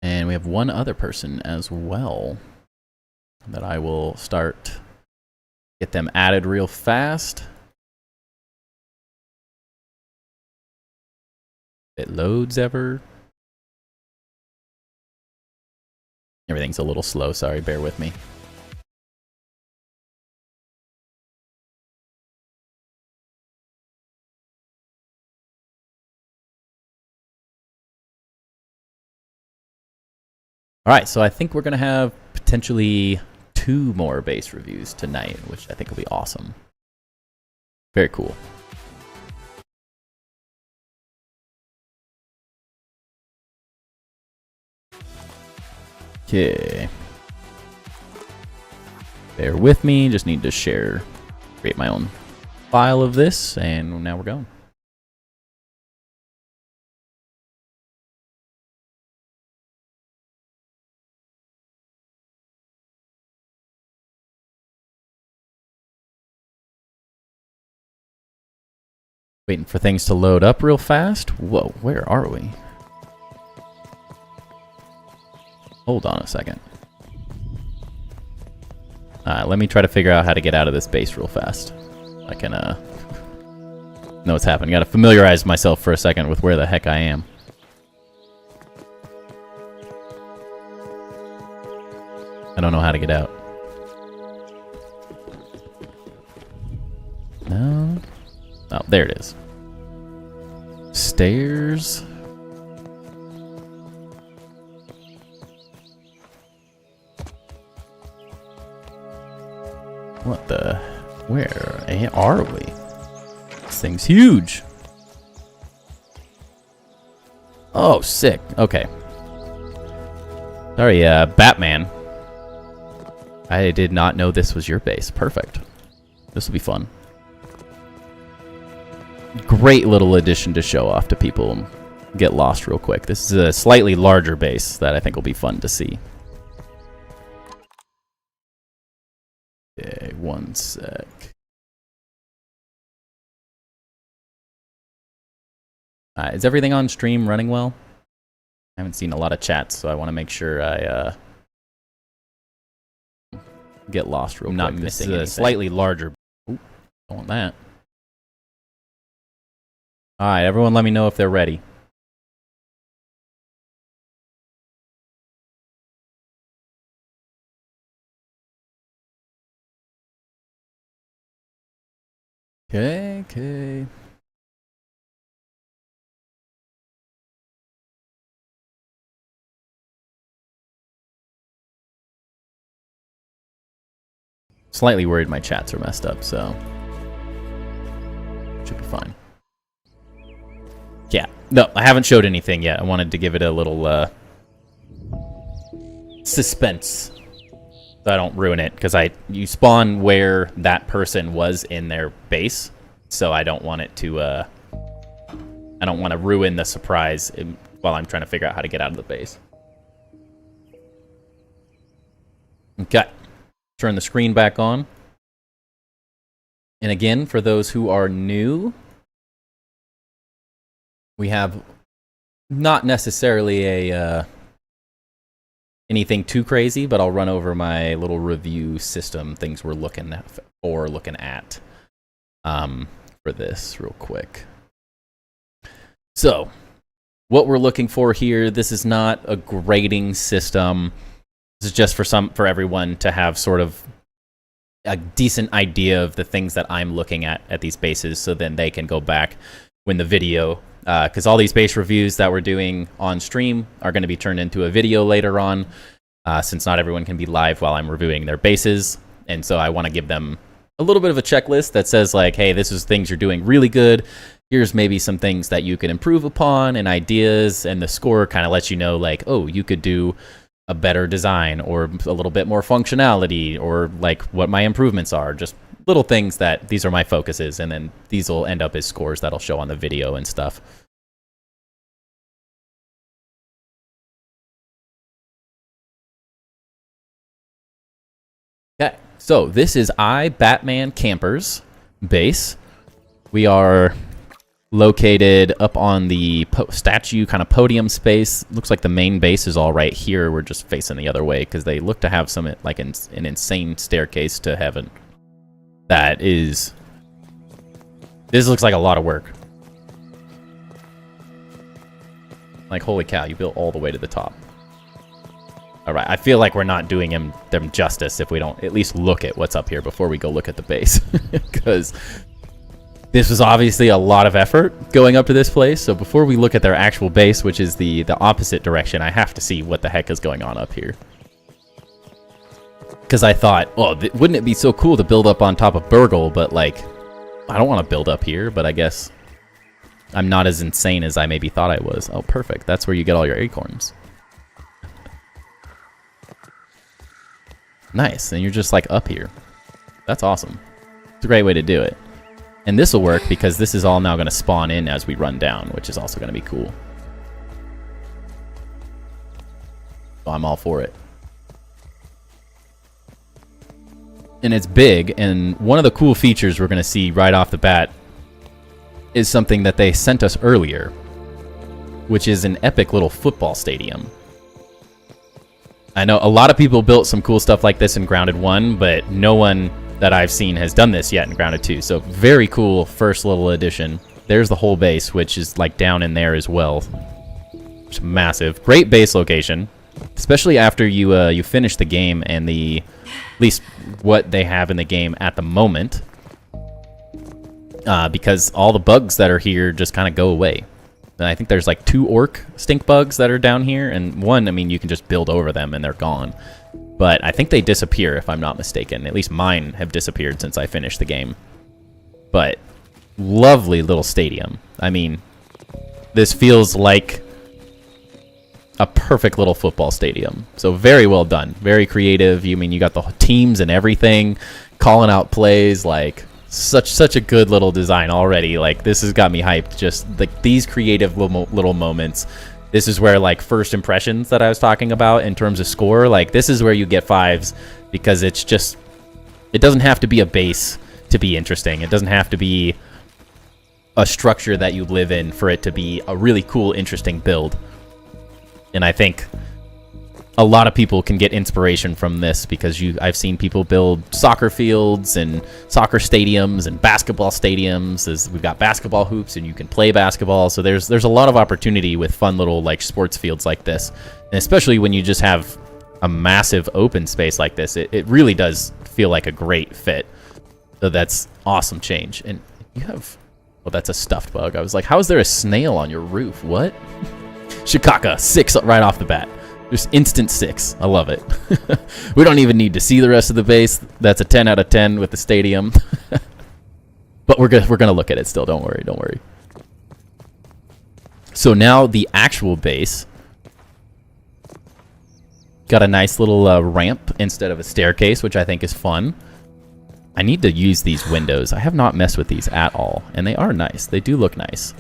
And we have one other person as well that I will start Get them added real fast. It loads ever. Everything's a little slow, sorry, bear with me. Alright, so I think we're going to have potentially 2 more base reviews tonight, which I think will be awesome. Very cool. Okay. Bear with me, just need to create my own file of this, and now we're going. Waiting for things to load up real fast. Whoa, where are we? Hold on a second. Let me try to figure out how to get out of this base real fast. I can know what's happening. Gotta familiarize myself for a second with where the heck I am. I don't know how to get out. No. Oh, there it is. Stairs. What the? Where are we? This thing's huge. Oh, sick. Okay. Sorry, Batman. I did not know this was your base. Perfect. This will be fun. Great little addition to show off to people and get lost real quick. This is a slightly larger base that I think will be fun to see. Okay, one sec. Is everything on stream running well? I haven't seen a lot of chats, so I want to make sure I get lost real quick. Not missing anything. Slightly larger. Ooh, don't want that. Alright, everyone let me know if they're ready. Okay. Slightly worried my chats are messed up, so should be fine. Yeah, no, I haven't showed anything yet. I wanted to give it a little suspense so I don't ruin it, because you spawn where that person was in their base, so I don't want it to I don't want to ruin the surprise while I'm trying to figure out how to get out of the base. Okay, turn the screen back on. And again, for those who are new, we have not necessarily a anything too crazy, but I'll run over my little review system, things we're looking at for this real quick. So, what we're looking for here, this is not a grading system. This is just for everyone to have sort of a decent idea of the things that I'm looking at these bases, so then they can go back when the video, because all these base reviews that we're doing on stream are going to be turned into a video later on, since not everyone can be live while I'm reviewing their bases. And so I want to give them a little bit of a checklist that says, like, hey, this is things you're doing really good. Here's maybe some things that you can improve upon and ideas, and the score kind of lets you know, like, oh, you could do a better design or a little bit more functionality, or like what my improvements are. Just little things that these are my focuses, and then these will end up as scores that'll show on the video and stuff. Okay, so this is Batman Camper's base. We are located up on the statue kind of podium space. Looks like the main base is all right here. We're just facing the other way because they look to have some like an insane staircase to heaven. That is... This looks like a lot of work. Like, holy cow, you built all the way to the top. Alright, I feel like we're not doing them justice if we don't at least look at what's up here before we go look at the base. Because this was obviously a lot of effort going up to this place. So before we look at their actual base, which is the opposite direction, I have to see what the heck is going on up here. Because I thought, oh, wouldn't it be so cool to build up on top of Burgle, but like, I don't want to build up here, but I guess I'm not as insane as I maybe thought I was. Oh, perfect. That's where you get all your acorns. Nice. And you're just like up here. That's awesome. It's a great way to do it. And this will work because this is all now going to spawn in as we run down, which is also going to be cool. So I'm all for it. And it's big, and one of the cool features we're going to see right off the bat is something that they sent us earlier, which is an epic little football stadium. I know a lot of people built some cool stuff like this in Grounded 1, but no one that I've seen has done this yet in Grounded 2. So very cool first little addition. There's the whole base, which is like down in there as well. It's massive. Great base location, especially after you finish the game and at least what they have in the game at the moment. Because all the bugs that are here just kind of go away. And I think there's like 2 orc stink bugs that are down here, and 1, I mean, you can just build over them and they're gone. But I think they disappear if I'm not mistaken. At least mine have disappeared since I finished the game. But lovely little stadium. I mean, this feels like a perfect little football stadium. So very well done. Very creative. You mean you got the teams and everything, calling out plays, like such a good little design already. Like, this has got me hyped. Just like these creative little moments. This is where, like, first impressions that I was talking about in terms of score, like, this is where you get 5s, because it's just, it doesn't have to be a base to be interesting. It doesn't have to be a structure that you live in for it to be a really cool, interesting build. And I think a lot of people can get inspiration from this, because I've seen people build soccer fields and soccer stadiums and basketball stadiums. We've got basketball hoops and you can play basketball. So there's a lot of opportunity with fun little like sports fields like this. And especially when you just have a massive open space like this, it really does feel like a great fit. So that's awesome change. And you have, well, that's a stuffed bug. I was like, how is there a snail on your roof? What? Shikaka, 6 right off the bat. Just instant 6. I love it. We don't even need to see the rest of the base. That's a 10 out of 10 with the stadium. But we're gonna look at it still. Don't worry. So now the actual base got a nice little ramp instead of a staircase, which I think is fun. I need to use these windows. I have not messed with these at all, and they are nice. They do look nice.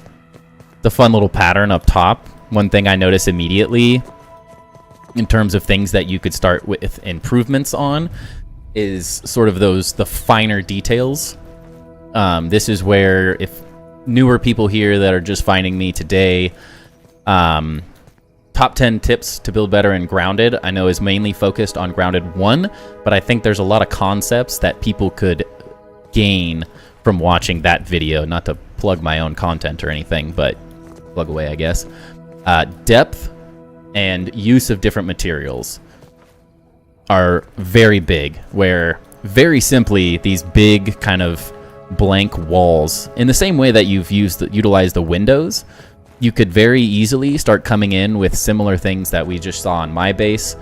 The fun little pattern up top. One thing I noticed immediately in terms of things that you could start with improvements on is sort of the finer details. This is where, if newer people here that are just finding me today, top 10 tips to build better in Grounded, I know is mainly focused on Grounded 1, but I think there's a lot of concepts that people could gain from watching that video. Not to plug my own content or anything, but plug away, I guess. Depth and use of different materials are very big, where very simply these big kind of blank walls, in the same way that you've utilized the windows, you could very easily start coming in with similar things that we just saw on my base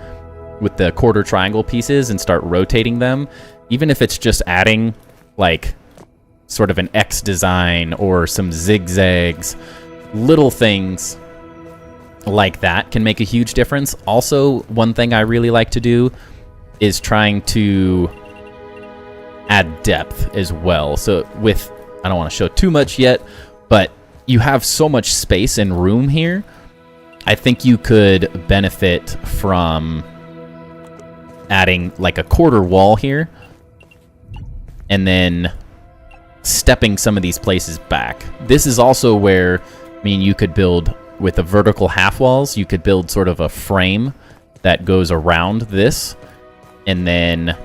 with the quarter triangle pieces and start rotating them, even if it's just adding like sort of an X design or some zigzags. Little things like that can make a huge difference. Also, one thing I really like to do is trying to add depth as well. So I don't want to show too much yet, but you have so much space and room here. I think you could benefit from adding like a quarter wall here and then stepping some of these places back. This is also where, I mean, you could build with the vertical half walls, you could build sort of a frame that goes around this, and then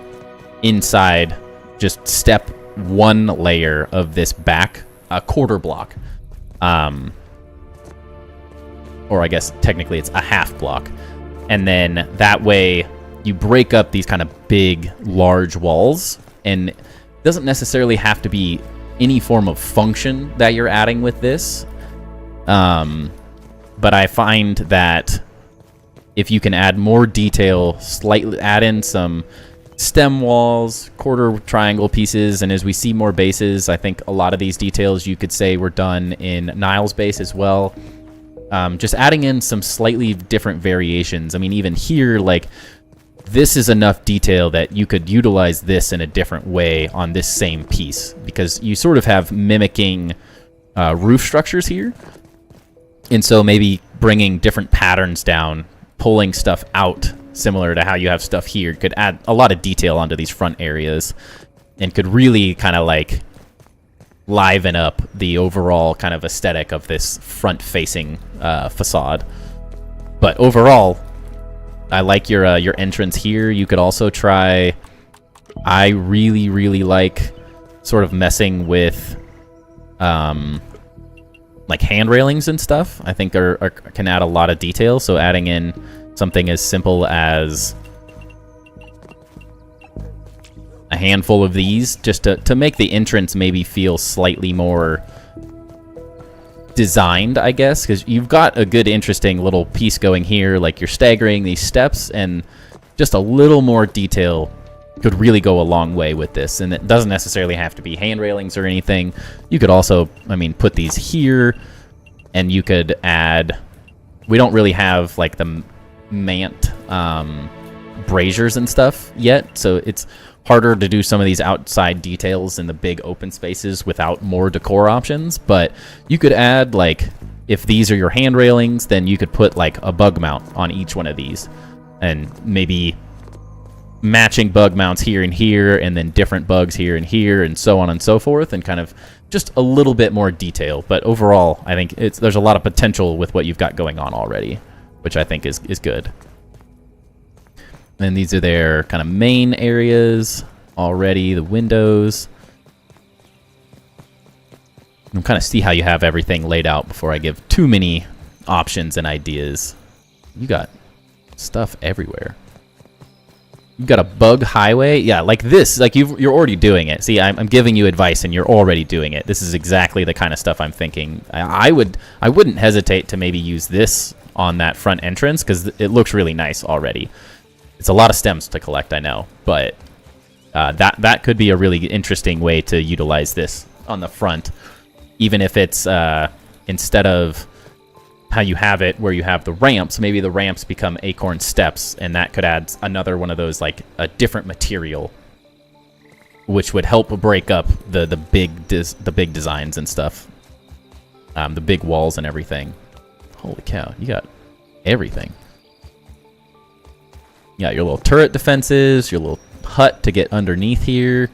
inside just step one layer of this back, a quarter block. Or I guess technically it's a half block. And then that way you break up these kind of big, large walls, and it doesn't necessarily have to be any form of function that you're adding with this. But I find that if you can add more detail, slightly add in some stem walls, quarter triangle pieces, and as we see more bases, I think a lot of these details you could say were done in Niles' base as well. Just adding in some slightly different variations. I mean, even here, like, this is enough detail that you could utilize this in a different way on this same piece, because you sort of have mimicking roof structures here. And so maybe bringing different patterns down, pulling stuff out, similar to how you have stuff here, could add a lot of detail onto these front areas and could really kind of like liven up the overall kind of aesthetic of this front-facing facade. But overall, I like your entrance here. You could also try... I really, really like sort of messing with like hand railings and stuff. I think can add a lot of detail. So adding in something as simple as a handful of these, just to make the entrance maybe feel slightly more designed, I guess, because you've got a good, interesting little piece going here, like you're staggering these steps, and just a little more detail could really go a long way with this. And it doesn't necessarily have to be hand railings or anything. You could also, I mean, put these here, and you could add... We don't really have, like, the mant braziers and stuff yet, so it's harder to do some of these outside details in the big open spaces without more decor options. But you could add, like, if these are your hand railings, then you could put like a bug mount on each one of these, and maybe matching bug mounts here and here, and then different bugs here and here, and so on and so forth, and kind of just a little bit more detail. But overall, I think there's a lot of potential with what you've got going on already, which I think is good. And these are their kind of main areas already, the windows. I'm kind of see how you have everything laid out before I give too many options and ideas. You got stuff everywhere. You've got a bug highway. Yeah, like this. Like you're already doing it. See, I'm giving you advice and you're already doing it. This is exactly the kind of stuff I'm thinking. I wouldn't hesitate to maybe use this on that front entrance, because it looks really nice already. It's a lot of stems to collect, I know, but that could be a really interesting way to utilize this on the front, even if it's instead of how you have it where you have the ramps, maybe the ramps become acorn steps, and that could add another one of those, like a different material, which would help break up the big designs and stuff, the big walls and everything. Holy cow, you got everything. You got your little turret defenses, your little hut to get underneath here,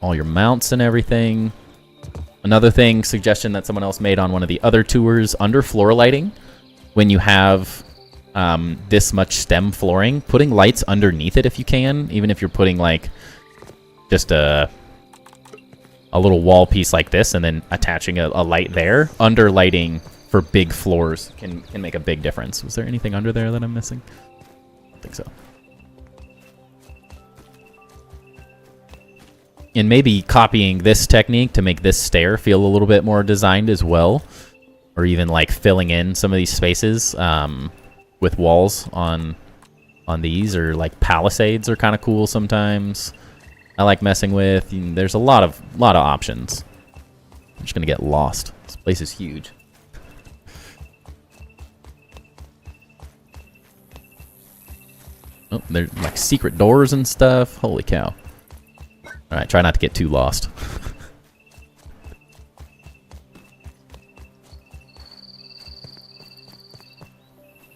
all your mounts and everything. Another suggestion that someone else made on one of the other tours, under floor lighting, when you have this much stem flooring, putting lights underneath it if you can, even if you're putting like just a little wall piece like this and then attaching a light there, under lighting for big floors can make a big difference. Was there anything under there that I'm missing? I don't think so. And maybe copying this technique to make this stair feel a little bit more designed as well. Or even like filling in some of these spaces with walls on these, or like palisades are kind of cool sometimes. I like messing with. There's a lot of options. I'm just gonna get lost. This place is huge. Oh, there's like secret doors and stuff. Holy cow. Alright, try not to get too lost.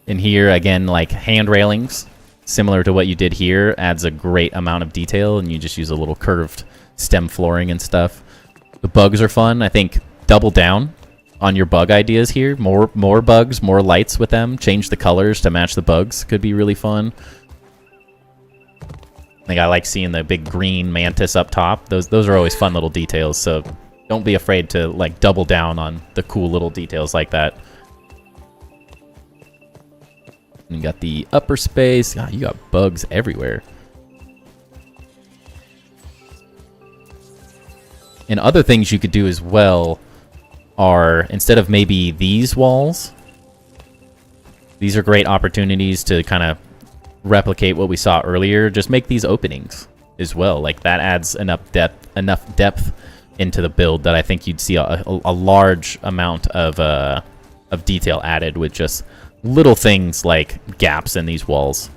In here, again, like hand railings, similar to what you did here, adds a great amount of detail, and you just use a little curved stem flooring and stuff. The bugs are fun. I think double down on your bug ideas here. More bugs, more lights with them. Change the colors to match the bugs. Could be really fun. think I like seeing the big green mantis up top. Those are always fun little details, so don't be afraid to like double down on the cool little details like that. And you got the upper space. God, you got bugs everywhere. And other things you could do as well are, instead of maybe these walls, these are great opportunities to kind of replicate what we saw earlier. Just make these openings as well. Like, that adds enough depth into the build that I think you'd see a large amount of detail added with just little things like gaps in these walls.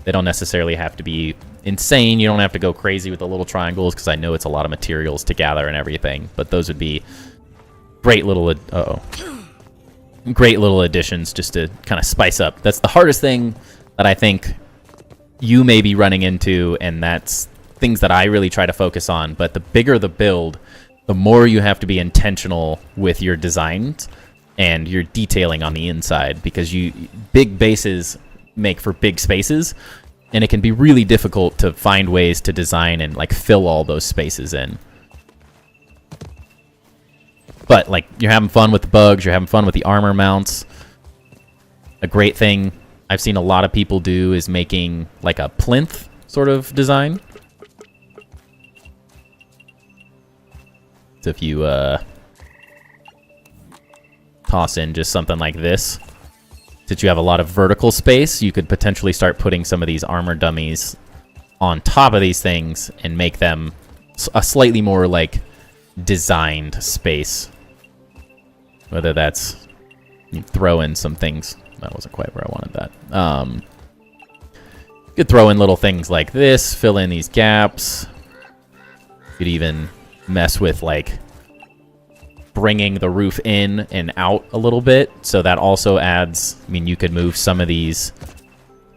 They don't necessarily have to be insane. You don't have to go crazy with the little triangles, because I know it's a lot of materials to gather and everything, but those would be great little great little additions just to kind of spice up. That's the hardest thing that I think you may be running into, and that's things that I really try to focus on. But the bigger the build, the more you have to be intentional with your designs and your detailing on the inside, because big bases make for big spaces, and it can be really difficult to find ways to design and like fill all those spaces in. But like, you're having fun with the bugs, you're having fun with the armor mounts. A great thing I've seen a lot of people do is making like a plinth sort of design. So if you toss in just something like this, since you have a lot of vertical space, you could potentially start putting some of these armor dummies on top of these things and make them a slightly more like designed space. Whether that's, you throw in some things. That wasn't quite where I wanted that. You could throw in little things like this, fill in these gaps. You could even mess with like bringing the roof in and out a little bit, so that also adds, I mean, you could move some of these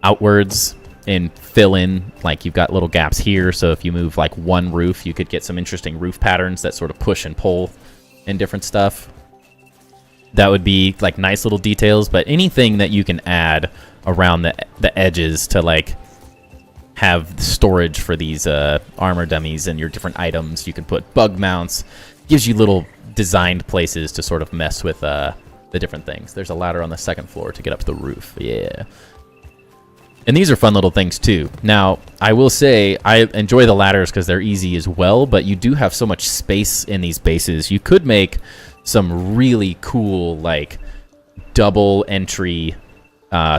outwards and fill in, like you've got little gaps here, so if you move like one roof, you could get some interesting roof patterns that sort of push and pull and different stuff. That would be like nice little details, but anything that you can add around the edges to like have storage for these armor dummies and your different items. You can put bug mounts, gives you little designed places to sort of mess with the different things. There's a ladder on the second floor to get up to the roof. Yeah. And these are fun little things too. Now, I will say I enjoy the ladders because they're easy as well, but you do have so much space in these bases. You could make some really cool like double entry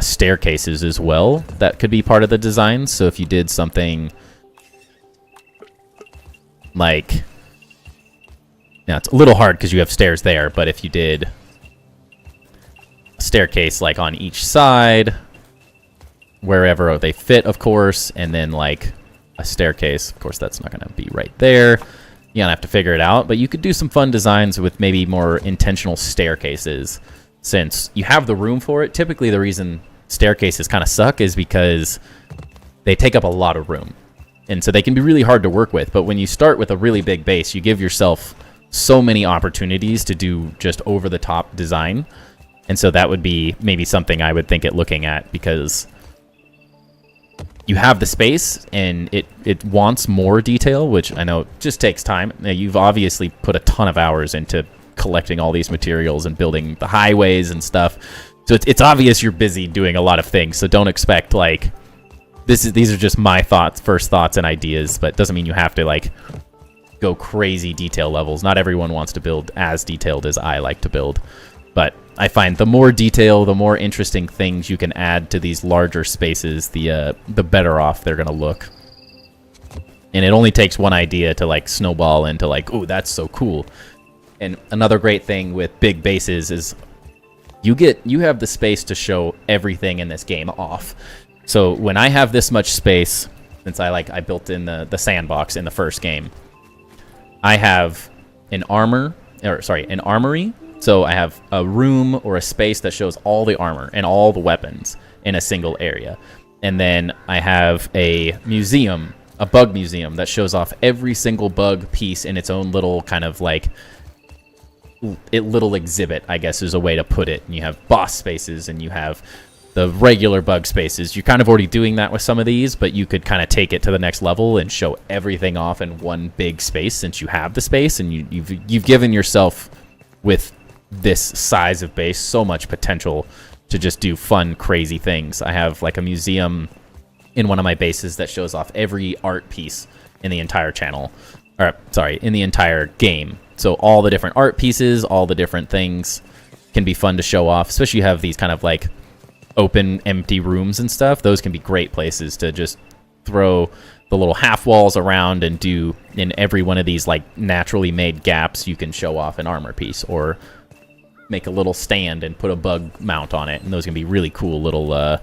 staircases as well that could be part of the design. So if you did something like, now it's a little hard because you have stairs there, but if you did a staircase like on each side, wherever they fit, of course, and then like a staircase, of course that's not going to be right there. You're going to have to figure it out, but you could do some fun designs with maybe more intentional staircases since you have the room for it. Typically the reason staircases kind of suck is because they take up a lot of room, and so they can be really hard to work with. But when you start with a really big base, you give yourself so many opportunities to do just over-the-top design, and so that would be maybe something I would think at looking at, because you have the space and it wants more detail, which I know just takes time. Now, you've obviously put a ton of hours into collecting all these materials and building the highways and stuff, so it's obvious you're busy doing a lot of things. So don't expect like these are just my first thoughts and ideas, but it doesn't mean you have to like go crazy detail levels. Not everyone wants to build as detailed as I like to build, but I find the more detail, the more interesting things you can add to these larger spaces, the better off they're gonna look. And it only takes one idea to like snowball into like, oh, that's so cool. And another great thing with big bases is you have the space to show everything in this game off. So when I have this much space, since I built in the sandbox in the first game, I have an armory. So I have a room or a space that shows all the armor and all the weapons in a single area. And then I have a museum, a bug museum, that shows off every single bug piece in its own little kind of like little exhibit, I guess is a way to put it. And you have boss spaces, and you have the regular bug spaces. You're kind of already doing that with some of these, but you could kind of take it to the next level and show everything off in one big space since you have the space, and you've given yourself, with this size of base, so much potential to just do fun, crazy things. I have like a museum in one of my bases that shows off every art piece in the entire channel, or sorry, in the entire game. So all the different art pieces, all the different things can be fun to show off, especially you have these kind of like open empty rooms and stuff. Those can be great places to just throw the little half walls around and do, in every one of these like naturally made gaps, you can show off an armor piece or make a little stand and put a bug mount on it, and those can be really cool little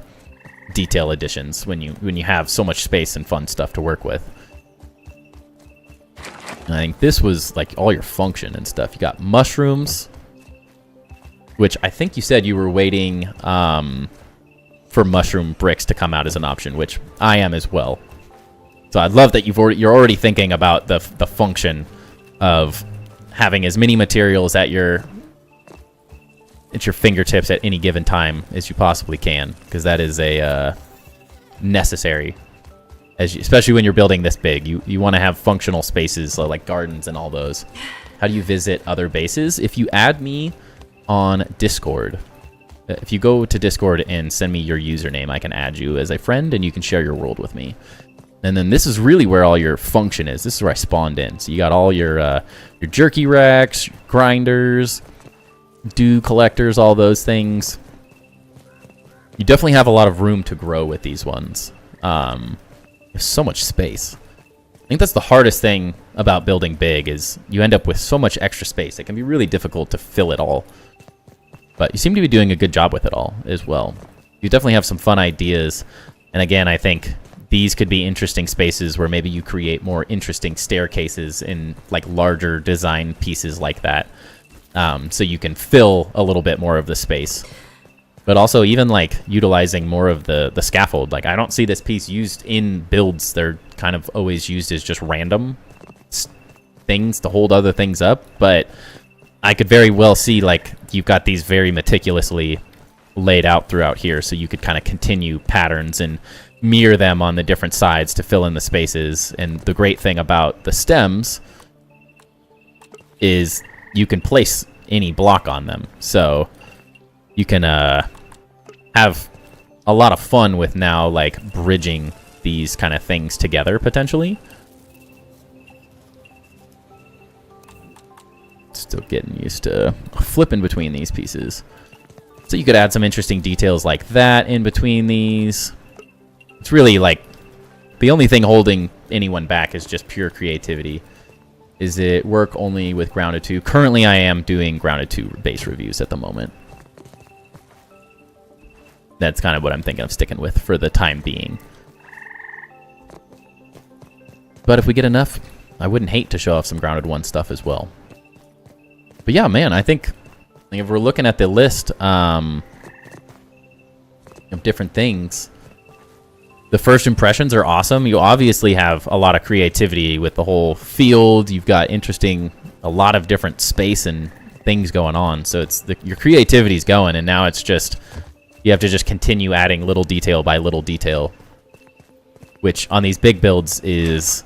detail additions when you have so much space and fun stuff to work with. And I think this was like all your function and stuff. You got mushrooms, which I think you said you were waiting for mushroom bricks to come out as an option, which I am as well. So I love that you're already thinking about the function of having as many materials at your fingertips at any given time as you possibly can, because that is a necessary, especially when you're building this big. You want to have functional spaces, so like gardens and all those. How do you visit other bases? If you add me on Discord, if you go to Discord and send me your username, I can add you as a friend and you can share your world with me. And then this is really where all your function is. This is where I spawned in. So you got all your jerky racks, grinders, dew collectors, all those things. You definitely have a lot of room to grow with these ones. There's so much space. I think that's the hardest thing about building big, is you end up with so much extra space. It can be really difficult to fill it all. But you seem to be doing a good job with it all as well. You definitely have some fun ideas. And again, I think these could be interesting spaces where maybe you create more interesting staircases in like larger design pieces like that. So you can fill a little bit more of the space. But also even like utilizing more of the scaffold. Like I don't see this piece used in builds. They're kind of always used as just random things to hold other things up. But I could very well see like you've got these very meticulously laid out throughout here, so you could kind of continue patterns and mirror them on the different sides to fill in the spaces. And the great thing about the stems is you can place any block on them, so you can have a lot of fun with now like bridging these kind of things together potentially. Still getting used to flipping between these pieces. So you could add some interesting details like that in between these. It's really like the only thing holding anyone back is just pure creativity. Is it work only with Grounded 2? Currently I am doing Grounded 2 base reviews at the moment. That's kind of what I'm thinking of sticking with for the time being. But if we get enough, I wouldn't hate to show off some Grounded 1 stuff as well. But yeah, man, I think if we're looking at the list of different things, the first impressions are awesome. You obviously have a lot of creativity with the whole field. You've got a lot of different space and things going on. So it's your creativity's going, and now it's just, you have to just continue adding little detail by little detail, which on these big builds is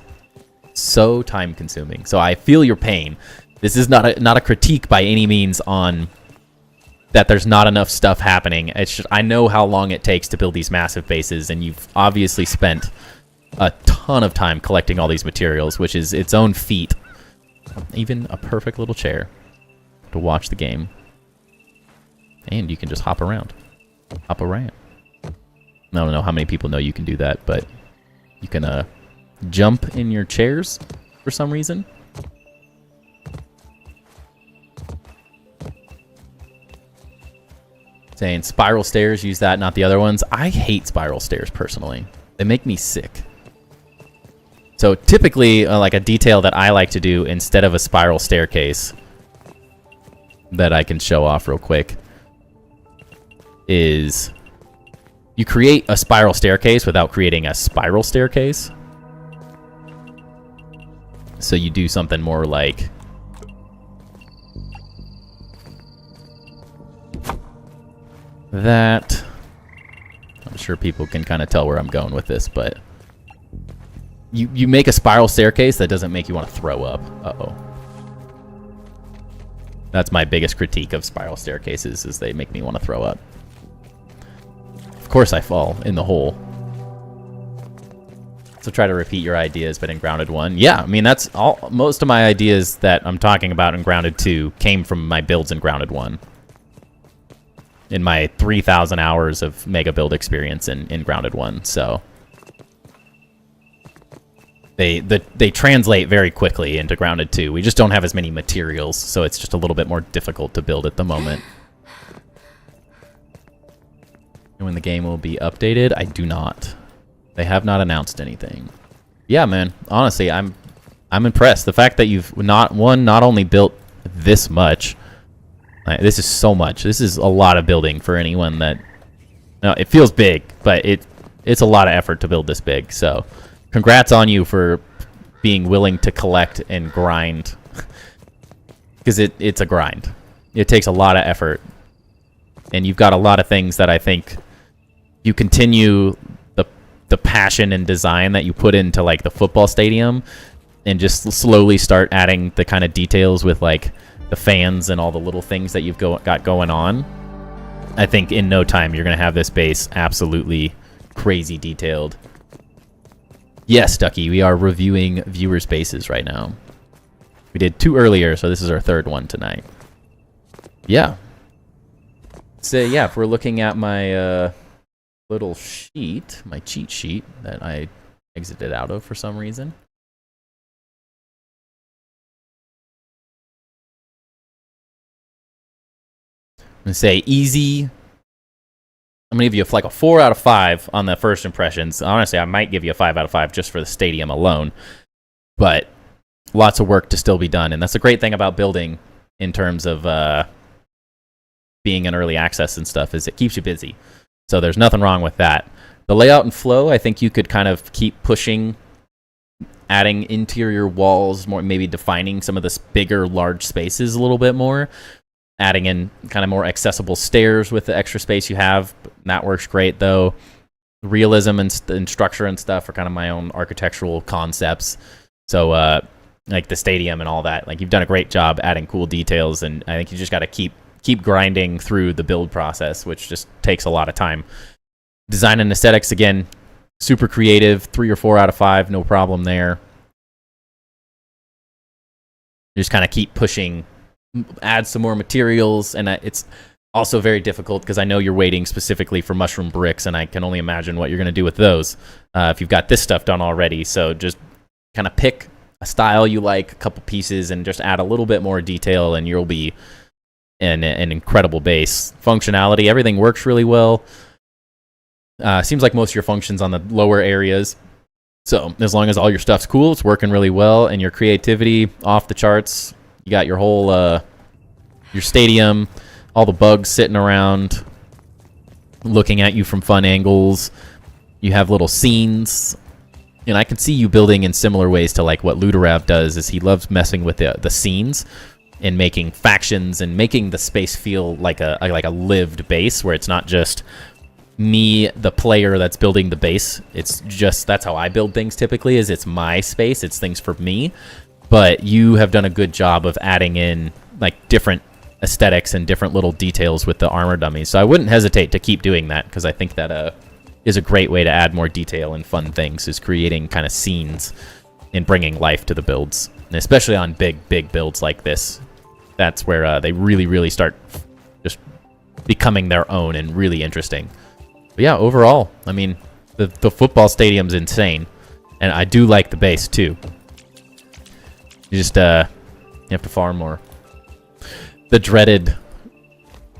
so time consuming. So I feel your pain. This is not a critique by any means on that there's not enough stuff happening. It's just, I know how long it takes to build these massive bases, and you've obviously spent a ton of time collecting all these materials, which is its own feat. Even a perfect little chair to watch the game. And you can just hop around. Hop around. I don't know how many people know you can do that, but you can jump in your chairs for some reason. Saying spiral stairs, use that, not the other ones. I hate spiral stairs personally. They make me sick. So typically, like a detail that I like to do instead of a spiral staircase that I can show off real quick is you create a spiral staircase without creating a spiral staircase. So you do something more like that. sure people can kind of tell where I'm going with this, but you make a spiral staircase that doesn't make you want to throw up. Uh-oh. That's my biggest critique of spiral staircases, is they make me want to throw up. Of course I fall in the hole. So try to repeat your ideas, but in Grounded 1. Yeah, I mean, that's all. Most of my ideas that I'm talking about in Grounded 2 came from my builds in Grounded 1. In my 3,000 hours of mega build experience in Grounded 1, so they translate very quickly into Grounded 2. We just don't have as many materials, so it's just a little bit more difficult to build at the moment. And when the game will be updated, I do not. They have not announced anything. Yeah, man. Honestly, I'm impressed. The fact that you've not only built this much. This is so much. This is a lot of building for anyone that. No, it feels big, but it's a lot of effort to build this big. So, congrats on you for being willing to collect and grind, because it's a grind. It takes a lot of effort, and you've got a lot of things that I think you continue the passion and design that you put into like the football stadium, and just slowly start adding the kind of details with like the fans and all the little things that you've got going on. I think in no time you're gonna have this base absolutely crazy detailed. Yes, Ducky, we are reviewing viewers' bases right now. We did 2 earlier, so this is our 3rd one tonight. Yeah. So yeah, if we're looking at my little sheet, my cheat sheet that I exited out of for some reason. I'm gonna say easy. I'm gonna give you like a 4 out of 5 on the first impressions. Honestly, I might give you a 5 out of 5 just for the stadium alone, but lots of work to still be done, and that's the great thing about building in terms of being in early access and stuff, is it keeps you busy. So there's nothing wrong with that. The layout and flow, I think you could kind of keep pushing, adding interior walls, more maybe defining some of the bigger, large spaces a little bit more, adding in kind of more accessible stairs with the extra space you have. That works great, though. Realism and structure and stuff are kind of my own architectural concepts. So like the stadium and all that, like you've done a great job adding cool details, and I think you just got to keep grinding through the build process, which just takes a lot of time. Design and aesthetics, again, super creative. 3 or 4 out of 5, no problem there. You just kind of keep pushing, add some more materials, and it's also very difficult because I know you're waiting specifically for mushroom bricks, and I can only imagine what you're going to do with those if you've got this stuff done already. So just kind of pick a style you like, a couple pieces, and just add a little bit more detail, and you'll be an incredible base. Functionality, everything works really well. Seems like most of your functions on the lower areas. So as long as all your stuff's cool, it's working really well, and your creativity off the charts. You got your whole your stadium, all the bugs sitting around, looking at you from fun angles. You have little scenes. And I can see you building in similar ways to like what Luderav does, is he loves messing with the scenes and making factions and making the space feel like a lived base, where it's not just me, the player, that's building the base. It's just, that's how I build things typically, is it's my space, it's things for me. But you have done a good job of adding in like different aesthetics and different little details with the armor dummies. So I wouldn't hesitate to keep doing that, because I think that is a great way to add more detail and fun things, is creating kind of scenes and bringing life to the builds. And especially on big builds like this, that's where they really start just becoming their own and really interesting. But yeah, overall, I mean, the football stadium's insane, and I do like the base too. You just you have to farm more. The dreaded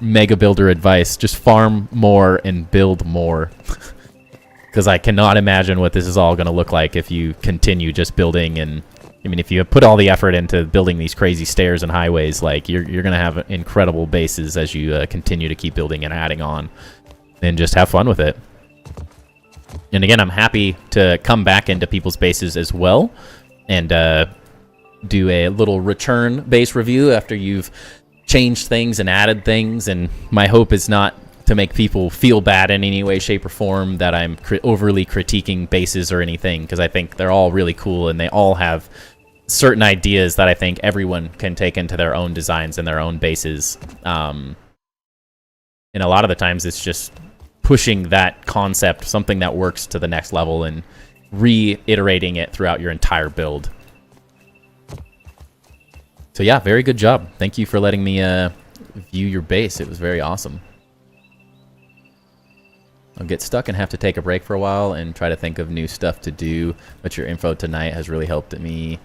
mega builder advice: just farm more and build more. Because I cannot imagine what this is all going to look like if you continue just building. And I mean, if you put all the effort into building these crazy stairs and highways, like you're going to have incredible bases as you continue to keep building and adding on, and just have fun with it. And again, I'm happy to come back into people's bases as well, and do a little return base review after you've changed things and added things. And my hope is not to make people feel bad in any way, shape, or form that I'm overly critiquing bases or anything, because I think they're all really cool and they all have certain ideas that I think everyone can take into their own designs and their own bases. And a lot of the times it's just pushing that concept, something that works, to the next level and reiterating it throughout your entire build. So yeah, very good job. Thank you for letting me view your base. It was very awesome. I'll get stuck and have to take a break for a while and try to think of new stuff to do, but your info tonight has really helped me.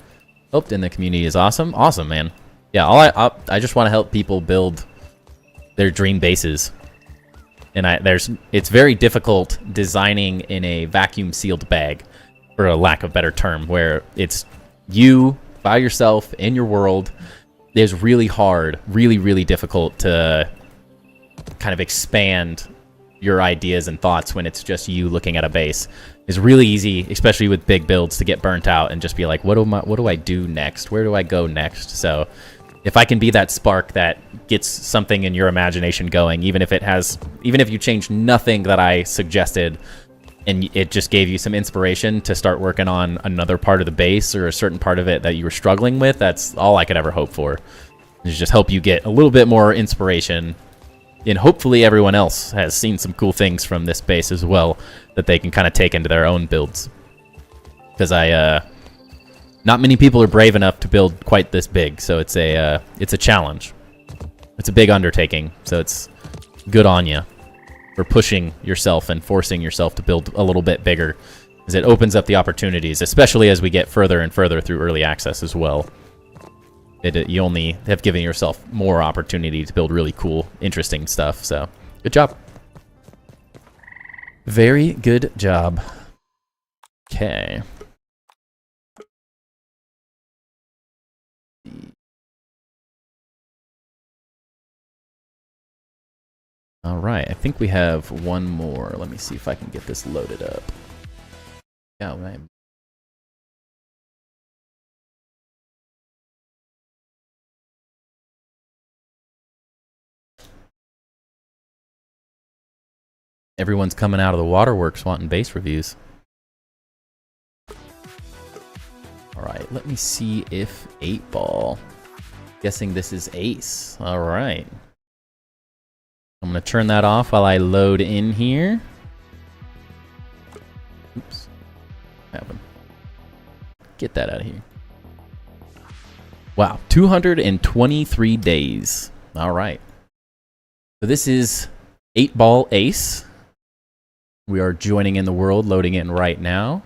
Helped in the community is awesome. Awesome, man. Yeah, I just want to help people build their dream bases. And it's very difficult designing in a vacuum sealed bag, for a lack of a better term, where it's you by yourself in your world. It's really hard, really difficult to kind of expand your ideas and thoughts when it's just you looking at a base. It's really easy, especially with big builds, to get burnt out and just be like, what do I do next? Where do I go next? So if I can be that spark that gets something in your imagination going, even if you change nothing that I suggested and it just gave you some inspiration to start working on another part of the base or a certain part of it that you were struggling with, that's all I could ever hope for. Is just help you get a little bit more inspiration. And hopefully everyone else has seen some cool things from this base as well that they can kind of take into their own builds. Because not many people are brave enough to build quite this big, so it's a challenge. It's a big undertaking, so it's good on you for pushing yourself and forcing yourself to build a little bit bigger, as it opens up the opportunities, especially as we get further and further through early access as well. You only have given yourself more opportunity to build really cool, interesting stuff. So, good job. Very good job. Okay. All right, I think we have one more. Let me see if I can get this loaded up. Yeah, right. Everyone's coming out of the waterworks wanting base reviews. All right, let me see if 8-ball. Guessing this is Ace. All right. I'm going to turn that off while I load in here. Oops. What happened? Get that out of here. Wow, 223 days. All right. So this is 8-ball Ace. We are joining in the world, loading in right now.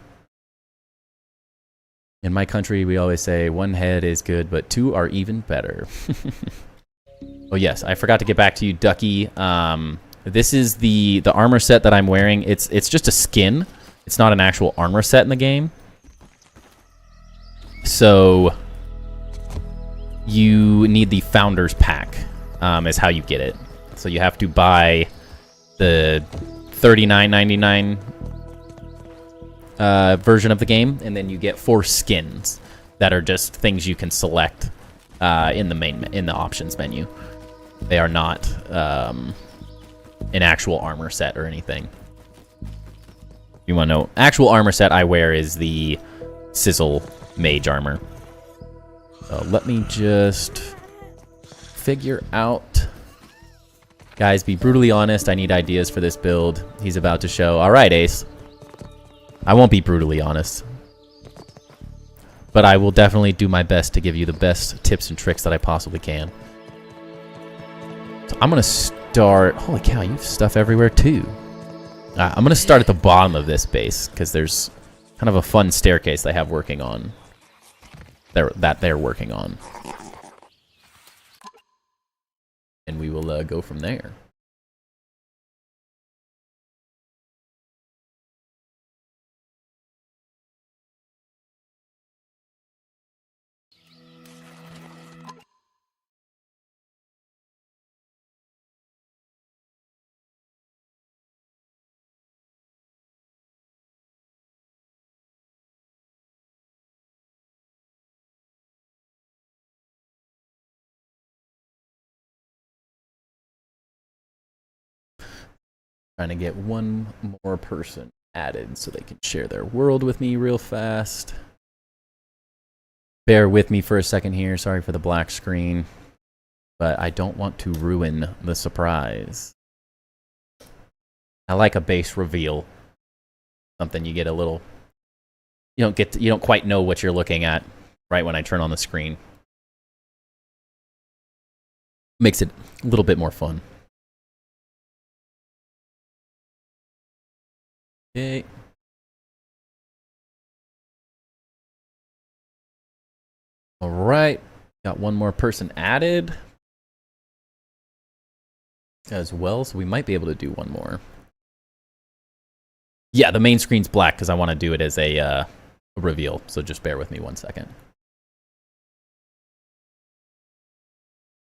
In my country, we always say one head is good, but two are even better. Oh yes, I forgot to get back to you, Ducky. This is the armor set that I'm wearing. It's just a skin. It's not an actual armor set in the game. So you need the Founders Pack, is how you get it. So you have to buy the $39.99 version of the game, and then you get 4 skins that are just things you can select in the options menu. They are not an actual armor set or anything. You want to know, actual armor set I wear is the Sizzle Mage armor. So let me just figure out. Guys, be brutally honest. I need ideas for this build he's about to show. All right, Ace. I won't be brutally honest, but I will definitely do my best to give you the best tips and tricks that I possibly can. So I'm going to start... Holy cow, you have stuff everywhere too. I'm going to start at the bottom of this base, because there's kind of a fun staircase they have working on. That they're working on. And we will go from there. Trying to get one more person added so they can share their world with me real fast. Bear with me for a second here. Sorry for the black screen. But I don't want to ruin the surprise. I like a base reveal. Something you get a little... You don't quite know what you're looking at right when I turn on the screen. Makes it a little bit more fun. Okay. All right. Got one more person added as well, so we might be able to do one more. Yeah, the main screen's black because I want to do it as a reveal, so just bear with me 1 second.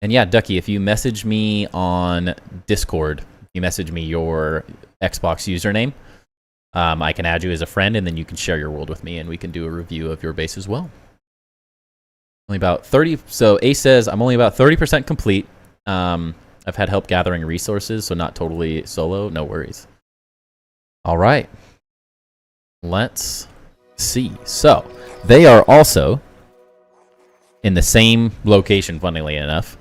And yeah, Ducky, if you message me on Discord, you message me your Xbox username, I can add you as a friend, and then you can share your world with me, and we can do a review of your base as well. Only about 30. So Ace says I'm only about 30% complete. I've had help gathering resources, so not totally solo. No worries. All right. Let's see. So they are also in the same location, funnily enough.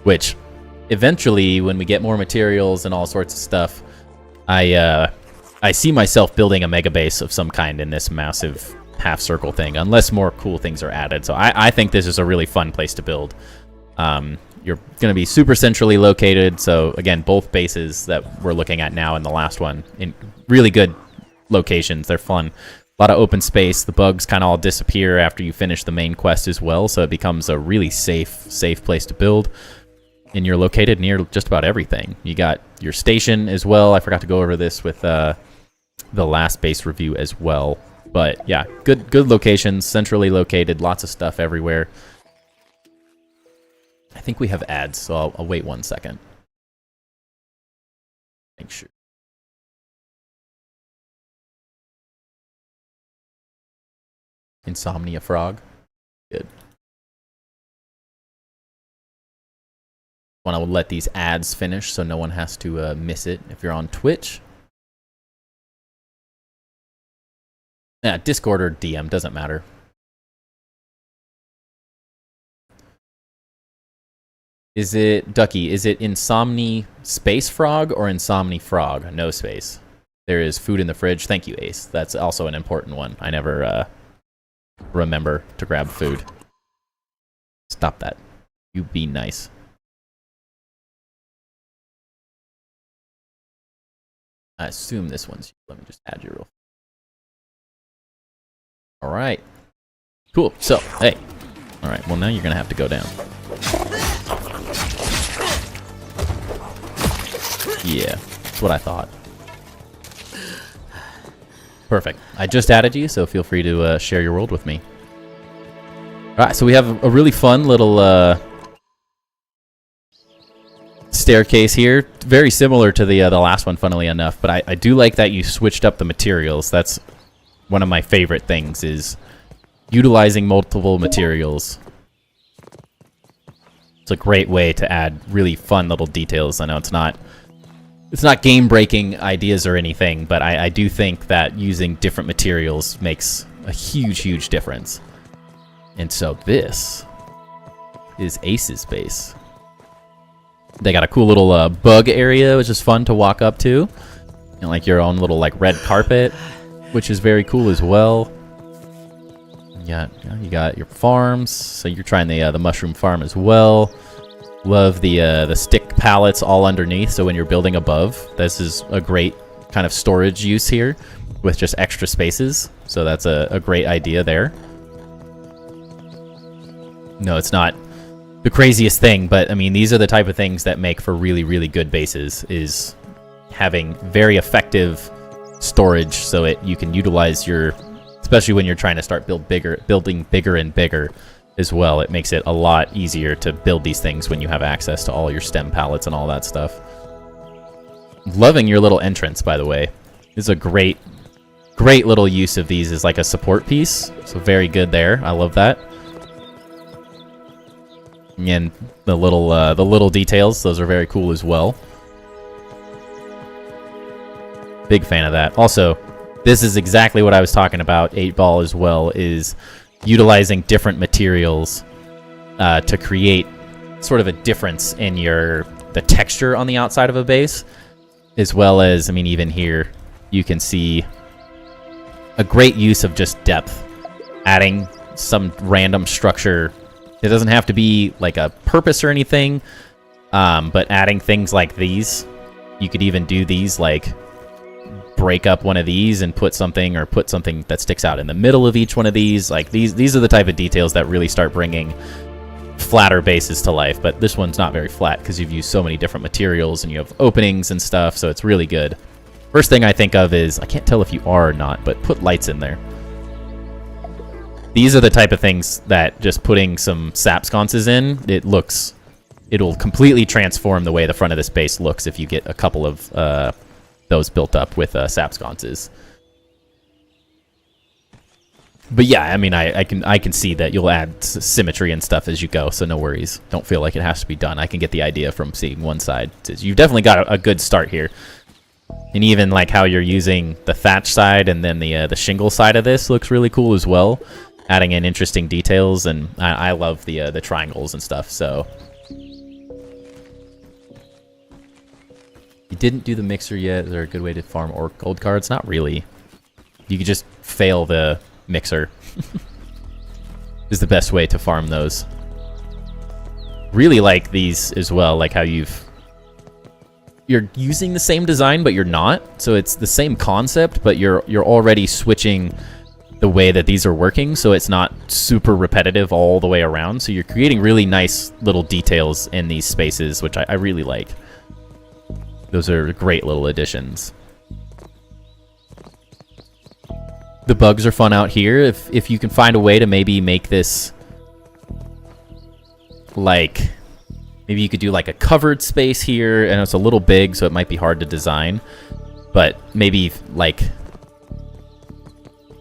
Which eventually, when we get more materials and all sorts of stuff, I see myself building a mega base of some kind in this massive half circle thing, unless more cool things are added. So I think this is a really fun place to build. You're going to be super centrally located. So again, both bases that we're looking at now and the last one in really good locations. They're fun. A lot of open space. The bugs kind of all disappear after you finish the main quest as well. So it becomes a really safe place to build. And you're located near just about everything. You got your station as well. I forgot to go over this with the last base review as well. But yeah, good locations, centrally located, lots of stuff everywhere. I think we have ads, so I'll wait 1 second. Make sure. Insomnia Frog. Good. Want to let these ads finish so no one has to miss it if you're on Twitch. Yeah, Discord or DM, doesn't matter. Is it, Ducky, is it Insomni Space Frog or Insomni Frog? No space. There is food in the fridge. Thank you, Ace. That's also an important one. I never remember to grab food. Stop that. You be nice. I assume this one's... Let me just add you real... Alright. Cool. So, hey. Alright, well now you're gonna have to go down. Yeah, that's what I thought. Perfect. I just added you, so feel free to share your world with me. Alright, so we have a really fun little staircase here. Very similar to the last one, funnily enough, but I do like that you switched up the materials. That's one of my favorite things, is utilizing multiple materials. It's a great way to add really fun little details. I know it's not game-breaking ideas or anything, but I do think that using different materials makes a huge difference. And so this is Ace's base. They got a cool little bug area, which is fun to walk up to. And like your own little like red carpet, which is very cool as well. You got your farms, so you're trying the mushroom farm as well. Love the stick pallets all underneath, so when you're building above, this is a great kind of storage use here with just extra spaces. So that's a great idea there. No, it's not the craziest thing, but I mean, these are the type of things that make for really good bases, is having very effective storage so you can utilize your, especially when you're trying to start building bigger and bigger as well. It makes it a lot easier to build these things when you have access to all your stem pallets and all that stuff. Loving your little entrance, by the way. This is a great little use of these as like a support piece. So very good there. I love that. And the little details, those are very cool as well. Big fan of that. Also, this is exactly what I was talking about, 8-Ball as well, is utilizing different materials to create sort of a difference in the texture on the outside of a base, as well as, I mean, even here, you can see a great use of just depth, adding some random structure. It doesn't have to be like a purpose or anything, but adding things like these. You could even do these, like break up one of these and put something that sticks out in the middle of each one of these. Like these are the type of details that really start bringing flatter bases to life. But this one's not very flat because you've used so many different materials and you have openings and stuff, so it's really good. First thing I think of is, I can't tell if you are or not, but put lights in there. These are the type of things that just putting some sap sconces in, it'll completely transform the way the front of this base looks if you get a couple of those built up with sap sconces. But yeah, I mean, I can see that you'll add symmetry and stuff as you go, so no worries. Don't feel like it has to be done. I can get the idea from seeing one side. You've definitely got a good start here. And even like how you're using the thatch side and then the shingle side of this looks really cool as well, adding in interesting details. And I love the triangles and stuff. So you didn't do the mixer yet. Is there a good way to farm orc gold cards? Not really. You could just fail the mixer. Is the best way to farm those. Really like these as well, like how you're using the same design, but you're not. So it's the same concept, but you're already switching the way that these are working, so it's not super repetitive all the way around. So you're creating really nice little details in these spaces, which I really like. Those are great little additions. The bugs are fun out here. If you can find a way to maybe make this like, maybe you could do like a covered space here, and it's a little big, so it might be hard to design. But maybe like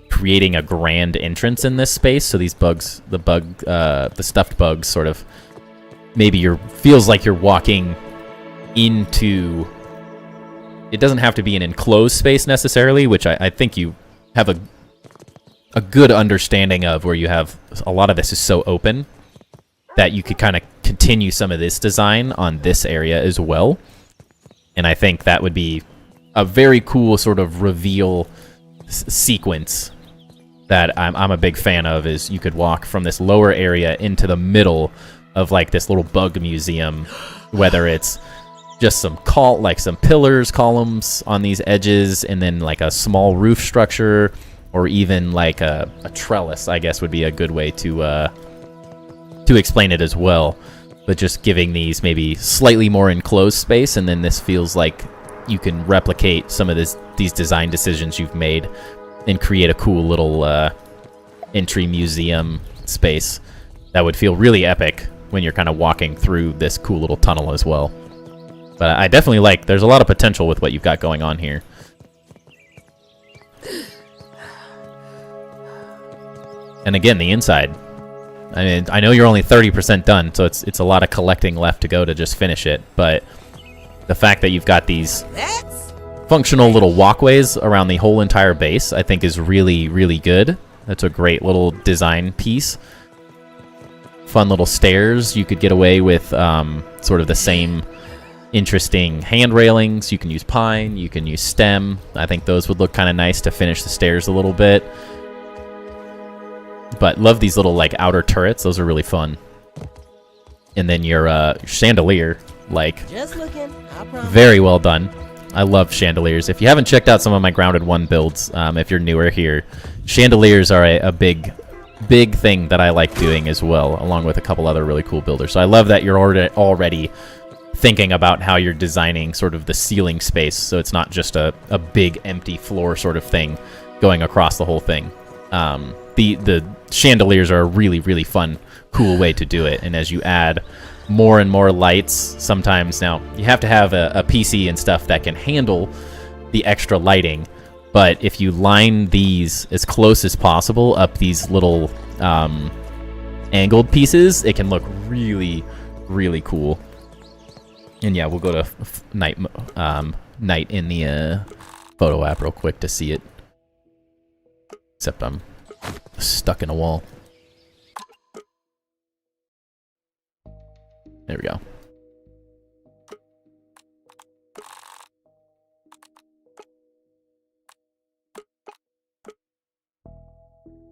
creating a grand entrance in this space, so these bugs, the stuffed bugs, sort of maybe feels like you're walking into. It doesn't have to be an enclosed space necessarily, which I think you have a good understanding of, where you have a lot of this is so open that you could kind of continue some of this design on this area as well. And I think that would be a very cool sort of reveal sequence that I'm a big fan of, is you could walk from this lower area into the middle of like this little bug museum, whether it's just some pillars, columns on these edges, and then like a small roof structure, or even like a trellis, I guess would be a good way to explain it as well. But just giving these maybe slightly more enclosed space, and then this feels like you can replicate some of these design decisions you've made and create a cool little entry museum space that would feel really epic when you're kind of walking through this cool little tunnel as well. But I definitely like, there's a lot of potential with what you've got going on here. And again, the inside. I mean, I know you're only 30% done, so it's a lot of collecting left to go to just finish it. But the fact that you've got these functional little walkways around the whole entire base, I think is really, really good. That's a great little design piece. Fun little stairs. You could get away with sort of the same interesting hand railings. You can use pine, you can use stem. I think those would look kind of nice to finish the stairs a little bit. But love these little like outer turrets. Those are really fun. And then your chandelier, like, just looking, very well done. I love chandeliers. If you haven't checked out some of my Grounded 1 builds, if you're newer here, chandeliers are a big thing that I like doing as well, along with a couple other really cool builders. So I love that you're already thinking about how you're designing sort of the ceiling space, so it's not just a big empty floor sort of thing going across the whole thing. The chandeliers are a really, really fun, cool way to do it. And as you add more and more lights, sometimes now you have to have a PC and stuff that can handle the extra lighting. But if you line these as close as possible up these little angled pieces, it can look really, really cool. And yeah, we'll go to night in the photo app real quick to see it. Except I'm stuck in a wall. There we go.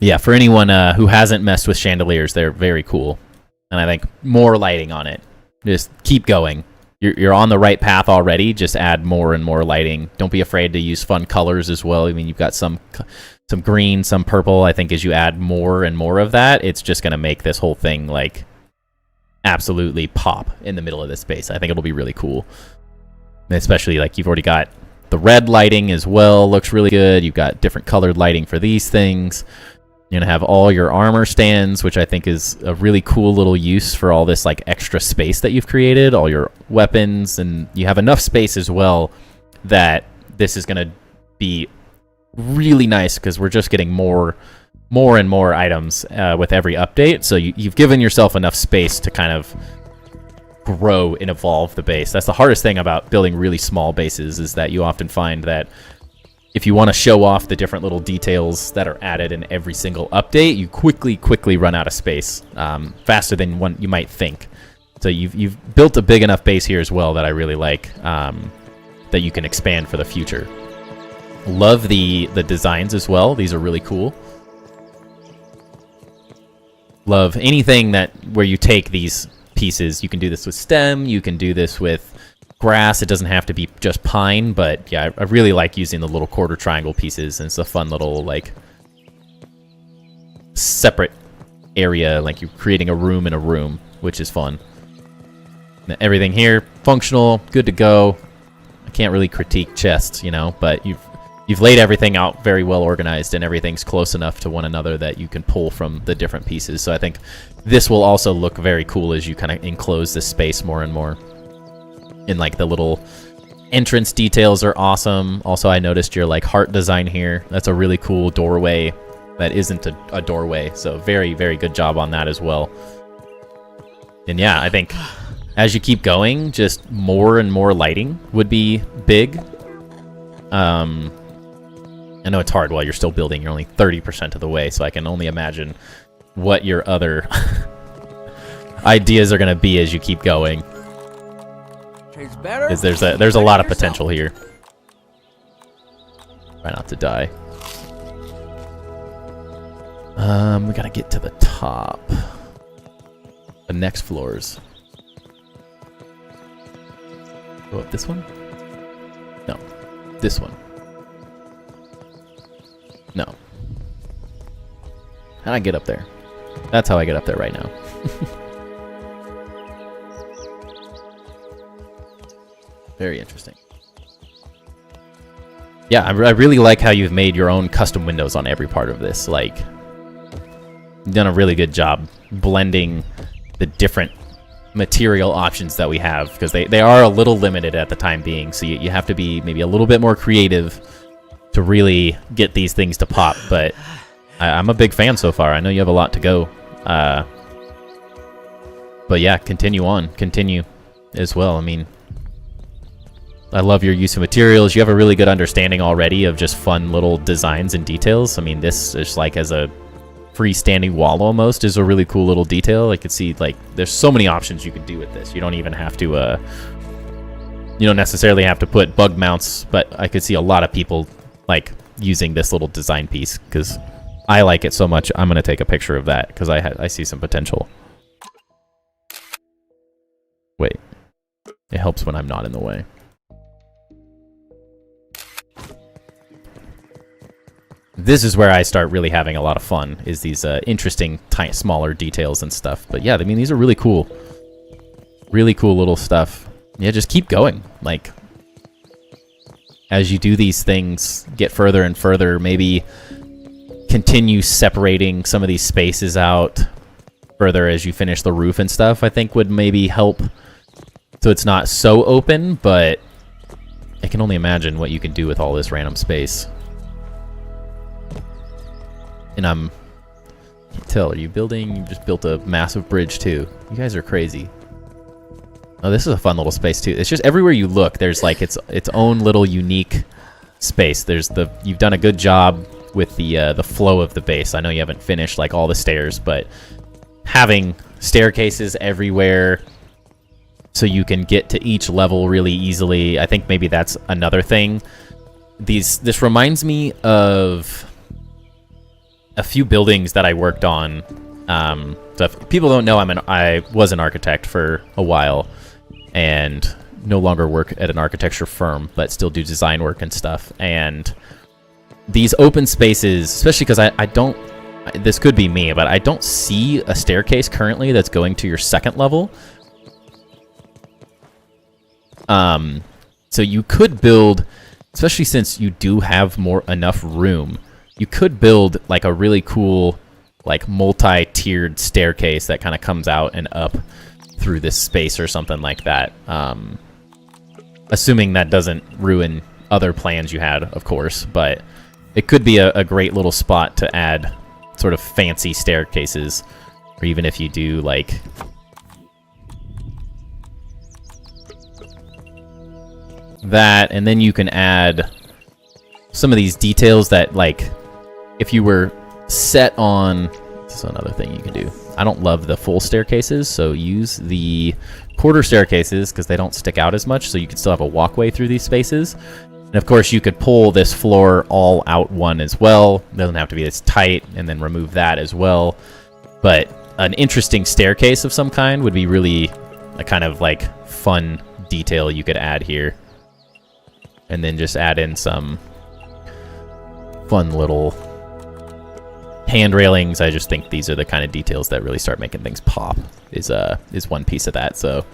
Yeah, for anyone who hasn't messed with chandeliers, they're very cool. And I think more lighting on it. Just keep going. You're on the right path already. Just add more and more lighting. Don't be afraid to use fun colors as well. I mean, you've got some green, some purple. I think as you add more and more of that, it's just going to make this whole thing like absolutely pop in the middle of this space. I think it'll be really cool. And especially like you've already got the red lighting as well. Looks really good. You've got different colored lighting for these things. You're going to have all your armor stands, which I think is a really cool little use for all this like extra space that you've created, all your weapons, and you have enough space as well that this is going to be really nice because we're just getting more and more items with every update. So you've given yourself enough space to kind of grow and evolve the base. That's the hardest thing about building really small bases, is that you often find that if you want to show off the different little details that are added in every single update, you quickly run out of space, faster than one you might think. So you've built a big enough base here as well that I really like, that you can expand for the future. Love the designs as well. These are really cool. Love anything where you take these pieces. You can do this with stem. You can do this with grass. It doesn't have to be just pine, but yeah, I really like using the little quarter triangle pieces, and it's a fun little like separate area, like you're creating a room in a room, which is fun. Now, everything here functional, good to go. I can't really critique chests, you know, but you've laid everything out very well organized, and everything's close enough to one another that you can pull from the different pieces. So I think this will also look very cool as you kind of enclose this space more and more. And like the little entrance details are awesome. Also, I noticed your like heart design here. That's a really cool doorway that isn't a doorway. So very, very good job on that as well. And yeah, I think as you keep going, just more and more lighting would be big. I know it's hard while you're still building. You're only 30% of the way, so I can only imagine what your other ideas are going to be as you keep going. Because there's a lot of potential here. Try not to die. We gotta get to the top. The next floors. Go up this one? No. This one. No. How'd I get up there? That's how I get up there right now. Very interesting. Yeah, I really like how you've made your own custom windows on every part of this. Like, you've done a really good job blending the different material options that we have, because they are a little limited at the time being. So you have to be maybe a little bit more creative to really get these things to pop. But I'm a big fan so far. I know you have a lot to go. But yeah, continue as well. I mean, I love your use of materials. You have a really good understanding already of just fun little designs and details. I mean, this is like as a freestanding wall almost is a really cool little detail. I could see like there's so many options you could do with this. You don't even have to, you don't necessarily have to put bug mounts, but I could see a lot of people like using this little design piece because I like it so much. I'm going to take a picture of that because I see some potential. Wait, it helps when I'm not in the way. This is where I start really having a lot of fun, is these interesting, tiny, smaller details and stuff. But yeah, I mean, these are really cool. Really cool little stuff. Yeah, just keep going. Like, as you do these things, get further and further, maybe continue separating some of these spaces out further as you finish the roof and stuff, I think would maybe help. So it's not so open, but I can only imagine what you can do with all this random space. And can't tell, are you building? You just built a massive bridge too. You guys are crazy. Oh, this is a fun little space too. It's just everywhere you look, there's like its own little unique space. You've done a good job with the flow of the base. I know you haven't finished like all the stairs, but having staircases everywhere so you can get to each level really easily, I think maybe that's another thing. This reminds me of a few buildings that I worked on. So if people don't know, I was an architect for a while, and no longer work at an architecture firm, but still do design work and stuff. And these open spaces, especially because I don't, this could be me, but I don't see a staircase currently that's going to your second level. So you could build, especially since you do have enough room, you could build like a really cool, like multi-tiered staircase that kind of comes out and up through this space or something like that. Assuming that doesn't ruin other plans you had, of course, but it could be a great little spot to add sort of fancy staircases, or even if you do like that, and then you can add some of these details that, like, if you were set on, this is another thing you can do. I don't love the full staircases, so use the quarter staircases because they don't stick out as much, so you can still have a walkway through these spaces. And of course, you could pull this floor all out one as well. It doesn't have to be this tight, and then remove that as well. But an interesting staircase of some kind would be really a kind of like fun detail you could add here. And then just add in some fun little hand railings. I just think these are the kind of details that really start making things pop, is one piece of that. So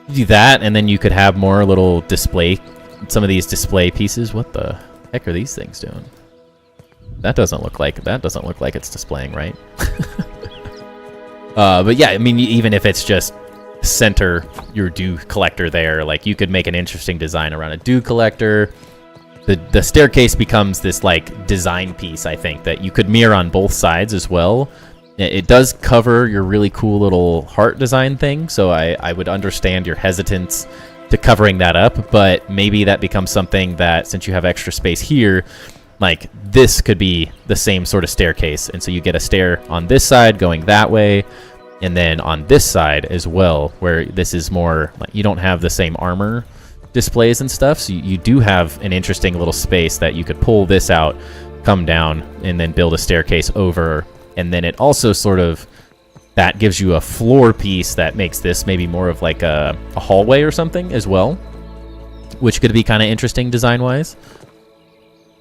you do that, and then you could have more little display, some of these display pieces. What the heck are these things doing? That doesn't look like it's displaying, right? But yeah, I mean, even if it's just center your dew collector there, like you could make an interesting design around a dew collector. The staircase becomes this like design piece, I think, that you could mirror on both sides as well. It does cover your really cool little heart design thing, so I would understand your hesitance to covering that up, but maybe that becomes something that, since you have extra space here, like this could be the same sort of staircase, and so you get a stair on this side going that way, and then on this side as well, where this is more like you don't have the same armor displays and stuff, so you do have an interesting little space that you could pull this out, come down, and then build a staircase over. And then it also sort of, that gives you a floor piece that makes this maybe more of like a hallway or something as well, which could be kind of interesting design-wise.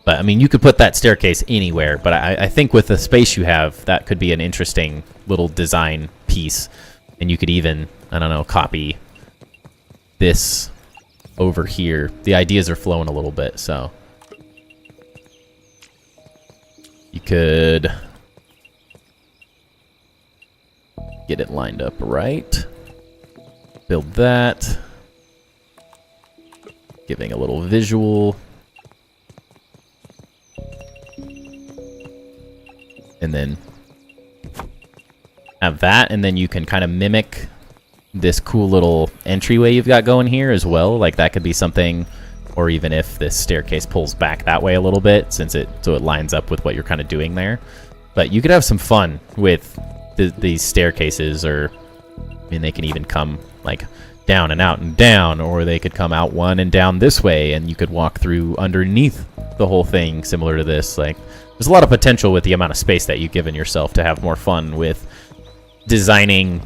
But I mean, you could put that staircase anywhere, but I think with the space you have, that could be an interesting little design piece. And you could even, I don't know, copy this over here. The ideas are flowing a little bit, so you could get it lined up right, build that, giving a little visual, and then have that, and then you can kind of mimic this cool little entryway you've got going here as well. Like that could be something, or even if this staircase pulls back that way a little bit, so it lines up with what you're kind of doing there. But you could have some fun with these staircases, or I mean, they can even come like down and out and down, or they could come out one and down this way, and you could walk through underneath the whole thing, similar to this. Like, there's a lot of potential with the amount of space that you've given yourself to have more fun with designing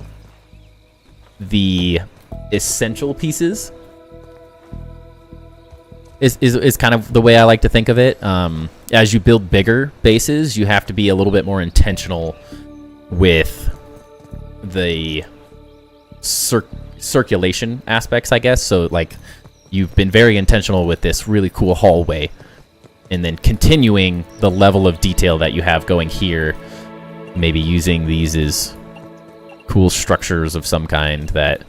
the essential pieces. Is kind of the way I like to think of it. As you build bigger bases, you have to be a little bit more intentional with the circulation aspects, I guess. So like, you've been very intentional with this really cool hallway, and then continuing the level of detail that you have going here, maybe using these as cool structures of some kind that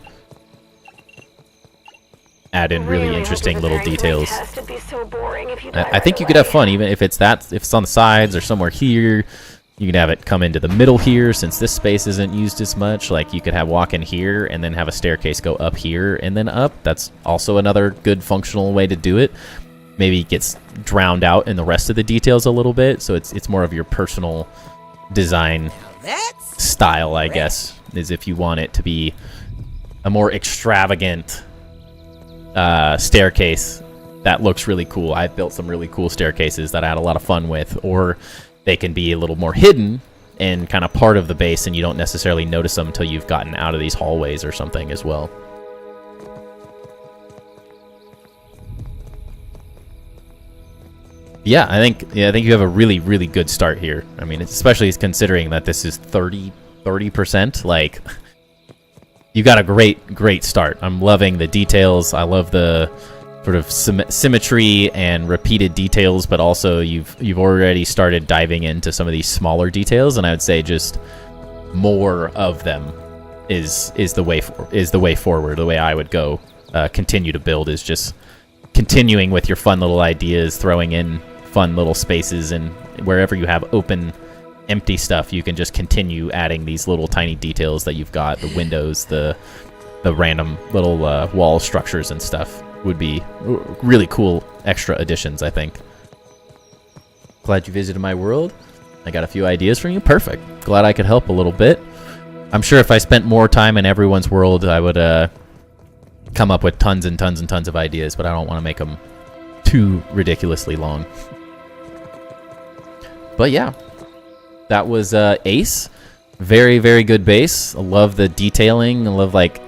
add in really interesting little details. I think you could have fun, even if it's on the sides or somewhere here. You can have it come into the middle here, since this space isn't used as much. Like, you could have walk in here and then have a staircase go up here and then up. That's also another good functional way to do it. maybe gets drowned out in the rest of the details a little bit. So it's more of your personal design That's style, I guess, is if you want it to be a more extravagant staircase that looks really cool. I've built some really cool staircases that I had a lot of fun with, or they can be a little more hidden and kind of part of the base, and you don't necessarily notice them until you've gotten out of these hallways or something as well. Yeah, I think you have a really, really good start here. I mean, especially considering that this is 30%. Like, you got a great start. I'm loving the details. I love the sort of symmetry and repeated details, but also you've already started diving into some of these smaller details, and I would say just more of them is the way forward. The way I would go continue to build is just continuing with your fun little ideas, throwing in fun little spaces, and wherever you have open empty stuff, you can just continue adding these little tiny details that you've got. The windows, the random little wall structures and stuff would be really cool extra additions, I think. Glad you visited my world. I got a few ideas from you. Perfect. Glad I could help a little bit. I'm sure if I spent more time in everyone's world, I would come up with tons and tons and tons of ideas, but I don't want to make them too ridiculously long. But yeah, that was Ace. Very, very good base. I love the detailing. I love, like,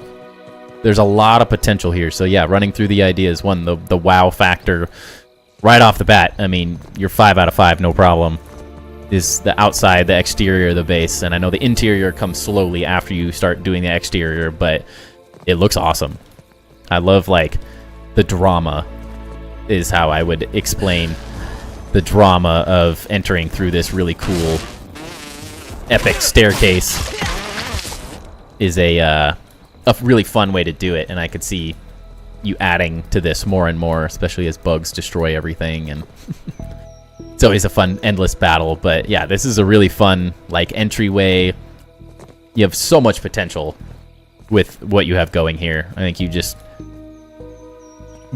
there's a lot of potential here. So yeah, running through the ideas. One, the wow factor right off the bat. I mean, you're 5 out of 5, no problem. Is the outside, the exterior of the base. And I know the interior comes slowly after you start doing the exterior, but it looks awesome. I love, like, the drama is how I would explain the drama of entering through this really cool epic staircase is a really fun way to do it, and I could see you adding to this more and more, especially as bugs destroy everything, and it's always a fun endless battle. But yeah, this is a really fun, like, entryway. You have so much potential with what you have going here. I think you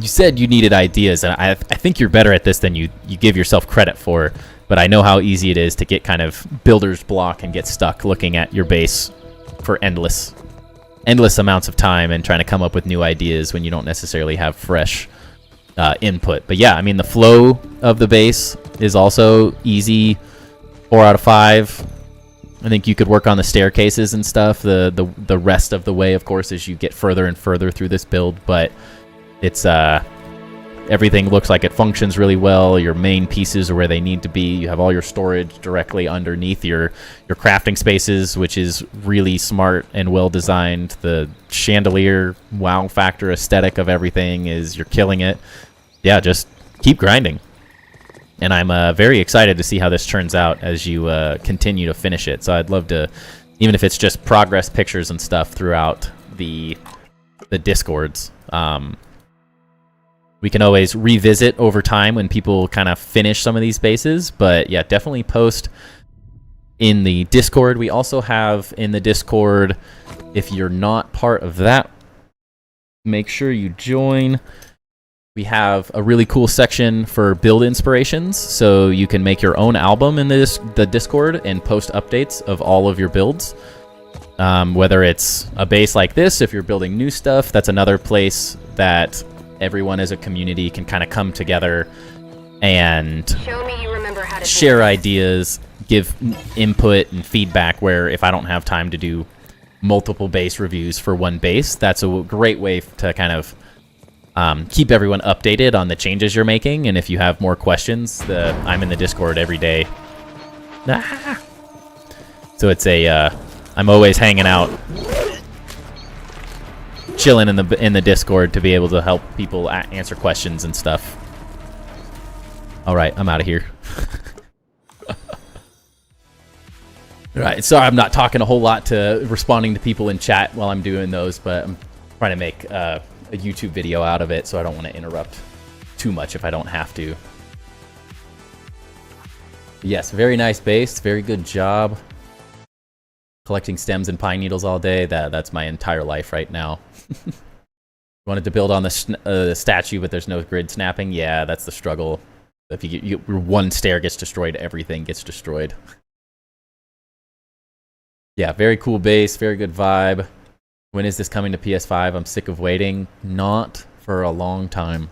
said you needed ideas, and I think you're better at this than you give yourself credit for, but I know how easy it is to get kind of builder's block and get stuck looking at your base for endless amounts of time and trying to come up with new ideas when you don't necessarily have fresh input. But yeah, I mean, the flow of the base is also easy. 4 out of 5. I think you could work on the staircases and stuff the rest of the way, of course, as you get further and further through this build, but it's everything looks like it functions really well. Your main pieces are where they need to be. You have all your storage directly underneath your crafting spaces, which is really smart and well designed. The chandelier wow factor aesthetic of everything is, you're killing it. Yeah, just keep grinding. And I'm very excited to see how this turns out as you continue to finish it. So I'd love to, even if it's just progress pictures and stuff throughout the Discords. We can always revisit over time when people kind of finish some of these bases, but yeah, definitely post in the Discord. We also have in the Discord, if you're not part of that, make sure you join. We have a really cool section for build inspirations, so you can make your own album in the Discord and post updates of all of your builds. Whether it's a base like this, if you're building new stuff, that's another place that everyone as a community can kind of come together and share ideas, give input and feedback, where if I don't have time to do multiple base reviews for one base, that's a great way to kind of keep everyone updated on the changes you're making. And if you have more questions, I'm in the Discord every day. So it's I'm always hanging out, chilling in the Discord to be able to help people answer questions and stuff. All right, I'm out of here. All right, sorry I'm not talking a whole lot to responding to people in chat while I'm doing those, but I'm trying to make a YouTube video out of it, so I don't want to interrupt too much if I don't have to. Yes, very nice base, very good job. Collecting stems and pine needles all day, that's my entire life right now. Wanted to build on the statue, but there's no grid snapping. Yeah, that's the struggle. If your one stair gets destroyed, everything gets destroyed. Yeah, very cool base, very good vibe. When is this coming to PS5? I'm sick of waiting. Not for a long time.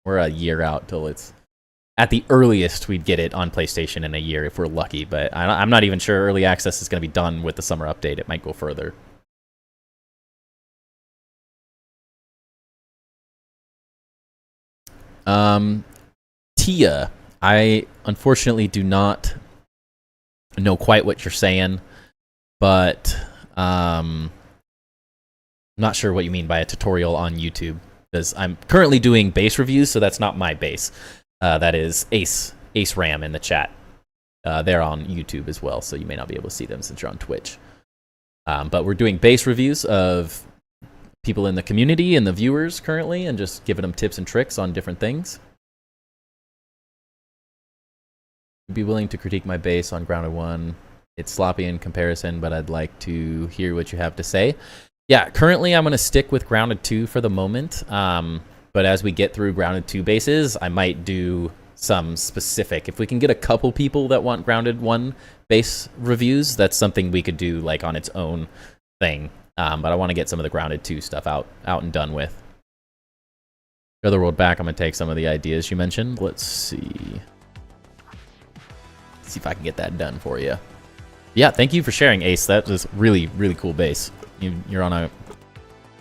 We're a year out till it's... At the earliest, we'd get it on PlayStation in a year if we're lucky, but I'm not even sure early access is going to be done with the summer update. It might go further. Tia, I unfortunately do not know quite what you're saying, but I'm not sure what you mean by a tutorial on YouTube, because I'm currently doing base reviews, so that's not my base. That is Ace Ram in the chat. They're on YouTube as well, so you may not be able to see them since you're on Twitch. But we're doing base reviews of people in the community and the viewers currently, and just giving them tips and tricks on different things. I'd be willing to critique my base on Grounded 1. It's sloppy in comparison, but I'd like to hear what you have to say. Yeah, currently I'm going to stick with Grounded 2 for the moment. But as we get through Grounded 2 bases, I might do some specific. If we can get a couple people that want Grounded 1 base reviews, that's something we could do like on its own thing. But I want to get some of the Grounded 2 stuff out and done with. Otherworld back, I'm going to take some of the ideas you mentioned. Let's see. See if I can get that done for you. Yeah, thank you for sharing, Ace. That was really, really cool base. You're on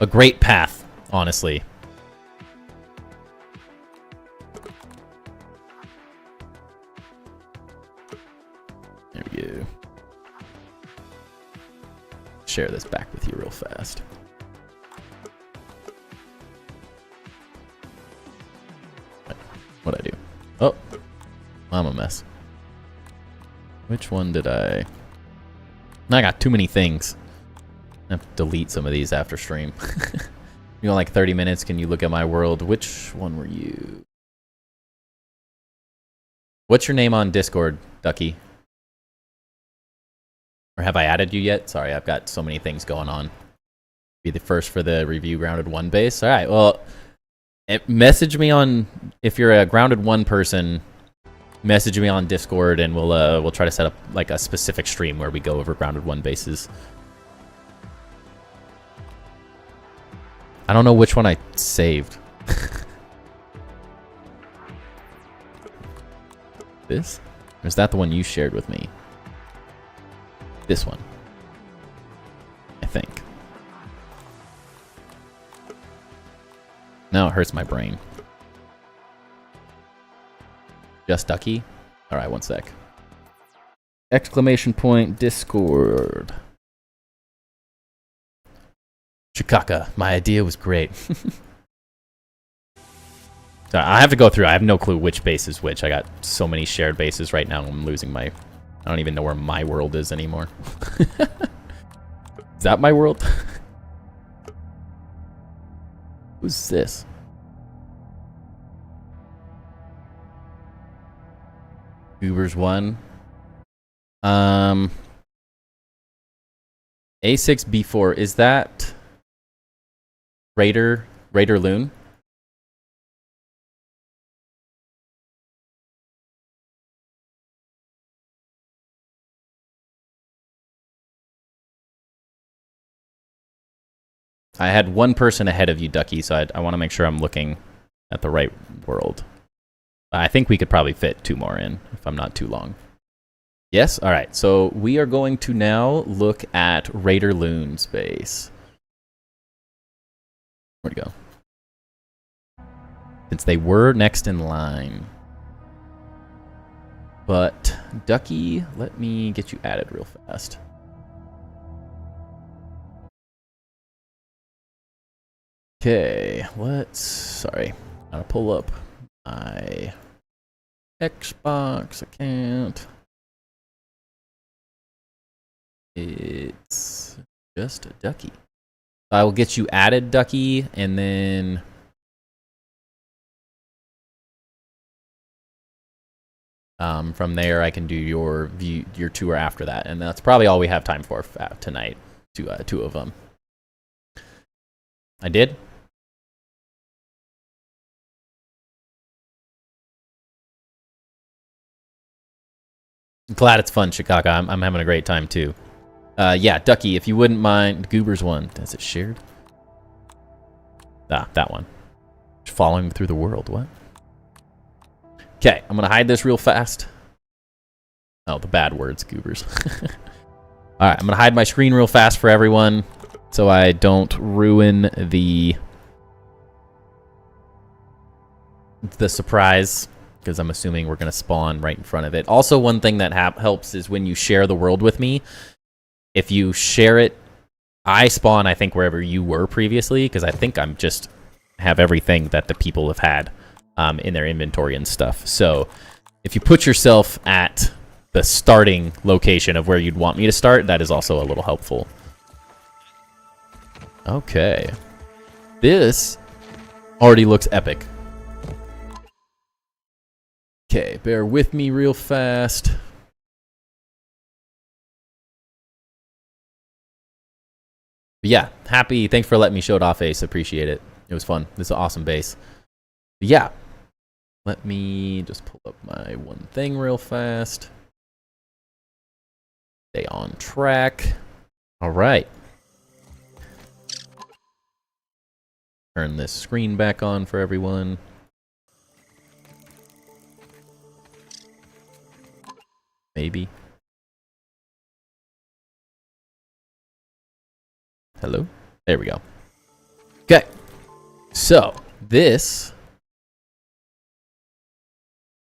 a great path, honestly. There we go. Share this back with you real fast. What'd I do? Oh, I'm a mess. Which one did I got too many things. I have to delete some of these after stream. You know, like 30 minutes, can you look at my world? Which one were you? What's your name on Discord, Ducky? Or have I added you yet? Sorry, I've got so many things going on. Be the first for the review Grounded 1 base. All right, well, message me on, if you're a Grounded 1 person, message me on Discord and we'll try to set up like a specific stream where we go over Grounded 1 bases. I don't know which one I saved. This? Or is that the one you shared with me? This one. I think. No, it hurts my brain. Just Ducky? Alright, one sec. Exclamation point Discord. Chikaka, my idea was great. Sorry, I have to go through. I have no clue which base is which. I got so many shared bases right now. I'm losing my... I don't even know where my world is anymore. Is that my world? Who's this? Uber's 1. A6 B4. Is that Raider Loon? I had one person ahead of you, Ducky, so I want to make sure I'm looking at the right world. I think we could probably fit 2 more in if I'm not too long. Yes? All right. So we are going to now look at Raider Loon's base. Where'd it go? Since they were next in line. But, Ducky, let me get you added real fast. Okay, sorry, gotta pull up my Xbox account. It's just a Ducky. I will get you added, Ducky, and then from there I can do your tour after that, and that's probably all we have time for tonight. Two of them. I did? Glad it's fun, Chicago. I'm having a great time too. Yeah, Ducky, if you wouldn't mind, Goober's one. Is it shared? Ah, that one. Following through the world. What? Okay, I'm gonna hide this real fast. Oh, the bad words, Goobers. All right, I'm gonna hide my screen real fast for everyone, so I don't ruin the surprise. Because I'm assuming we're gonna spawn right in front of it. Also, one thing that helps is when you share the world with me. If you share it, I spawn, I think, wherever you were previously, because I think I'm just have everything that the people have had in their inventory and stuff. So if you put yourself at the starting location of where you'd want me to start, that is also a little helpful. Okay. This already looks epic. Okay, bear with me real fast. But yeah, happy. Thanks for letting me show it off, Ace. Appreciate it. It was fun. This is an awesome base. But yeah, let me just pull up my one thing real fast. Stay on track. All right. Turn this screen back on for everyone. Maybe. Hello? There we go. Okay. So, this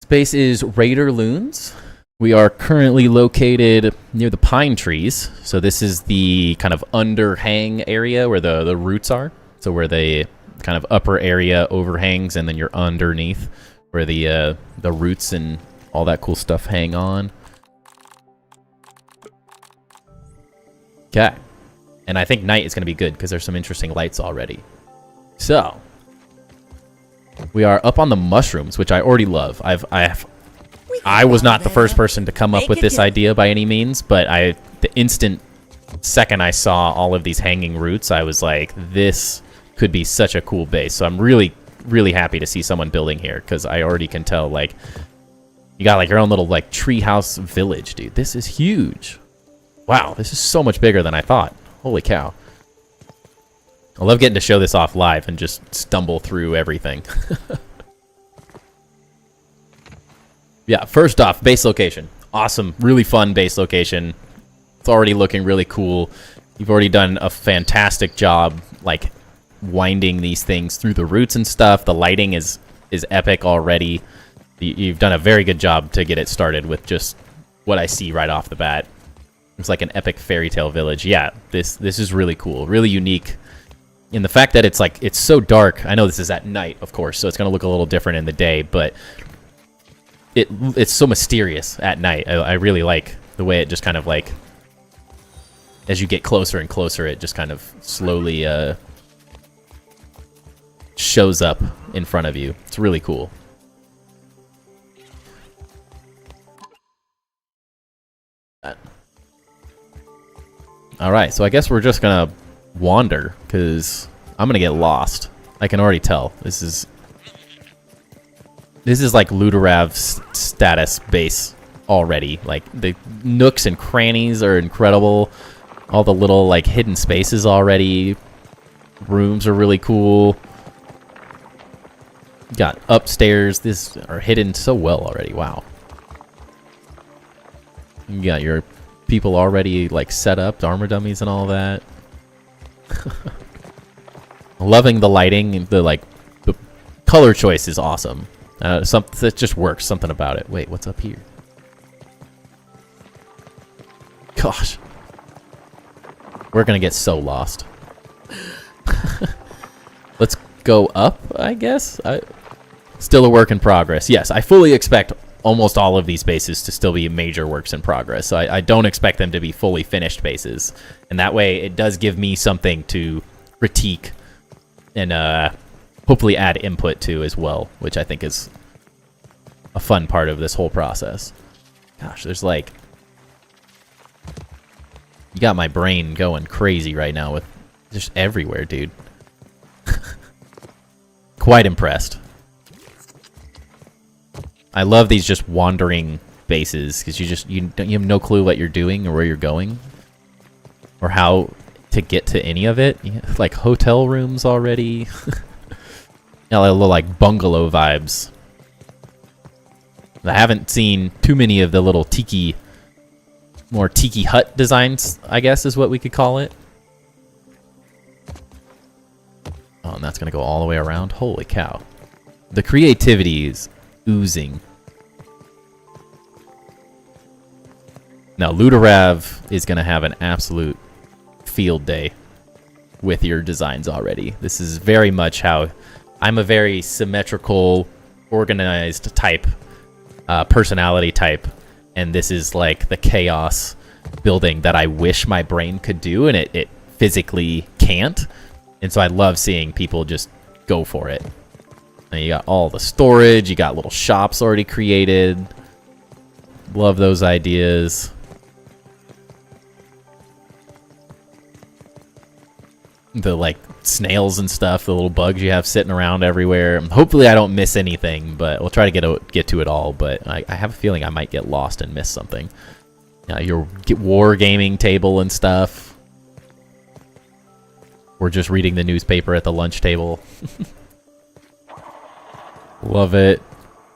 space is Raider Loons. We are currently located near the pine trees. So this is the kind of underhang area where the roots are. So where the kind of upper area overhangs and then you're underneath where the roots and all that cool stuff hang on. Okay. And I think night is going to be good because there's some interesting lights already. So, we are up on the mushrooms, which I already love. I was not the first person to come up with this idea by any means, but the instant second I saw all of these hanging roots, I was like, this could be such a cool base. So I'm really, really happy to see someone building here because I already can tell, like, you got like your own little like treehouse village, dude. This is huge. Wow, this is so much bigger than I thought. Holy cow. I love getting to show this off live and just stumble through everything. Yeah, first off, base location. Awesome, really fun base location. It's already looking really cool. You've already done a fantastic job, like, winding these things through the roots and stuff. The lighting is epic already. You've done a very good job to get it started with just what I see right off the bat. It's like an epic fairy tale village. Yeah, this is really cool, really unique. And the fact that it's so dark. I know this is at night, of course, so it's gonna look a little different in the day, but it's so mysterious at night. I really like the way it just kind of like, as you get closer and closer, it just kind of slowly shows up in front of you. It's really cool. All right, so I guess we're just gonna wander because I'm gonna get lost. I can already tell. This is like Ludorav's status base already. Like the nooks and crannies are incredible. All the little like hidden spaces already. Rooms are really cool. Got upstairs. This are hidden so well already. Wow. You got your people already like set up, armor dummies and all that. Loving the lighting. The color choice is awesome. Something that just works. Something about it. Wait, what's up here? Gosh, we're gonna get so lost. Let's go up, I guess. Still a work in progress. Yes, I fully expect almost all of these bases to still be major works in progress. So I don't expect them to be fully finished bases. And that way it does give me something to critique and hopefully add input to as well, which I think is a fun part of this whole process. Gosh, there's like... You got my brain going crazy right now with just everywhere, dude. Quite impressed. I love these just wandering bases because you have no clue what you're doing or where you're going or how to get to any of it. Like hotel rooms already. Yeah, a little like bungalow vibes. I haven't seen too many of the little more tiki hut designs, I guess is what we could call it. Oh, and that's gonna go all the way around. Holy cow. The creativity is oozing. Now, Luderav is gonna have an absolute field day with your designs already. This is very much how I'm a very symmetrical, organized type, personality type, and this is like the chaos building that I wish my brain could do, and it physically can't. And so I love seeing people just go for it. And you got all the storage, you got little shops already created. Love those ideas. The like snails and stuff, the little bugs you have sitting around everywhere. Hopefully I don't miss anything, but we'll try to get to it all. But I have a feeling I might get lost and miss something. Your wargaming table and stuff. We're just reading the newspaper at the lunch table. Love it.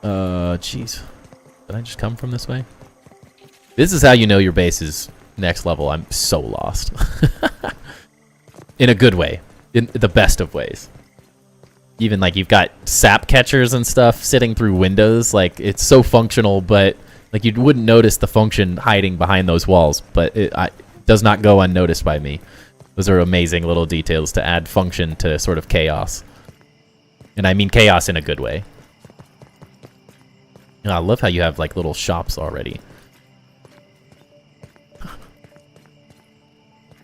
Jeez. Did I just come from this way? This is how you know your base is next level. I'm so lost. In a good way. In the best of ways. Even like you've got sap catchers and stuff sitting through windows. Like it's so functional, but like you wouldn't notice the function hiding behind those walls. But it does not go unnoticed by me. Those are amazing little details to add function to sort of chaos. And I mean chaos in a good way. I love how you have like little shops already.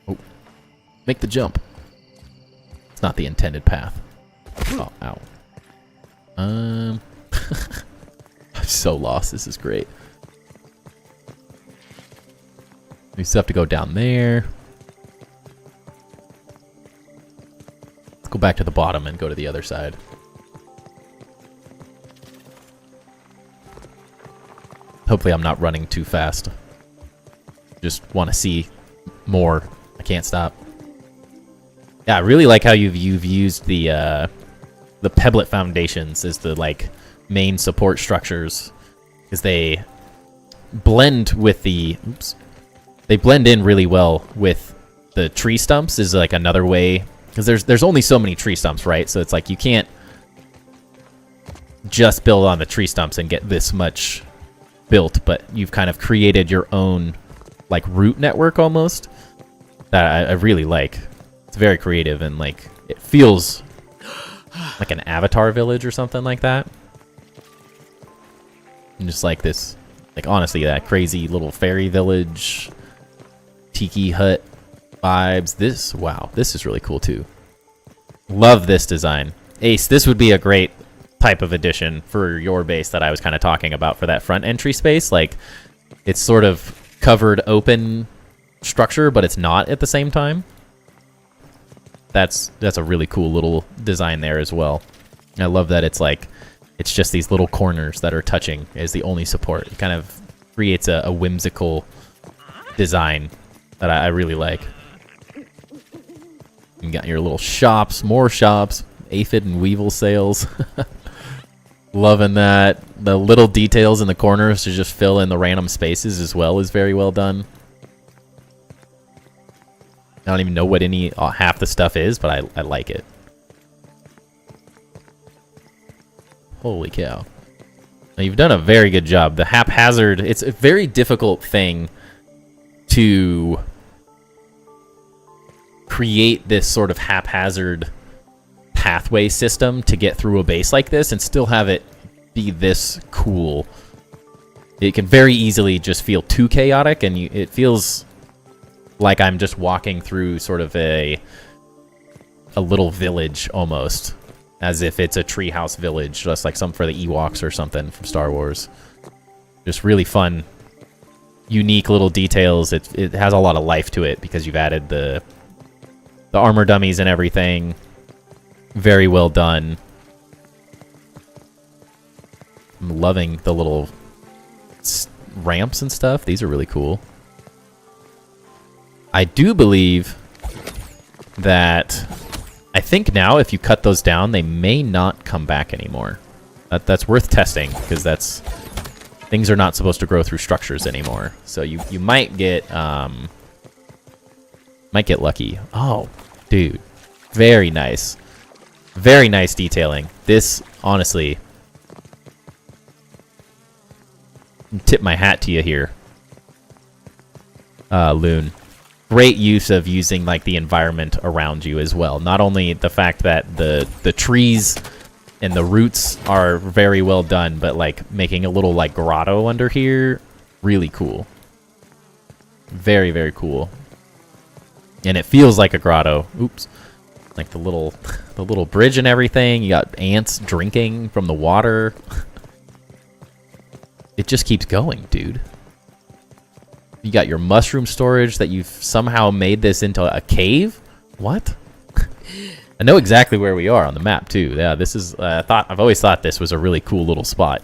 Oh. Make the jump. It's not the intended path. Oh, ow. I'm so lost. This is great. We still have to go down there. Let's go back to the bottom and go to the other side. Hopefully I'm not running too fast. Just want to see more. I can't stop. Yeah, I really like how you've used the pebblet foundations as the like main support structures, because they blend with the they blend in really well with the tree stumps. Is like another way, because there's only so many tree stumps, right? So it's like you can't just build on the tree stumps and get this much built, but you've kind of created your own like root network almost that I really like. It's very creative and like it feels like an avatar village or something like that. And just like this, like honestly, that crazy little fairy village, tiki hut vibes. Wow, this is really cool too. Love this design. Ace, this would be a great type of addition for your base that I was kind of talking about for that front entry space. Like it's sort of covered open structure, but it's not at the same time. That's a really cool little design there as well. I love that it's like it's just these little corners that are touching as the only support. It kind of creates a whimsical design that I really like. You got your little shops, more shops, aphid and weevil sales. Loving that. The little details in the corners to just fill in the random spaces as well is very well done. I don't even know what half the stuff is, but I like it. Holy cow. Now, you've done a very good job. The haphazard, it's a very difficult thing to create this sort of haphazard pathway system to get through a base like this and still have it be this cool. It can very easily just feel too chaotic, and it feels like I'm just walking through sort of a little village almost, as if it's a treehouse village, just like some for the Ewoks or something from Star Wars. Just really fun, unique little details. It has a lot of life to it because you've added the armor dummies and everything. Very well done. I'm loving the little ramps and stuff. These are really cool. I do believe that I think now if you cut those down, they may not come back anymore. That's worth testing because things are not supposed to grow through structures anymore. So you might get lucky. Oh, dude, very nice detailing. This honestly, tip my hat to you here, Loon. Great use of using like the environment around you as well. Not only the fact that the trees and the roots are very well done, but like making a little like grotto under here, really cool. Very, very cool. And it feels like a grotto. Oops. Like the little bridge and everything. You got ants drinking from the water. It just keeps going, dude. You got your mushroom storage that you've somehow made this into a cave? What? I know exactly where we are on the map too. Yeah, this is I've always thought this was a really cool little spot.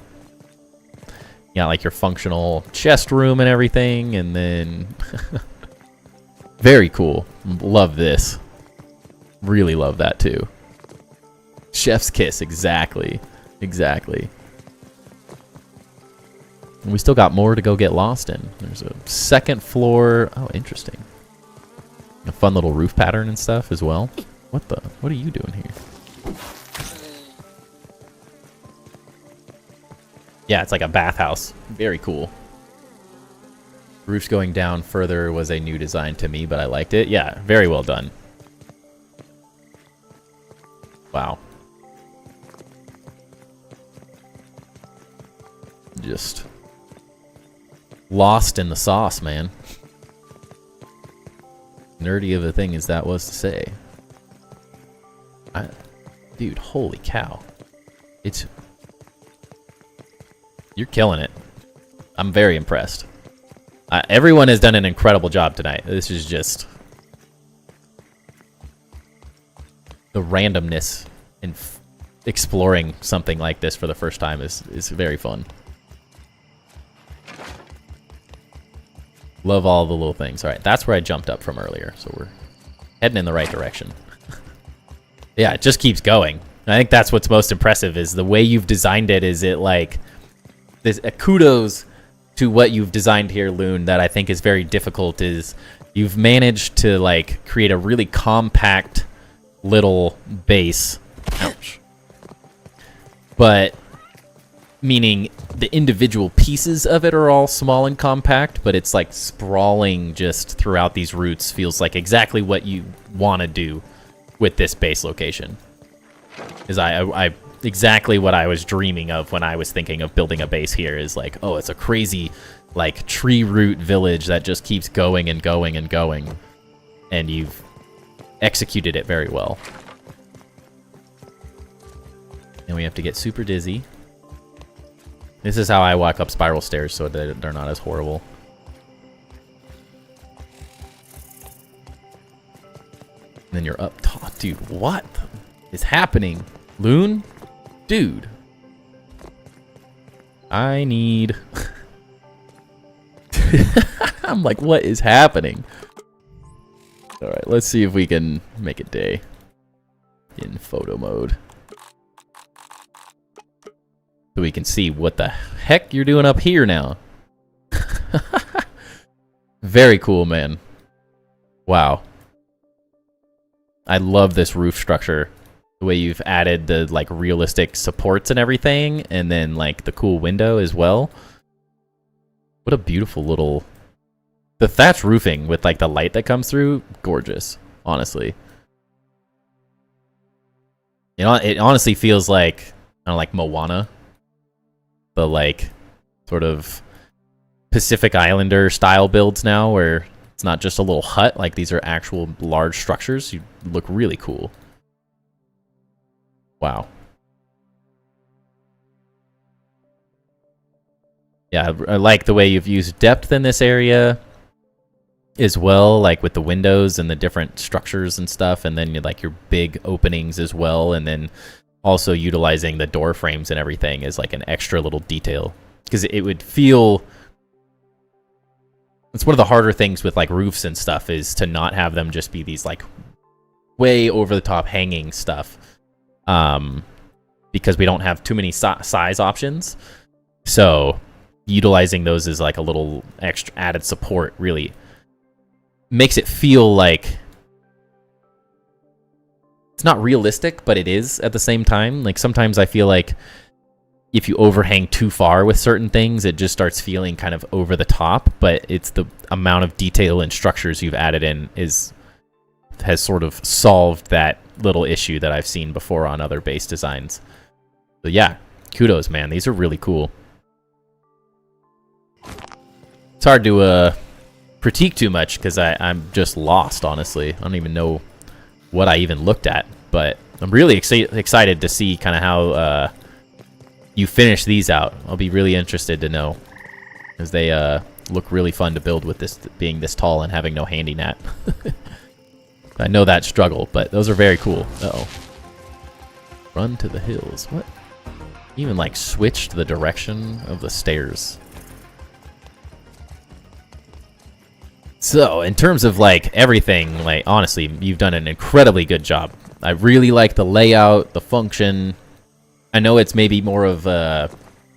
You got like your functional chest room and everything, and then very cool. Love this. Really love that too. Chef's kiss, exactly. Exactly. And we still got more to go get lost in. There's a second floor. Oh, interesting. A fun little roof pattern and stuff as well. What are you doing here? Yeah, it's like a bathhouse. Very cool. Roofs going down further was a new design to me, but I liked it. Yeah, very well done. Wow. Just lost in the sauce, man. Nerdy of a thing as that was to say. Dude, holy cow. You're killing it. I'm very impressed. Everyone has done an incredible job tonight. This is just the randomness in exploring something like this for the first time is very fun. Love all the little things. All right, that's where I jumped up from earlier, so we're heading in the right direction. Yeah, it just keeps going. I think that's what's most impressive is the way you've designed it. Is it like this? Kudos to what you've designed here, Loon. That I think is very difficult. Is you've managed to like create a really compact little base. Ouch. But meaning the individual pieces of it are all small and compact, but it's like sprawling just throughout these roots. Feels like exactly what you want to do with this base location. Is I exactly what I was dreaming of when I was thinking of building a base here. Is like, oh, it's a crazy like tree root village that just keeps going and going and going, and you've executed it very well. And we have to get super dizzy. This is how I walk up spiral stairs, so that they're not as horrible. And then you're up top. Dude, what is happening? Loon? Dude. I need... I'm like, what is happening? Alright, let's see if we can make it day. In photo mode. So we can see what the heck you're doing up here now. Very cool, man. Wow. I love this roof structure. The way you've added the like realistic supports and everything, and then like the cool window as well. What a beautiful little... The thatch roofing with like the light that comes through, gorgeous, honestly. You know, it honestly feels like, I don't know, like Moana. The like sort of Pacific Islander style builds now, where it's not just a little hut, like these are actual large structures. You look really cool. Wow. Yeah, I like the way you've used depth in this area as well, like with the windows and the different structures and stuff, and then like your big openings as well, and then also utilizing the door frames and everything as like an extra little detail, because it would feel it's one of the harder things with like roofs and stuff is to not have them just be these like way over the top hanging stuff, because we don't have too many size options. So utilizing those as like a little extra added support really makes it feel like it's not realistic, but it is at the same time. Like sometimes I feel like if you overhang too far with certain things, it just starts feeling kind of over the top, but it's the amount of detail and structures you've added in has sort of solved that little issue that I've seen before on other base designs. So yeah, kudos, man. These are really cool. It's hard to critique too much because I'm just lost, honestly. I don't even know what I even looked at, but I'm really excited to see kind of how you finish these out. I'll be really interested to know, because they look really fun to build with this being this tall and having no handy net. I know that struggle, but those are very cool. Uh-oh. Run to the hills. What? Even like switched the direction of the stairs. So, in terms of like everything, like honestly, you've done an incredibly good job. I really like the layout, the function. I know it's maybe more of a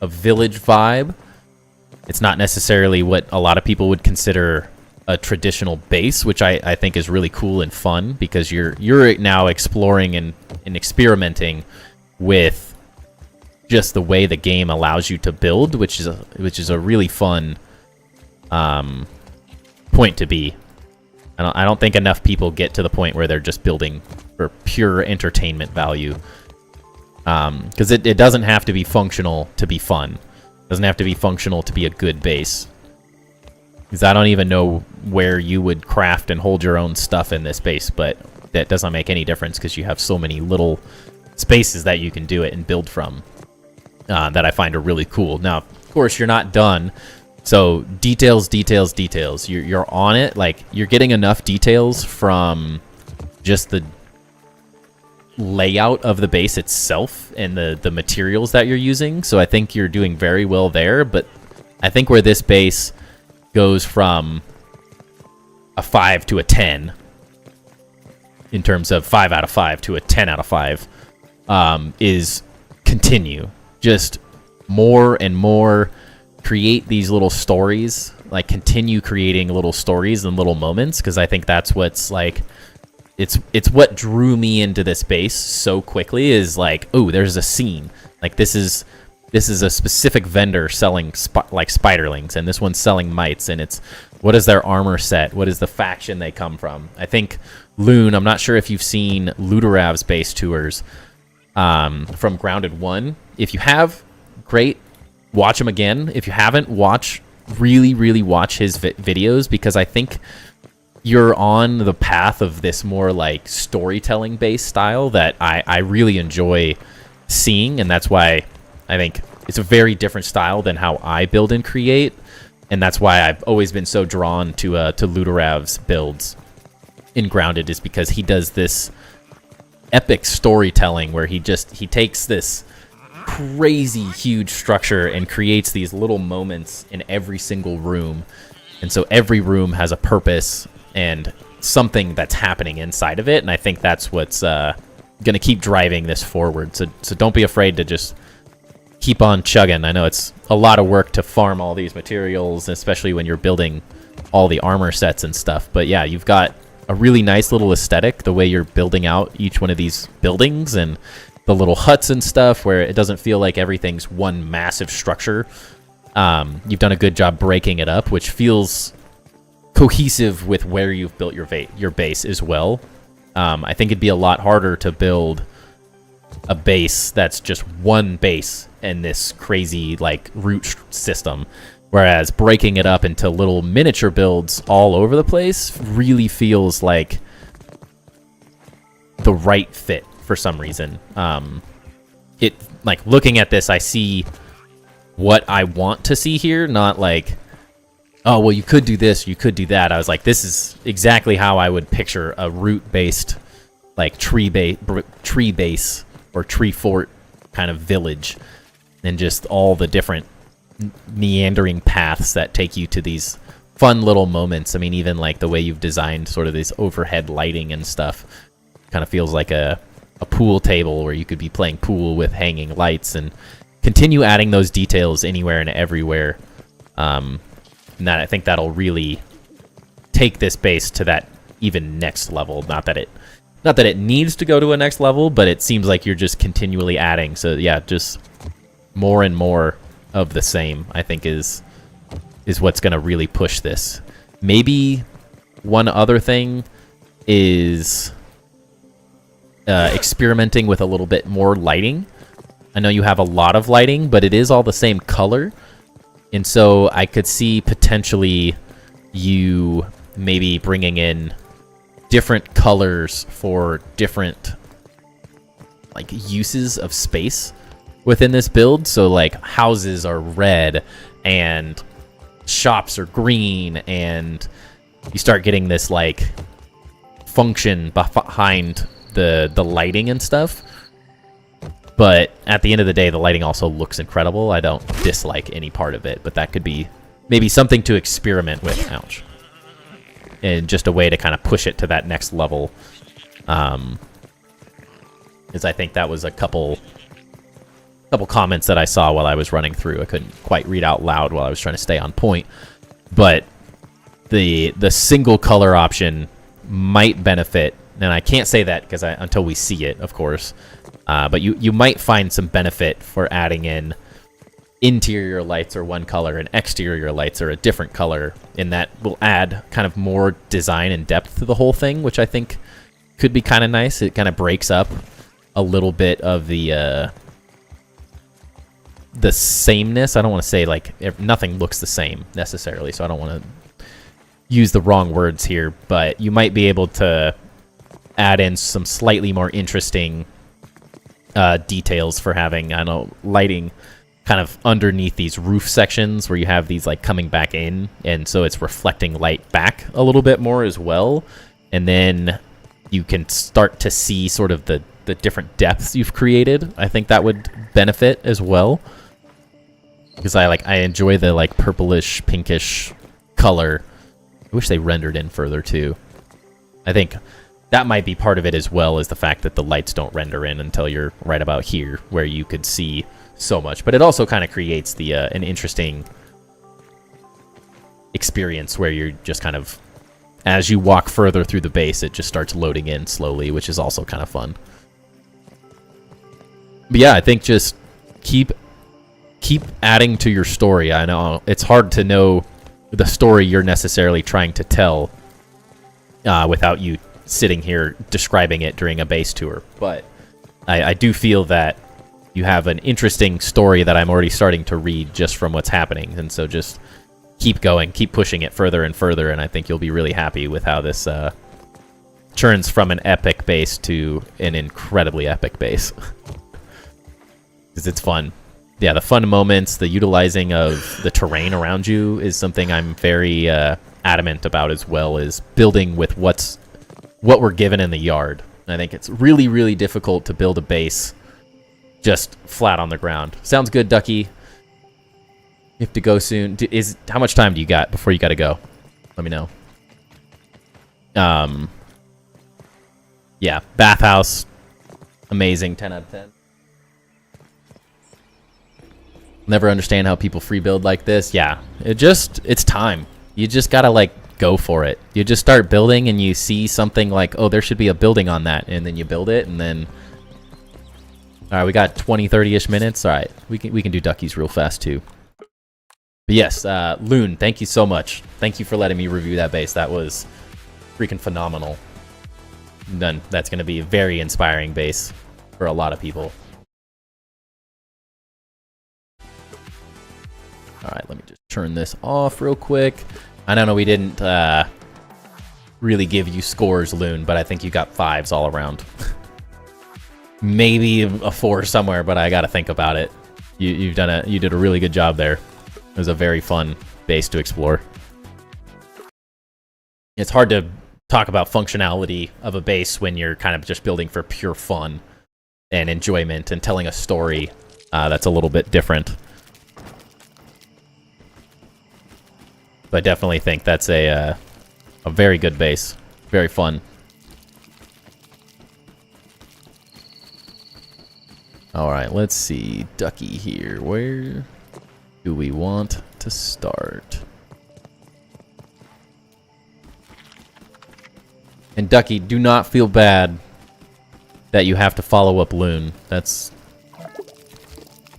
village vibe. It's not necessarily what a lot of people would consider a traditional base, which I think is really cool and fun, because you're now exploring and experimenting with just the way the game allows you to build, which is a really fun point to be. I don't think enough people get to the point where they're just building for pure entertainment value. Because it doesn't have to be functional to be fun. It doesn't have to be functional to be a good base. Because I don't even know where you would craft and hold your own stuff in this base, but that doesn't make any difference because you have so many little spaces that you can do it and build from that I find are really cool. Now, of course, you're not done. So details. You're on it. Like, you're getting enough details from just the layout of the base itself and the materials that you're using. So I think you're doing very well there. But I think where this base goes from a 5 to a 10 in terms of 5 out of 5 to a 10 out of 5 is continue. Just more and more create these little stories, like continue creating little stories and little moments, because I think that's what's like it's what drew me into this base so quickly, is like, oh, there's a scene. Like this is a specific vendor selling like spiderlings, and this one's selling mites, and it's what is their armor set? What is the faction they come from? I think Loon, I'm not sure if you've seen Ludorav's base tours from Grounded 1. If you have, great. Watch him again. If you haven't, really watch his videos, because I think you're on the path of this more like storytelling based style that I really enjoy seeing, and that's why I think it's a very different style than how I build and create, and that's why I've always been so drawn to Ludorav's builds in Grounded, is because he does this epic storytelling where he takes this crazy huge structure and creates these little moments in every single room, and so every room has a purpose and something that's happening inside of it, and I think that's what's gonna keep driving this forward. So don't be afraid to just keep on chugging. I know it's a lot of work to farm all these materials, especially when you're building all the armor sets and stuff, but yeah, you've got a really nice little aesthetic the way you're building out each one of these buildings and the little huts and stuff, where it doesn't feel like everything's one massive structure. You've done a good job breaking it up, which feels cohesive with where you've built your base as well. I think it'd be a lot harder to build a base that's just one base in this crazy like root system, whereas breaking it up into little miniature builds all over the place really feels like the right fit for some reason. It like looking at this, I see what I want to see here, not like, oh, well, you could do this, you could do that. I was like, this is exactly how I would picture a root-based, like tree base or tree fort kind of village, and just all the different meandering paths that take you to these fun little moments. I mean, even like the way you've designed sort of this overhead lighting and stuff kind of feels like a pool table where you could be playing pool with hanging lights, and continue adding those details anywhere and everywhere. And that, I think that'll really take this base to that even next level. Not that it needs to go to a next level, but it seems like you're just continually adding. So yeah, just more and more of the same, I think is what's going to really push this. Maybe one other thing is experimenting with a little bit more lighting. I know you have a lot of lighting, but it is all the same color. And so I could see potentially you maybe bringing in different colors for different like uses of space within this build. So like houses are red and shops are green, and you start getting this like function behind the lighting and stuff. But at the end of the day, the lighting also looks incredible. I don't dislike any part of it, but that could be maybe something to experiment with. Ouch. And just a way to kind of push it to that next level. Because I think that was a couple comments that I saw while I was running through. I couldn't quite read out loud while I was trying to stay on point. But the single color option might benefit, and I can't say that because until we see it, of course. But you might find some benefit for adding in interior lights are one color and exterior lights are a different color, and that will add kind of more design and depth to the whole thing, which I think could be kind of nice. It kind of breaks up a little bit of the sameness. I don't want to say like nothing looks the same necessarily, so I don't want to use the wrong words here, but you might be able to add in some slightly more interesting details for having, I don't know, lighting kind of underneath these roof sections where you have these like coming back in, and so it's reflecting light back a little bit more as well. And then you can start to see sort of the different depths you've created. I think that would benefit as well, because I enjoy the like purplish pinkish color. I wish they rendered in further too. I think that might be part of it as well, as the fact that the lights don't render in until you're right about here where you could see so much. But it also kind of creates the an interesting experience where you're just kind of, as you walk further through the base, it just starts loading in slowly, which is also kind of fun. But yeah, I think just keep adding to your story. I know it's hard to know the story you're necessarily trying to tell without you sitting here describing it during a base tour, but I do feel that you have an interesting story that I'm already starting to read just from what's happening, and so just keep going, keep pushing it further and further, and I think you'll be really happy with how this turns from an epic base to an incredibly epic base. Because it's fun. Yeah, the fun moments, the utilizing of the terrain around you is something I'm very adamant about, as well as building with what we're given in the yard. I think it's really, really difficult to build a base just flat on the ground. Sounds good, Ducky. You have to go soon. How much time do you got before you got to go? Let me know. Yeah, bathhouse, amazing, 10 out of 10. Never understand how people free build like this. Yeah, it's time. You just gotta like go for it. You just start building and you see something like, oh, there should be a building on that, and then you build it, and then all right, we got 20-30ish minutes. All right, we can do duckies real fast too. But yes, Loon, thank you so much. Thank you for letting me review that base. That was freaking phenomenal. Then that's going to be a very inspiring base for a lot of people. All right, let me just turn this off real quick. I don't know, we didn't really give you scores, Loon, but I think you got 5s all around. Maybe a 4 somewhere, but I got to think about it. You did a really good job there. It was a very fun base to explore. It's hard to talk about functionality of a base when you're kind of just building for pure fun and enjoyment and telling a story that's a little bit different. So I definitely think that's a very good base. Very fun. Alright, let's see. Ducky here. Where do we want to start? And Ducky, do not feel bad that you have to follow up Loon. That's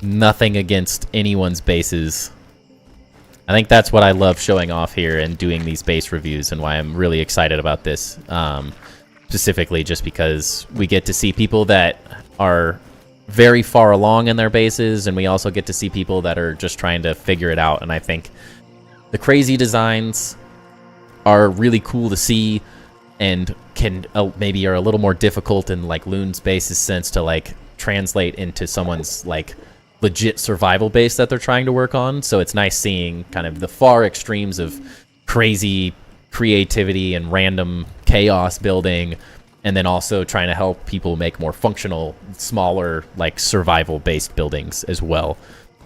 nothing against anyone's bases. I think that's what I love showing off here and doing these base reviews, and why I'm really excited about this. Specifically just because we get to see people that are very far along in their bases, and we also get to see people that are just trying to figure it out. And I think the crazy designs are really cool to see, and can maybe are a little more difficult in like Loon's base's sense to like translate into someone's like legit survival base that they're trying to work on. So it's nice seeing kind of the far extremes of crazy creativity and random chaos building, and then also trying to help people make more functional, smaller, like survival-based buildings as well,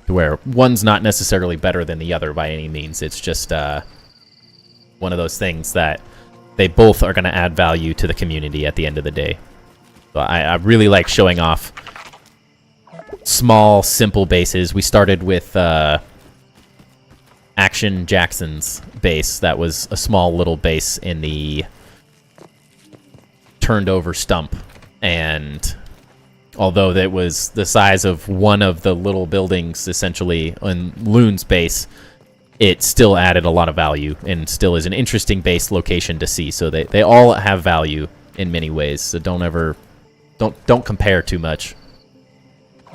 where one's not necessarily better than the other by any means. It's just one of those things that they both are going to add value to the community at the end of the day. So I really like showing off small, simple bases. We started with Action Jackson's base. That was a small little base in the turned over stump, and although that was the size of one of the little buildings essentially on Loon's base, it still added a lot of value and still is an interesting base location to see. So they all have value in many ways, so don't compare too much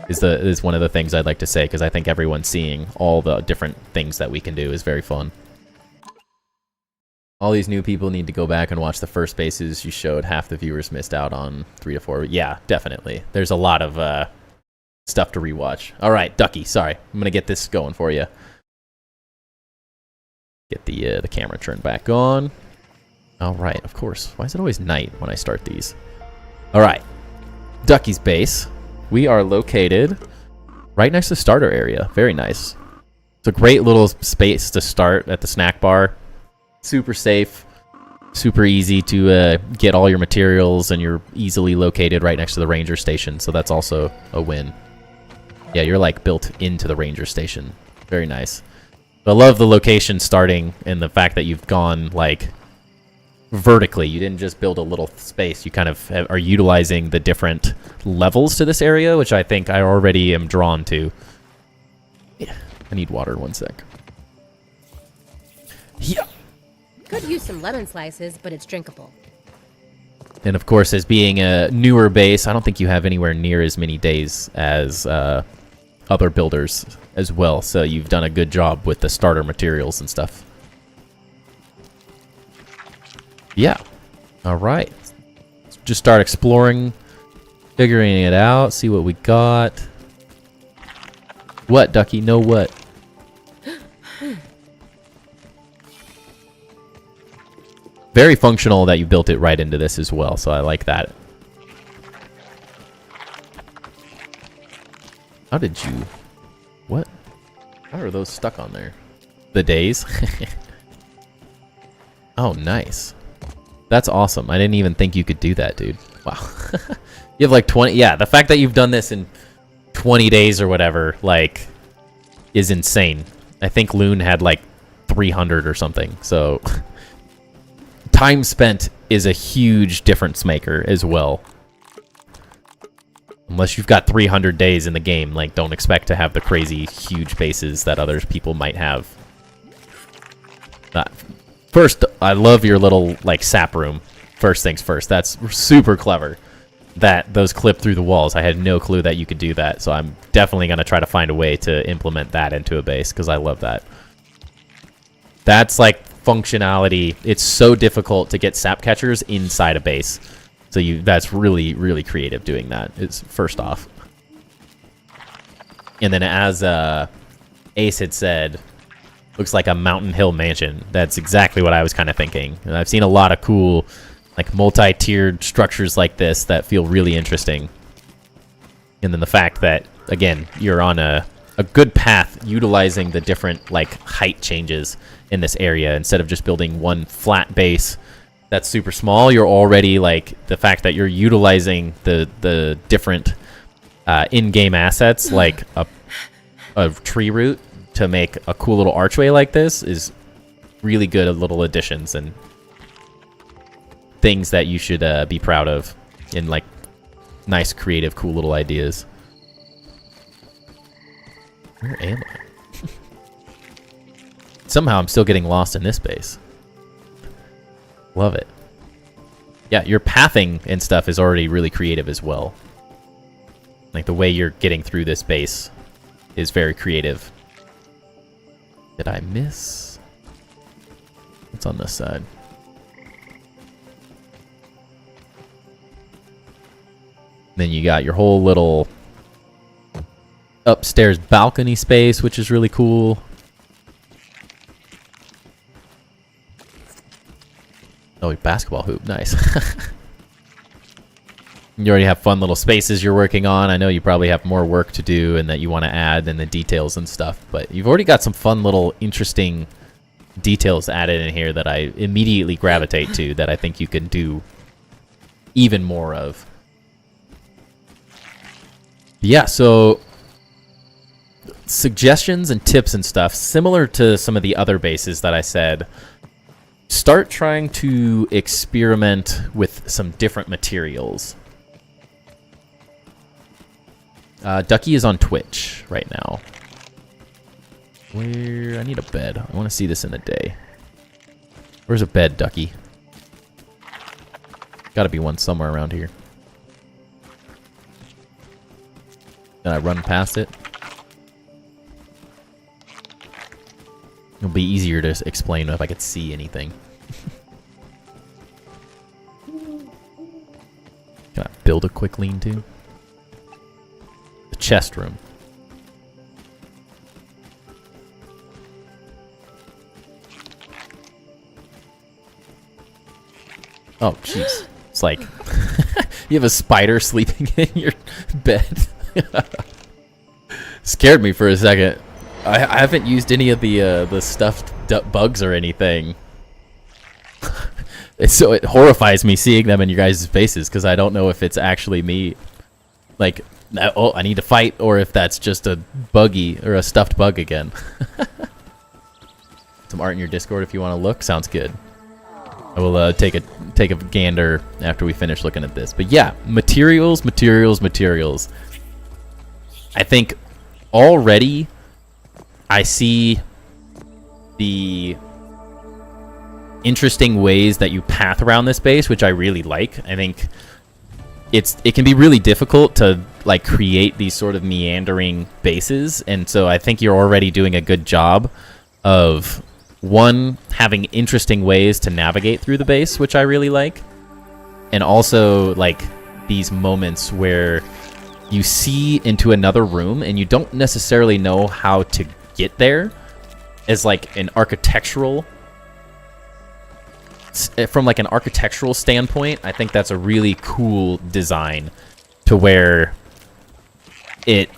is one of the things I'd like to say, because I think everyone seeing all the different things that we can do is very fun. All these new people need to go back and watch the first bases you showed. Half the viewers missed out on 3 to 4. Yeah, definitely. There's a lot of stuff to rewatch. All right, Ducky, sorry. I'm going to get this going for you. Get the camera turned back on. All right, of course. Why is it always night when I start these? All right, Ducky's base. We are located right next to the starter area. Very nice. It's a great little space to start at the snack bar. Super safe, super easy to get all your materials, and you're easily located right next to the ranger station, so that's also a win. Yeah, you're like built into the ranger station. Very nice. But I love the location starting and the fact that you've gone like vertically. You didn't just build a little space. You kind of are utilizing the different levels to this area, which I think I already am drawn to. Yeah, I need water. 1 sec. Yeah. Could use some lemon slices, but it's drinkable. And of course, as being a newer base, I don't think you have anywhere near as many days as other builders as well. So you've done a good job with the starter materials and stuff. Yeah. All right. Let's just start exploring, figuring it out, see what we got. What, Ducky? No what? Very functional that you built it right into this as well, so I like that. How did you... What? How are those stuck on there? The days? Oh, nice. That's awesome. I didn't even think you could do that, dude. Wow. You have like 20... Yeah, the fact that you've done this in 20 days or whatever, like, is insane. I think Loon had like 300 or something, so... Time spent is a huge difference maker as well. Unless you've got 300 days in the game, like, don't expect to have the crazy huge bases that other people might have. First, I love your little, like, sap room. First things first. That's super clever that those clip through the walls. I had no clue that you could do that, so I'm definitely going to try to find a way to implement that into a base, because I love that. That's, like, functionality. It's so difficult to get sap catchers inside a base. So that's really, really creative doing that. It's first off. And then as Ace had said, looks like a Mountain Hill mansion. That's exactly what I was kind of thinking. And I've seen a lot of cool, like, multi-tiered structures like this that feel really interesting. And then the fact that, again, you're on a good path utilizing the different, like, height changes in this area. Instead of just building one flat base that's super small, you're already like the fact that you're utilizing the different in-game assets like a tree root to make a cool little archway like this is really good little additions and things that you should be proud of in like nice, creative, cool little ideas. Where am I? Somehow I'm still getting lost in this base. Love it. Yeah, your pathing and stuff is already really creative as well. Like the way you're getting through this base is very creative. Did I miss? What's on this side? Then you got your whole little upstairs balcony space, which is really cool. Oh, basketball hoop. Nice. You already have fun little spaces you're working on. I know you probably have more work to do and that you want to add and the details and stuff, but you've already got some fun little interesting details added in here that I immediately gravitate to that I think you can do even more of. Yeah, so suggestions and tips and stuff, similar to some of the other bases that I said, start trying to experiment with some different materials. Ducky is on Twitch right now. Where? I need a bed. I want to see this in the day. Where's a bed, Ducky? Gotta be one somewhere around here. Did I run past it? It'll be easier to explain if I could see anything. Can I build a quick lean-to? The chest room. Oh, jeez. It's like you have a spider sleeping in your bed. Scared me for a second. I haven't used any of the stuffed bugs or anything. So it horrifies me seeing them in your guys' faces because I don't know if it's actually me. Like, oh, I need to fight, or if that's just a buggy or a stuffed bug again. Some art in your Discord if you want to look. Sounds good. I will take a gander after we finish looking at this. But yeah, materials. I think already I see the interesting ways that you path around this base, which I really like. I think it can be really difficult to like create these sort of meandering bases, and so I think you're already doing a good job of one, having interesting ways to navigate through the base, which I really like, and also like these moments where you see into another room and you don't necessarily know how to get there, as like an architectural standpoint. I think that's a really cool design, to where you're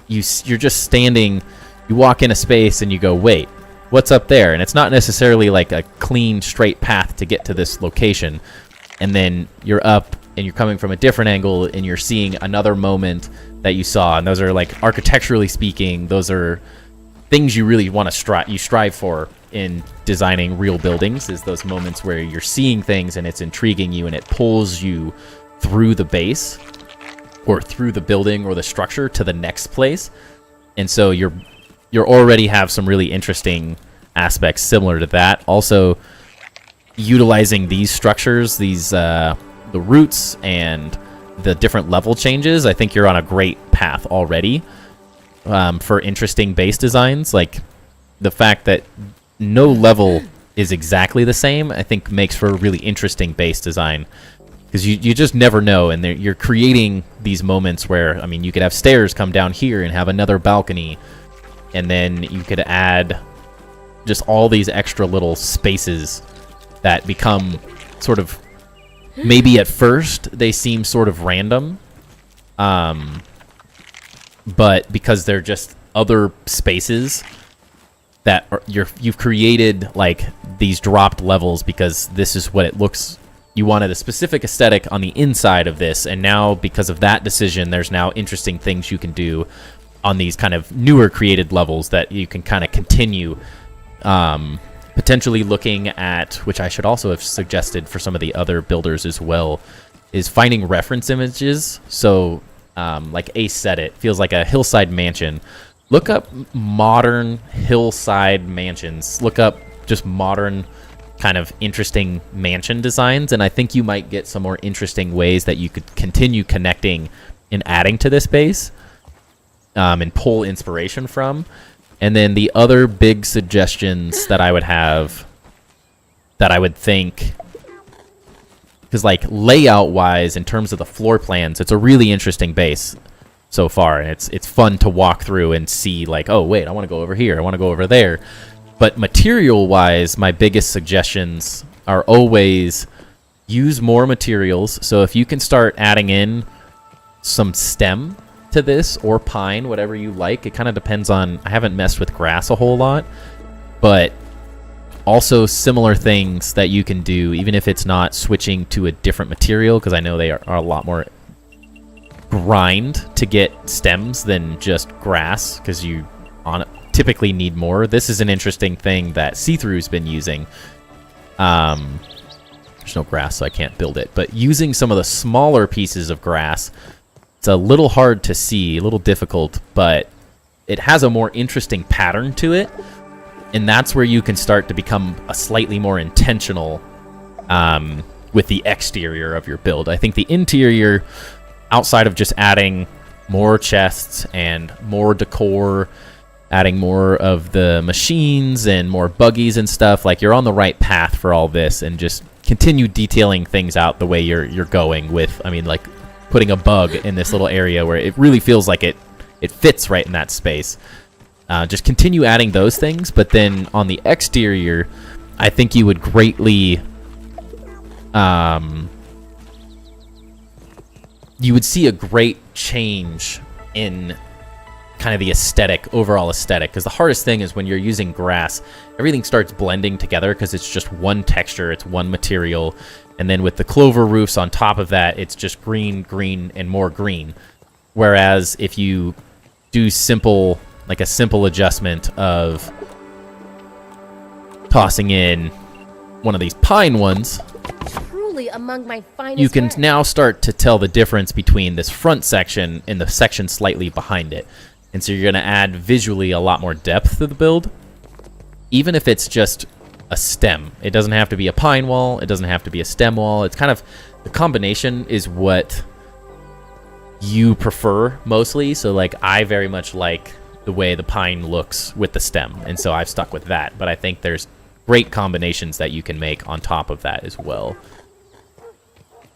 just standing, you walk in a space and you go, wait, what's up there? And it's not necessarily like a clean straight path to get to this location, and then you're up and you're coming from a different angle and you're seeing another moment that you saw. And those are, like, architecturally speaking, those are things you really want to strive for in designing real buildings, is those moments where you're seeing things and it's intriguing you and it pulls you through the base or through the building or the structure to the next place. And so you're already have some really interesting aspects similar to that. Also, utilizing these structures, the roots and the different level changes, I think you're on a great path already for interesting base designs. Like, the fact that no level is exactly the same, I think makes for a really interesting base design, because you just never know, and you're creating these moments where, I mean, you could have stairs come down here and have another balcony, and then you could add just all these extra little spaces that become sort of, maybe at first they seem sort of random, but because they're just other spaces, that you've created like these dropped levels because this is what it looks. You wanted a specific aesthetic on the inside of this, and now because of that decision, there's now interesting things you can do on these kind of newer created levels that you can kind of continue potentially looking at, which I should also have suggested for some of the other builders as well, is finding reference images. So like Ace said, it feels like a hillside mansion. Look up modern hillside mansions. Look up just modern kind of interesting mansion designs, and I think you might get some more interesting ways that you could continue connecting and adding to this base and pull inspiration from. And then the other big suggestions that I would have, that I would think, because like layout wise in terms of the floor plans, it's a really interesting base so far, and it's fun to walk through and see like, oh wait, I want to go over here, I want to go over there. But material wise, my biggest suggestions are always use more materials. So if you can start adding in some stem to this, or pine, whatever you like, it kind of depends on, I haven't messed with grass a whole lot, but also similar things that you can do, even if it's not switching to a different material, because I know they are a lot more grind to get stems than just grass, because you typically need more. This is an interesting thing that See-Through's been using. There's no grass, so I can't build it, but using some of the smaller pieces of grass, it's a little hard to see, a little difficult, but it has a more interesting pattern to it, and that's where you can start to become a slightly more intentional with the exterior of your build. I think the interior, outside of just adding more chests and more decor, adding more of the machines and more buggies and stuff, like you're on the right path for all this, and just continue detailing things out the way you're going with, I mean, like putting a bug in this little area where it really feels like it fits right in that space. Just continue adding those things, but then on the exterior, I think you would greatly you would see a great change in kind of the overall aesthetic, because the hardest thing is when you're using grass, everything starts blending together because it's just one texture, it's one material, and then with the clover roofs on top of that, it's just green, green, and more green. Whereas if you do a simple adjustment of tossing in one of these pine ones, Truly among my finest you can work. now start to tell the difference between this front section and the section slightly behind it. And so you're going to add visually a lot more depth to the build, even if it's just a stem. It doesn't have to be a pine wall. It doesn't have to be a stem wall. It's kind of, the combination is what you prefer mostly. So like, I very much like the way the pine looks with the stem, and so I've stuck with that. But I think there's great combinations that you can make on top of that as well.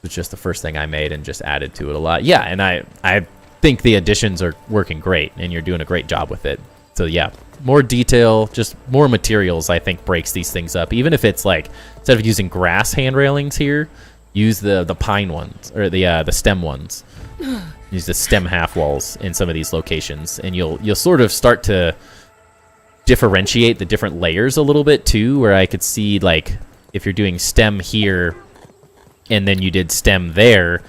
It's just the first thing I made and just added to it a lot. Yeah, and I think the additions are working great, and you're doing a great job with it. So yeah, more detail, just more materials, I think breaks these things up. Even if it's like, instead of using grass hand railings here, use the pine ones, or the stem ones. Use the stem half walls in some of these locations, and you'll sort of start to differentiate the different layers a little bit too, where I could see like if you're doing stem here and then you did stem there,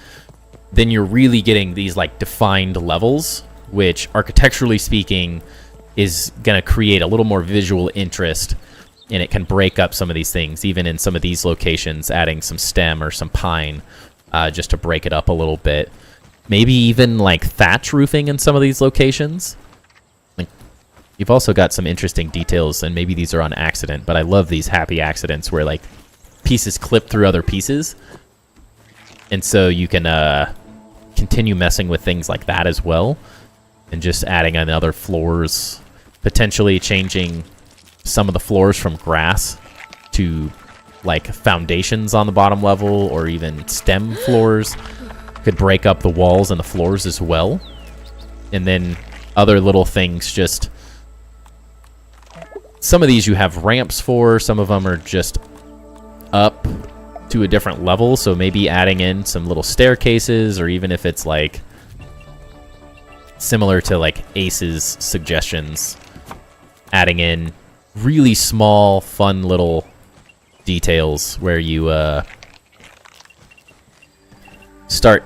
then you're really getting these like defined levels, which architecturally speaking is going to create a little more visual interest, and it can break up some of these things, even in some of these locations, adding some stem or some pine just to break it up a little bit. Maybe even like thatch roofing in some of these locations. Like, you've also got some interesting details, and maybe these are on accident, but I love these happy accidents where like pieces clip through other pieces. And so you can continue messing with things like that as well, and just adding on other floors, potentially changing some of the floors from grass to like foundations on the bottom level, or even stem floors. Could break up the walls and the floors as well. And then other little things, just some of these you have ramps for, some of them are just up to a different level, so maybe adding in some little staircases, or even if it's like similar to like Ace's suggestions, adding in really small, fun little details where you start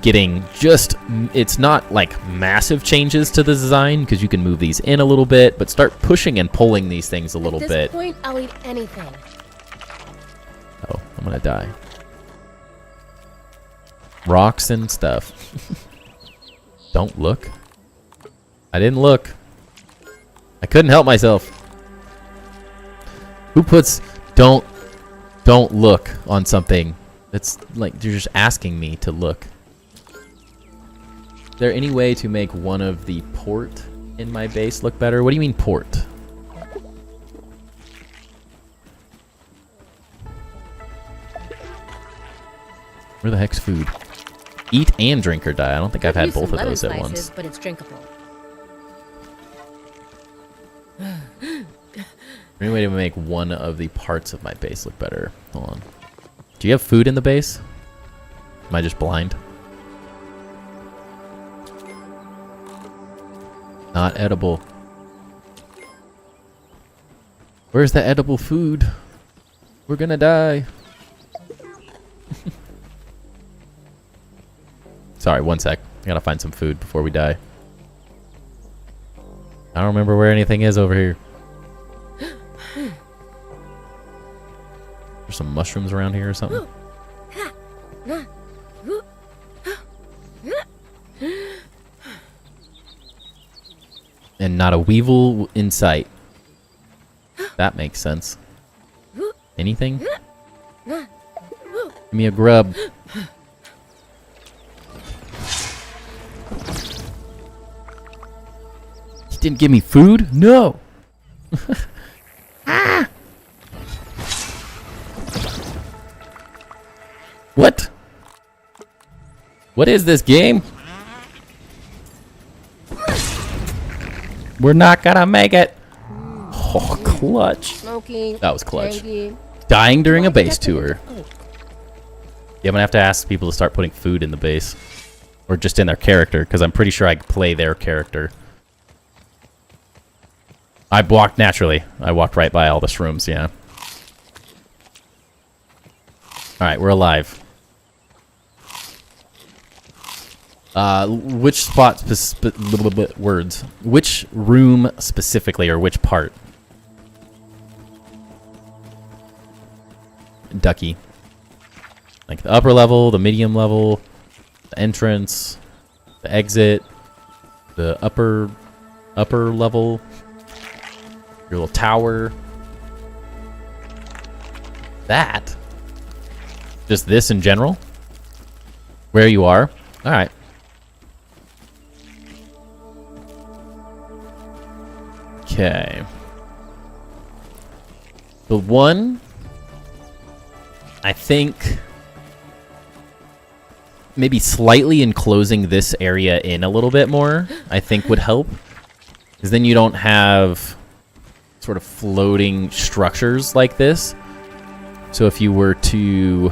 getting just, it's not like massive changes to the design because you can move these in a little bit, but start pushing and pulling these things a little At bit. this point, I'll eat anything. Oh, I'm gonna die. Rocks and stuff. Don't look. I didn't look. I couldn't help myself. Who puts don't look on something? It's like you're just asking me to look. Is there any way to make one of the port in my base look better? What do you mean port? Where the heck's food? Eat and drink or die. I don't think I've had Use both some of those at lemon once. slices, but it's drinkable. Any way to make one of the parts of my base look better? Hold on. Do you have food in the base? Am I just blind? Not edible. Where's the edible food? We're gonna die. Sorry, one sec. I gotta find some food before we die. I don't remember where anything is over here. There's some mushrooms around here or something. And not a weevil in sight. That makes sense. Anything? Give me a grub. He didn't give me food? No! Ah! What? What is this game? We're not gonna make it. Oh, clutch. Smoking. That was clutch. Cranky. Dying during a base tour. Yeah, I'm gonna have to ask people to start putting food in the base. Or just in their character, because I'm pretty sure I can play their character. I walked naturally. I walked right by all the shrooms, yeah. Alright, we're alive. Which spot, words. Which room specifically, or which part? Ducky. Like the upper level, the medium level, the entrance, the exit, the upper level, your little tower. That? Just this in general? Where you are? Alright. Okay. The one, I think, maybe slightly enclosing this area in a little bit more, I think would help. Because then you don't have sort of floating structures like this. So if you were to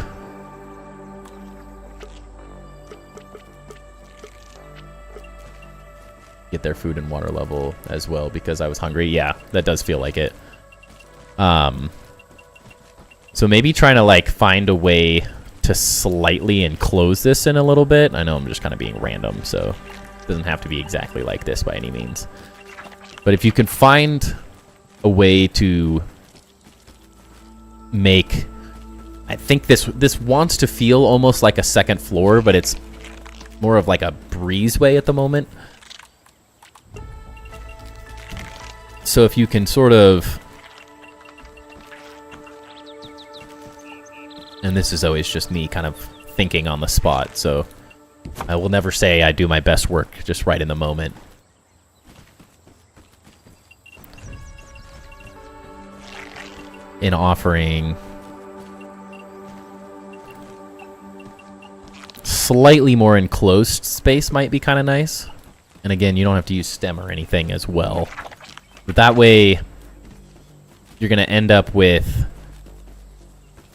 get their food and water level as well because I was hungry. Yeah, that does feel like it. So maybe trying to like find a way to slightly enclose this in a little bit. I know I'm just kind of being random, so it doesn't have to be exactly like this by any means. But if you can find a way to make, I think this wants to feel almost like a second floor, but it's more of like a breezeway at the moment. So if you can sort of, and this is always just me kind of thinking on the spot, so I will never say I do my best work just right in the moment. In offering slightly more enclosed space might be kind of nice. And again, you don't have to use stem or anything as well. But that way, you're going to end up with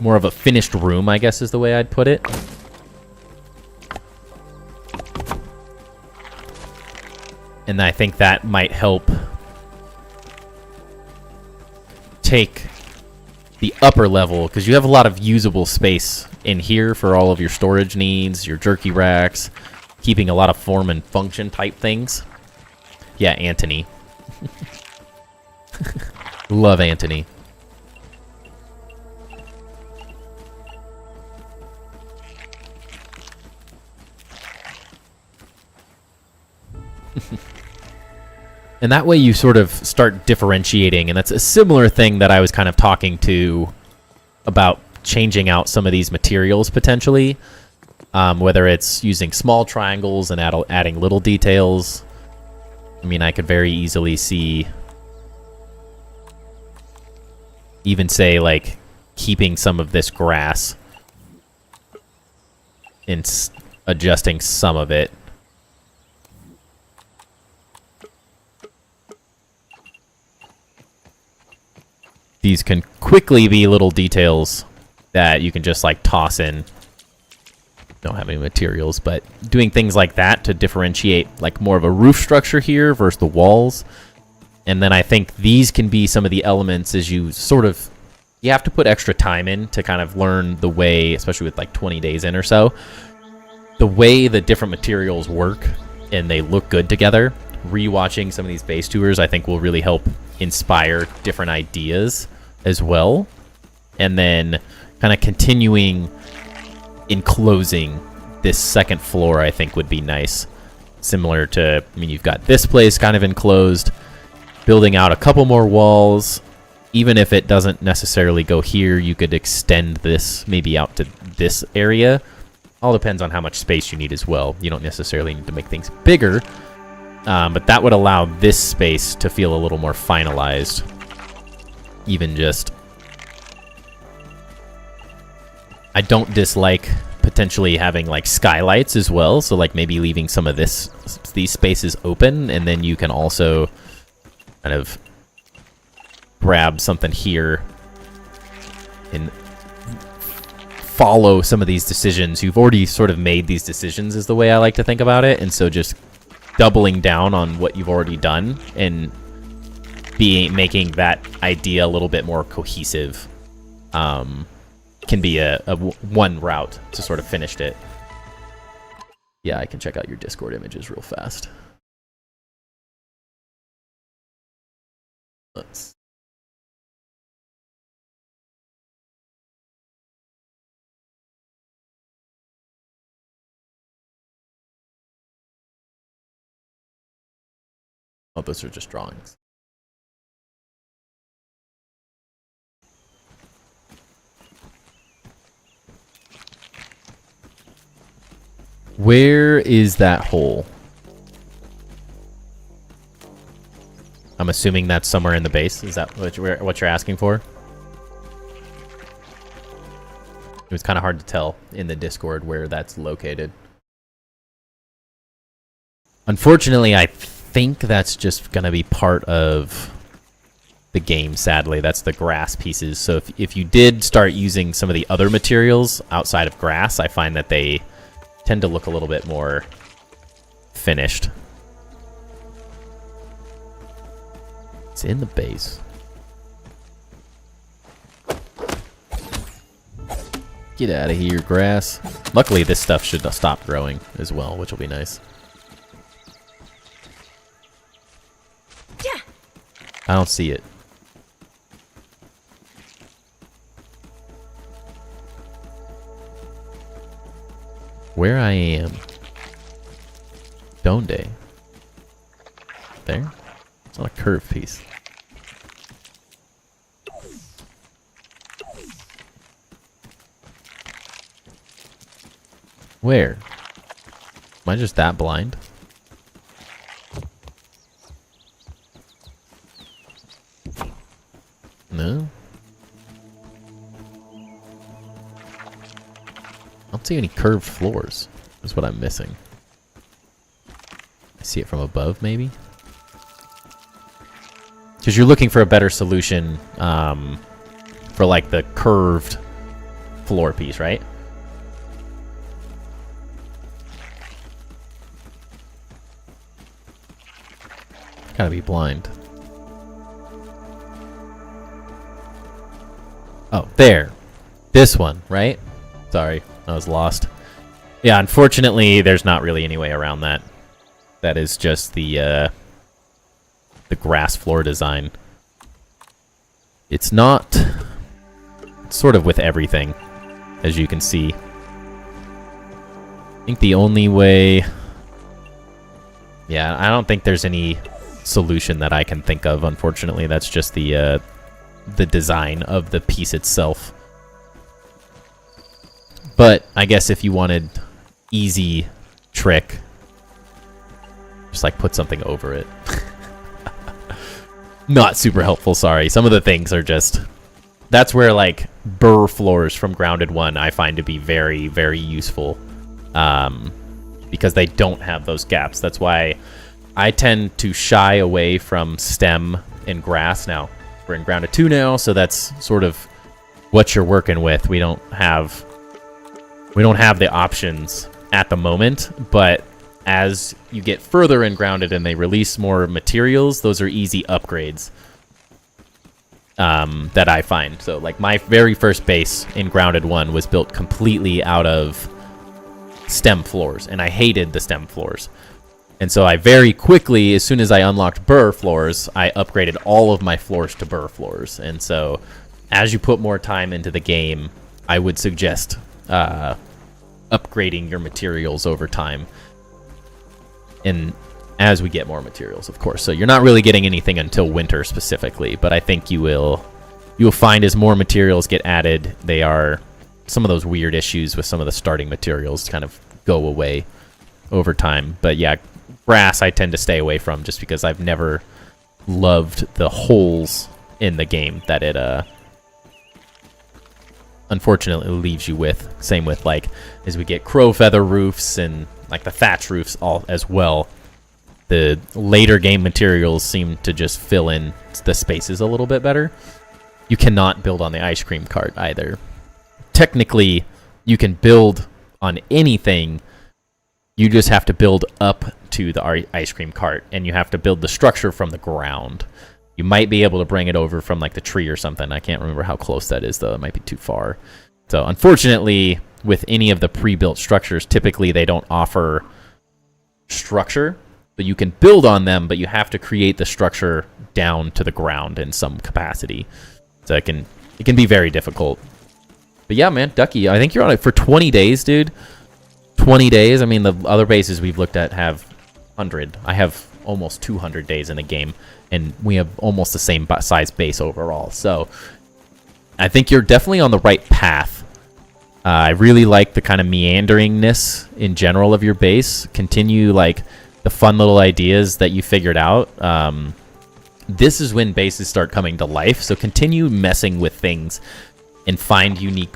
more of a finished room, I guess is the way I'd put it. And I think that might help take the upper level, because you have a lot of usable space in here for all of your storage needs, your jerky racks, keeping a lot of form and function type things. Yeah, Anthony. Love Anthony. And that way you sort of start differentiating, and that's a similar thing that I was kind of talking to about changing out some of these materials potentially, whether it's using small triangles and adding little details. I mean, I could very easily see even say like keeping some of this grass and adjusting some of it. These can quickly be little details that you can just like toss in. Don't have any materials, but doing things like that to differentiate like more of a roof structure here versus the walls. And then I think these can be some of the elements as you you have to put extra time in to kind of learn the way, especially with like 20 days in or so, the way the different materials work and they look good together. Rewatching some of these base tours, I think, will really help inspire different ideas as well. And then kind of continuing enclosing this second floor, I think, would be nice. Similar to, I mean, you've got this place kind of enclosed, building out a couple more walls. Even if it doesn't necessarily go here, you could extend this maybe out to this area. All depends on how much space you need as well. You don't necessarily need to make things bigger. But that would allow this space to feel a little more finalized. Even just... I don't dislike potentially having like skylights as well. So like maybe leaving some of these spaces open, and then you can also kind of grab something here and follow some of these decisions. You've already sort of made these decisions is the way I like to think about it. And so just doubling down on what you've already done and making that idea a little bit more cohesive can be a one route to sort of finish it. Yeah, I can check out your Discord images real fast. Let's... Oh, those are just drawings. Where is that hole? I'm assuming that's somewhere in the base. Is that what you're asking for? It was kind of hard to tell in the Discord where that's located. Unfortunately, I think that's just going to be part of the game, sadly. That's the grass pieces. So if you did start using some of the other materials outside of grass, I find that they tend to look a little bit more finished. It's in the base. Get out of here, grass. Luckily, this stuff should stop growing as well, which will be nice. I don't see it. Where I am. Donde. There? It's not a curved piece. Where? Am I just that blind? No? I don't see any curved floors. That's what I'm missing. I see it from above, maybe? Because you're looking for a better solution for like the curved floor piece, right? Gotta be blind. Oh, there. This one, right? Sorry, I was lost. Yeah, unfortunately, there's not really any way around that. That is just the grass floor design. It's not... It's sort of with everything, as you can see. I think the only way... Yeah, I don't think there's any solution that I can think of, unfortunately. That's just the design of the piece itself. But I guess if you wanted easy trick, just like put something over it. Not super helpful, sorry. Some of the things are just... That's where like burr floors from Grounded 1 I find to be very, very useful. Because they don't have those gaps. That's why I tend to shy away from stem and grass. Now, we're in Grounded 2 now, so that's sort of what you're working with. We don't have the options at the moment, but as you get further in Grounded and they release more materials, those are easy upgrades that I find. So, like, my very first base in Grounded 1 was built completely out of stem floors, and I hated the stem floors. And so I very quickly, as soon as I unlocked burr floors, I upgraded all of my floors to burr floors. And so as you put more time into the game, I would suggest upgrading your materials over time. And as we get more materials, of course. So you're not really getting anything until winter specifically, but I think you will find as more materials get added, some of those weird issues with some of the starting materials kind of go away over time. But yeah, grass I tend to stay away from just because I've never loved the holes in the game that it unfortunately leaves you with. Same with like as we get crow feather roofs and like the thatch roofs all as well. The later game materials seem to just fill in the spaces a little bit better. You cannot build on the ice cream cart either. Technically, you can build on anything. You just have to build up to the ice cream cart, and you have to build the structure from the ground. You might be able to bring it over from like the tree or something. I can't remember how close that is, though. It might be too far. So, unfortunately, with any of the pre-built structures, typically they don't offer structure. But you can build on them, but you have to create the structure down to the ground in some capacity. So it can be very difficult. But yeah, man, Ducky, I think you're on it for 20 days, dude. 20 days. I mean, the other bases we've looked at have 100. I have almost 200 days in the game, and we have almost the same size base overall. So I think you're definitely on the right path. I really like the kind of meanderingness in general of your base. Continue, like, the fun little ideas that you figured out. This is when bases start coming to life, so continue messing with things and find unique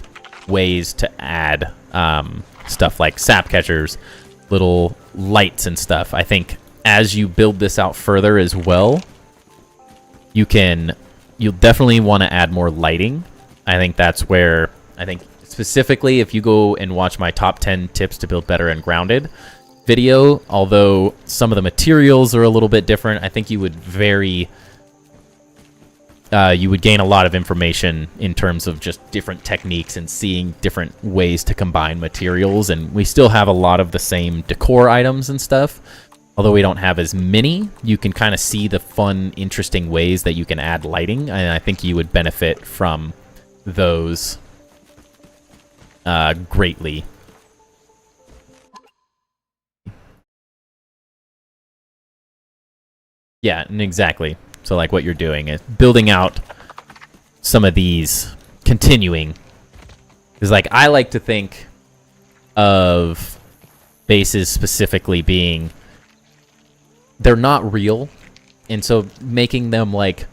ways to add stuff like sap catchers, little lights and stuff. I think as you build this out further as well, you'll definitely want to add more lighting. I think that's where, specifically if you go and watch my top 10 tips to build better and grounded video, although some of the materials are a little bit different, I think you would gain a lot of information in terms of just different techniques and seeing different ways to combine materials. And we still have a lot of the same decor items and stuff, although we don't have as many. You can kind of see the fun, interesting ways that you can add lighting, and I think you would benefit from those greatly. Yeah, and exactly. So like what you're doing is building out some of these, continuing. Because like I like to think of bases specifically being, they're not real. And so making them like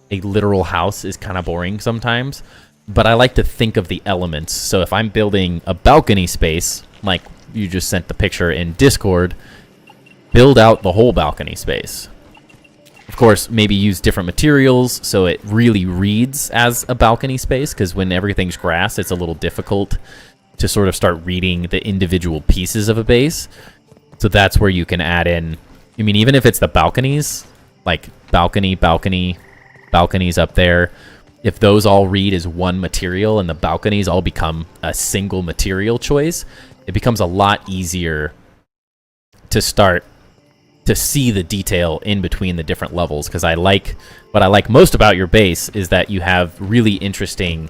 a literal house is kind of boring sometimes. But I like to think of the elements. So if I'm building a balcony space, like you just sent the picture in Discord, build out the whole balcony space. Of course, maybe use different materials so it really reads as a balcony space, because when everything's grass, it's a little difficult to sort of start reading the individual pieces of a base. So that's where you can add in, I mean, even if it's the balconies, like balconies up there, if those all read as one material and the balconies all become a single material choice, it becomes a lot easier to start to see the detail in between the different levels. Because what I like most about your base is that you have really interesting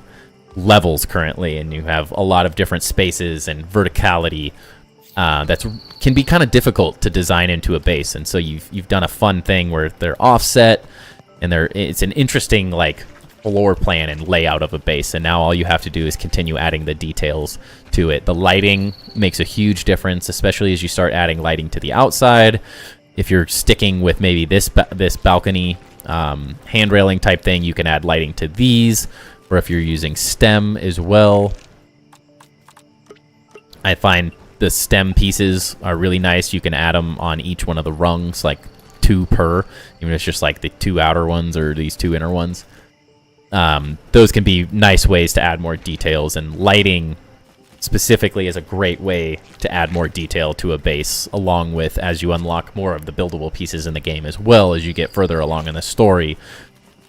levels currently, and you have a lot of different spaces and verticality that can be kind of difficult to design into a base. And so you've done a fun thing where they're offset, and it's an interesting like floor plan and layout of a base. And now all you have to do is continue adding the details to it. The lighting makes a huge difference, especially as you start adding lighting to the outside. If you're sticking with maybe this balcony hand railing type thing, you can add lighting to these. Or if you're using stem as well, I find the stem pieces are really nice. You can add them on each one of the rungs, like 2 per, even if it's just like the 2 outer ones or these 2 inner ones. Those can be nice ways to add more details, and lighting specifically is a great way to add more detail to a base, along with as you unlock more of the buildable pieces in the game, as well as you get further along in the story,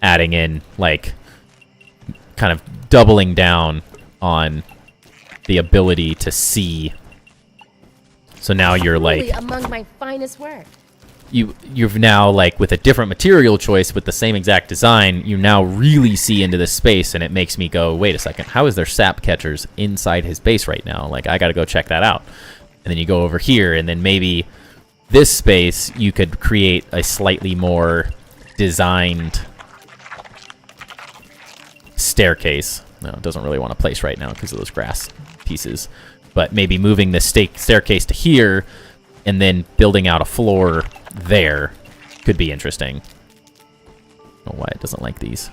adding in like kind of doubling down on the ability to see. So now you're Truly like among my finest work. you've now, like, with a different material choice with the same exact design, you now really see into this space, and it makes me go, wait a second, how is there sap catchers inside his base right now? Like, I gotta go check that out. And then you go over here, and then maybe this space you could create a slightly more designed staircase. No, it doesn't really want to place right now because of those grass pieces. But maybe moving the staircase to here and then building out a floor there could be interesting. I don't know why it doesn't like these.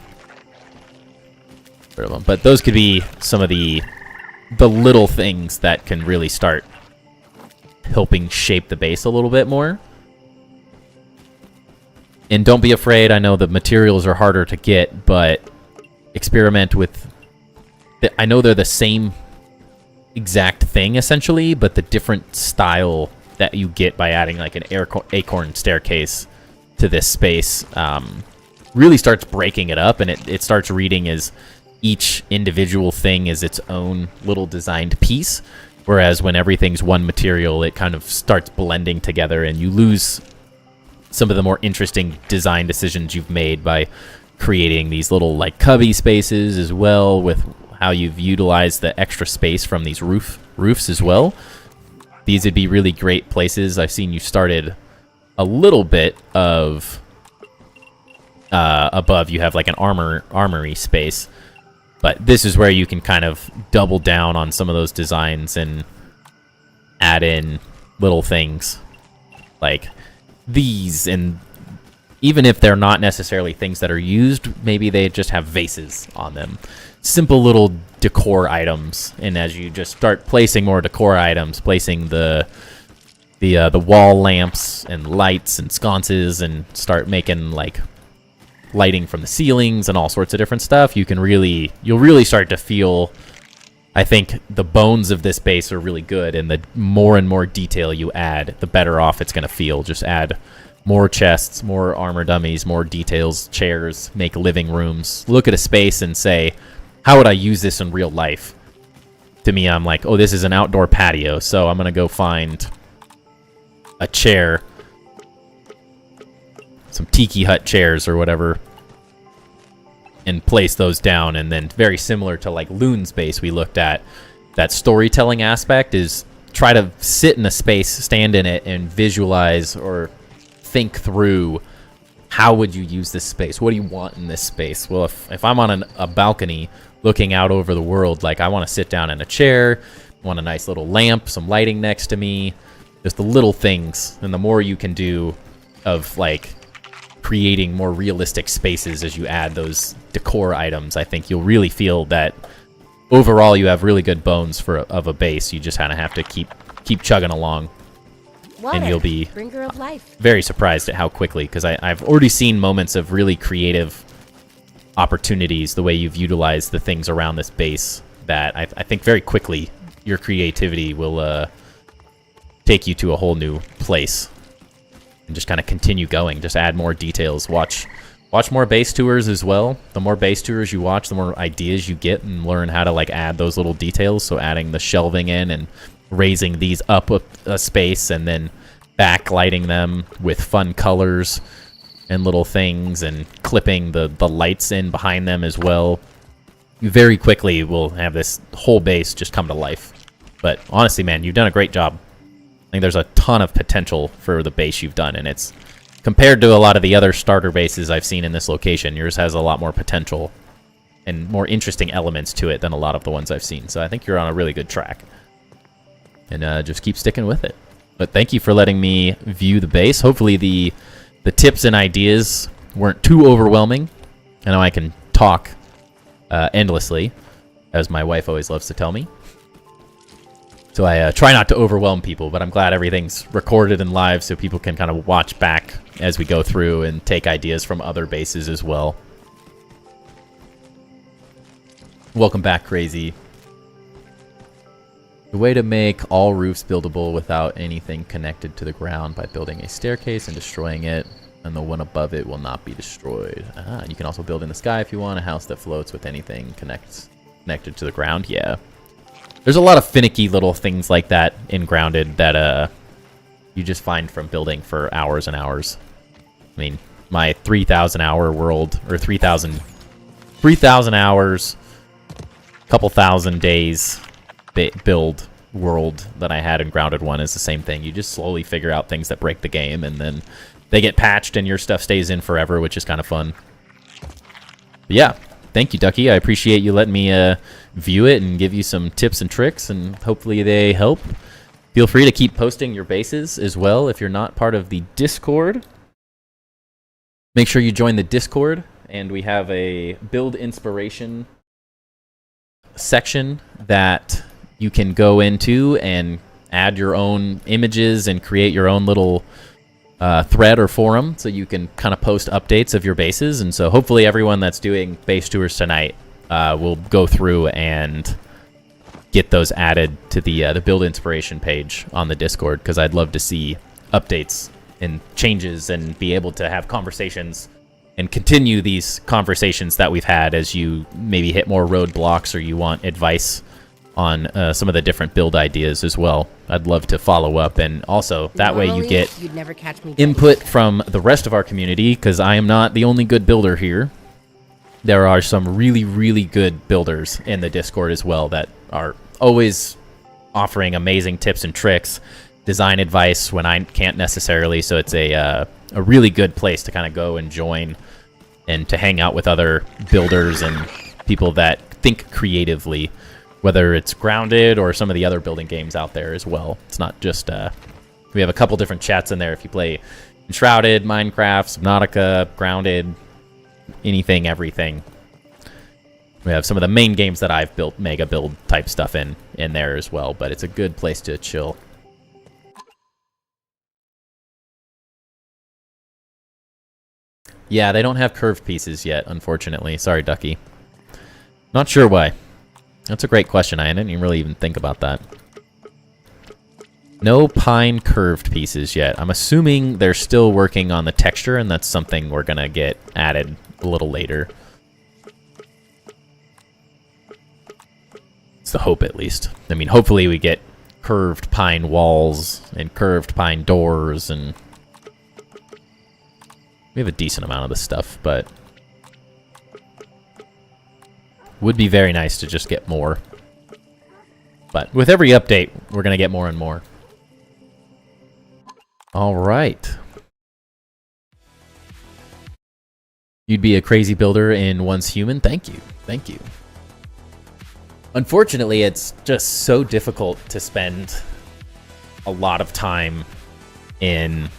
Rid of them. But those could be some of the little things that can really start helping shape the base a little bit more. And don't be afraid. I know the materials are harder to get, but experiment with... I know they're the same exact thing, essentially, but the different style that you get by adding like an acorn staircase to this space really starts breaking it up, and it starts reading as each individual thing is its own little designed piece, whereas when everything's one material, it kind of starts blending together, and you lose some of the more interesting design decisions you've made by creating these little like cubby spaces, as well with how you've utilized the extra space from these roofs as well. These would be really great places. I've seen you started a little bit of above. You have like an armory space, but this is where you can kind of double down on some of those designs and add in little things like these. And even if they're not necessarily things that are used, maybe they just have vases on them. Simple little decor items, and as you just start placing more decor items, placing the wall lamps and lights and sconces, and start making like lighting from the ceilings and all sorts of different stuff, you'll really start to feel, I think, the bones of this base are really good, and the more and more detail you add, the better off it's going to feel. Just add more chests, more armor dummies, more details, chairs, make living rooms. Look at a space and say, how would I use this in real life? To me, I'm like, oh, this is an outdoor patio, so I'm going to go find a chair, some tiki hut chairs or whatever, and place those down. And then very similar to like Loon's base we looked at, that storytelling aspect is try to sit in a space, stand in it, and visualize or think through, how would you use this space? What do you want in this space? Well, if I'm on a balcony looking out over the world, like I want to sit down in a chair, want a nice little lamp, some lighting next to me, just the little things. And the more you can do of like creating more realistic spaces as you add those decor items, I think you'll really feel that overall you have really good bones of a base. You just kind of have to keep chugging along. Water, and you'll be bringer of life. very surprised at how quickly, because I've already seen moments of really creative opportunities, the way you've utilized the things around this base, that I think very quickly your creativity will take you to a whole new place, and just kind of continue going. Just add more details. Watch Watch more base tours as well. The more base tours you watch, the more ideas you get and learn how to like add those little details. So adding the shelving in and raising these up a space and then backlighting them with fun colors and little things and clipping the lights in behind them as well. You very quickly will have this whole base just come to life. But honestly, man, you've done a great job. I think there's a ton of potential for the base you've done, and it's compared to a lot of the other starter bases I've seen in this location, yours has a lot more potential and more interesting elements to it than a lot of the ones I've seen. So I think you're on a really good track. And just keep sticking with it. But thank you for letting me view the base. Hopefully the tips and ideas weren't too overwhelming. I know I can talk endlessly, as my wife always loves to tell me. So I try not to overwhelm people, but I'm glad everything's recorded and live so people can kind of watch back as we go through and take ideas from other bases as well. Welcome back, Crazy. The way to make all roofs buildable without anything connected to the ground by building a staircase and destroying it, and the one above it will not be destroyed. You can also build in the sky if you want, a house that floats with anything connected to the ground. Yeah. There's a lot of finicky little things like that in Grounded that you just find from building for hours and hours. I mean, my 3,000 hour world, or 3,000 hours, couple thousand days build world that I had in Grounded 1 is the same thing. You just slowly figure out things that break the game, and then they get patched and your stuff stays in forever, which is kind of fun. But yeah. Thank you, Ducky. I appreciate you letting me view it and give you some tips and tricks, and hopefully they help. Feel free to keep posting your bases as well if you're not part of the Discord. Make sure you join the Discord, and we have a build inspiration section that you can go into and add your own images and create your own little thread or forum, so you can kind of post updates of your bases. And so hopefully everyone that's doing base tours tonight will go through and get those added to the build inspiration page on the Discord, because I'd love to see updates and changes and be able to have conversations and continue these conversations that we've had as you maybe hit more roadblocks or you want advice on some of the different build ideas as well. I'd love to follow up, and also that way you get You'd never catch me input from the rest of our community, because I am not the only good builder here. There are some really, really good builders in the Discord as well that are always offering amazing tips and tricks, design advice when I can't necessarily, so it's a really good place to kind of go and join and to hang out with other builders and people that think creatively, whether it's Grounded or some of the other building games out there as well. It's not just, we have a couple different chats in there if you play Enshrouded, Minecraft, Subnautica, Grounded, anything, everything. We have some of the main games that I've built mega build type stuff in there as well, but it's a good place to chill. Yeah, they don't have curved pieces yet, unfortunately. Sorry, Ducky. Not sure why. That's a great question. I didn't really even think about that. No pine curved pieces yet. I'm assuming they're still working on the texture, and that's something we're going to get added a little later. It's the hope, at least. I mean, hopefully we get curved pine walls and curved pine doors, and we have a decent amount of this stuff, but would be very nice to just get more. But with every update, we're going to get more and more. All right. You'd be a crazy builder in Once Human. Thank you. Thank you. Unfortunately, it's just so difficult to spend a lot of time in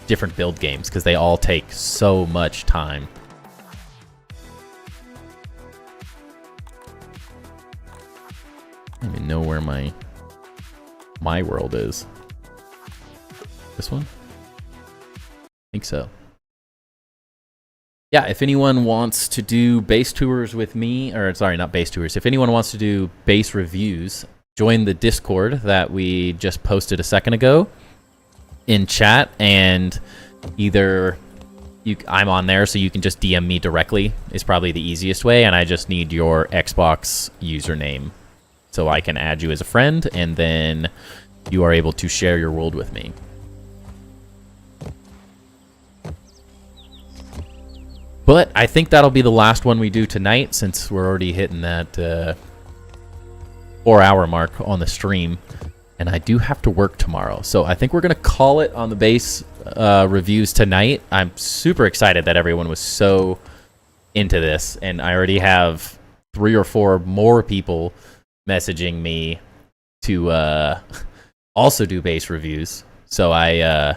different build games because they all take so much time. I don't even know where my world is. This one? I think so. Yeah, if anyone wants to do base tours with me, or sorry, not base tours. If anyone wants to do base reviews, join the Discord that we just posted a second ago in chat, and either I'm on there, so you can just DM me directly is probably the easiest way, and I just need your Xbox username so I can add you as a friend, and then you are able to share your world with me. But I think that'll be the last one we do tonight, since we're already hitting that 4-hour mark on the stream, and I do have to work tomorrow. So I think we're going to call it on the base reviews tonight. I'm super excited that everyone was so into this, and I already have 3 or 4 more people messaging me to also do base reviews. So I am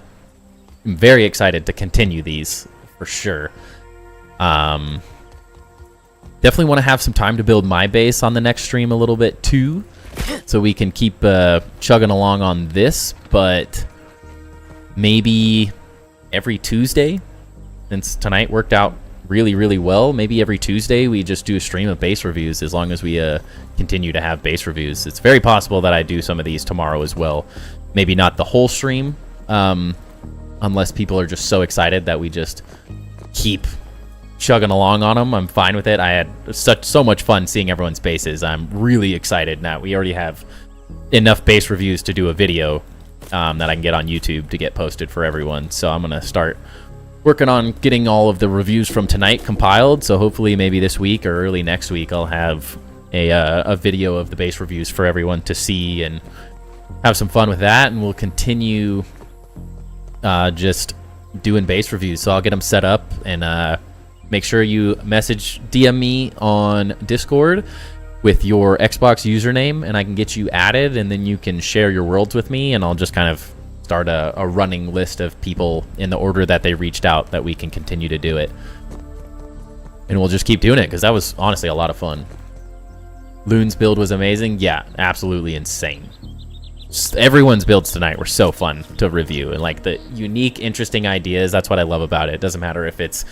very excited to continue these for sure. Definitely want to have some time to build my base on the next stream a little bit too, so we can keep chugging along on this, but maybe every Tuesday, since tonight worked out really well, maybe every Tuesday we just do a stream of base reviews, as long as we continue to have base reviews. It's very possible that I do some of these tomorrow as well. Maybe not the whole stream, unless people are just so excited that we just keep chugging along on them. I'm fine with it. I had so much fun seeing everyone's bases. I'm really excited now. We already have enough base reviews to do a video that I can get on YouTube to get posted for everyone. So I'm gonna start working on getting all of the reviews from tonight compiled. So hopefully maybe this week or early next week I'll have a video of the base reviews for everyone to see and have some fun with that. And we'll continue just doing base reviews. So I'll get them set up, and make sure you DM me on Discord with your Xbox username, and I can get you added, and then you can share your worlds with me, and I'll just kind of start a running list of people in the order that they reached out that we can continue to do it. And we'll just keep doing it, because that was honestly a lot of fun. Loon's build was amazing. Yeah, absolutely insane. Everyone's builds tonight were so fun to review, and like the unique, interesting ideas, that's what I love about it. It doesn't matter if it's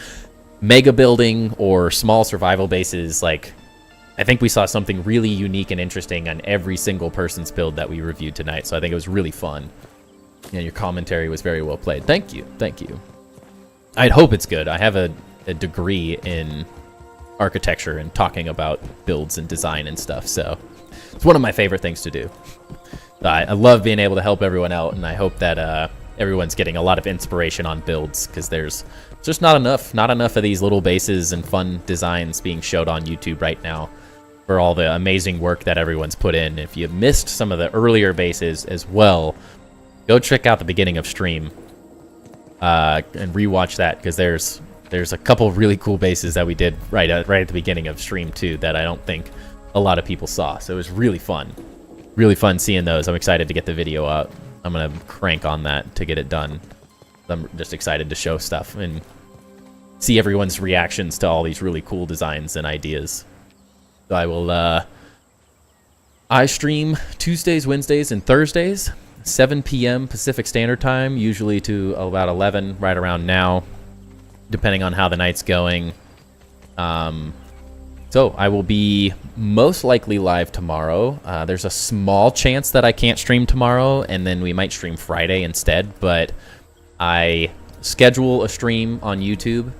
mega building or small survival bases. Like, I think we saw something really unique and interesting on every single person's build that we reviewed tonight, so I think it was really fun. And your commentary was very well played. Thank you. I'd hope it's good. I have a degree in architecture and talking about builds and design and stuff, so it's one of my favorite things to do. I love being able to help everyone out, and I hope that everyone's getting a lot of inspiration on builds, because there's just not enough of these little bases and fun designs being showed on YouTube right now for all the amazing work that everyone's put in. If you missed some of the earlier bases as well, go check out the beginning of stream and rewatch that, because there's a couple of really cool bases that we did right at the beginning of stream too that I don't think a lot of people saw. So it was really fun seeing those. I'm excited to get the video out. I'm gonna crank on that to get it done. I'm just excited to show stuff and see everyone's reactions to all these really cool designs and ideas. So I will I stream Tuesdays, Wednesdays, and Thursdays, 7 p.m. Pacific Standard Time, usually to about 11, right around now, depending on how the night's going. So I will be most likely live tomorrow. There's a small chance that I can't stream tomorrow, and then we might stream Friday instead, but I schedule a stream on YouTube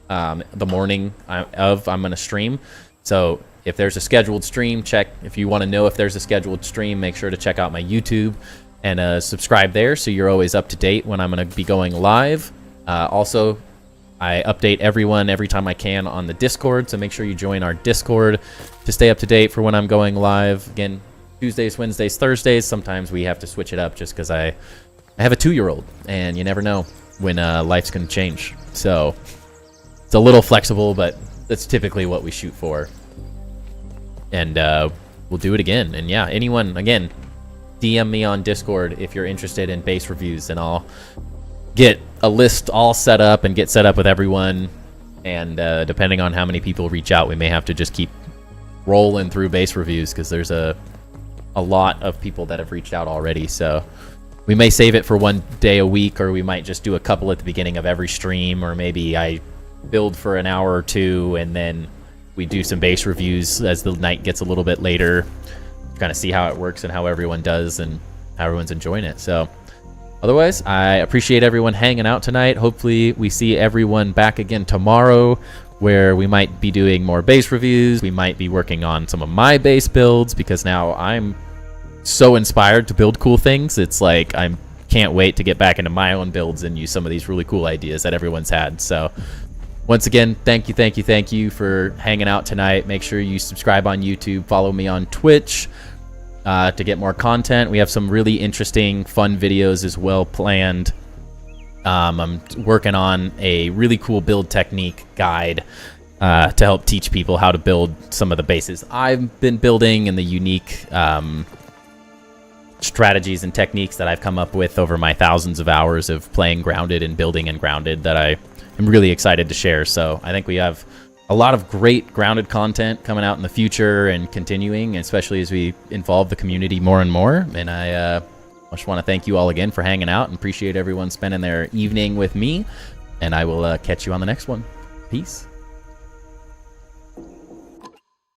the morning I'm going to stream. So if there's a scheduled stream, if you want to know if there's a scheduled stream, make sure to check out my YouTube and subscribe there, so you're always up to date when I'm going to be going live. Also, I update everyone every time I can on the Discord, so make sure you join our Discord to stay up to date for when I'm going live. Again, Tuesdays, Wednesdays, Thursdays. Sometimes we have to switch it up just because I have a 2-year-old, and you never know when life's going to change. So it's a little flexible, but that's typically what we shoot for. And we'll do it again. And yeah, anyone, again, DM me on Discord if you're interested in base reviews, and I'll get a list all set up and get set up with everyone. And depending on how many people reach out, we may have to just keep rolling through base reviews, because there's a lot of people that have reached out already. So we may save it for one day a week, or we might just do a couple at the beginning of every stream, or maybe I build for an hour or two and then we do some base reviews as the night gets a little bit later, kind of see how it works and how everyone does and how everyone's enjoying it. So Otherwise, I appreciate everyone hanging out tonight. Hopefully, we see everyone back again tomorrow, where we might be doing more base reviews. We might be working on some of my base builds, because now I'm so inspired to build cool things. It's like I can't wait to get back into my own builds and use some of these really cool ideas that everyone's had. So once again, thank you for hanging out tonight. Make sure you subscribe on YouTube, follow me on Twitch to get more content. We have some really interesting, fun videos as well planned. I'm working on a really cool build technique guide to help teach people how to build some of the bases I've been building and the unique strategies and techniques that I've come up with over my thousands of hours of playing Grounded and building in Grounded that I am really excited to share. So I think we have a lot of great Grounded content coming out in the future and continuing, especially as we involve the community more and more. And I just want to thank you all again for hanging out and appreciate everyone spending their evening with me. And I will catch you on the next one. Peace.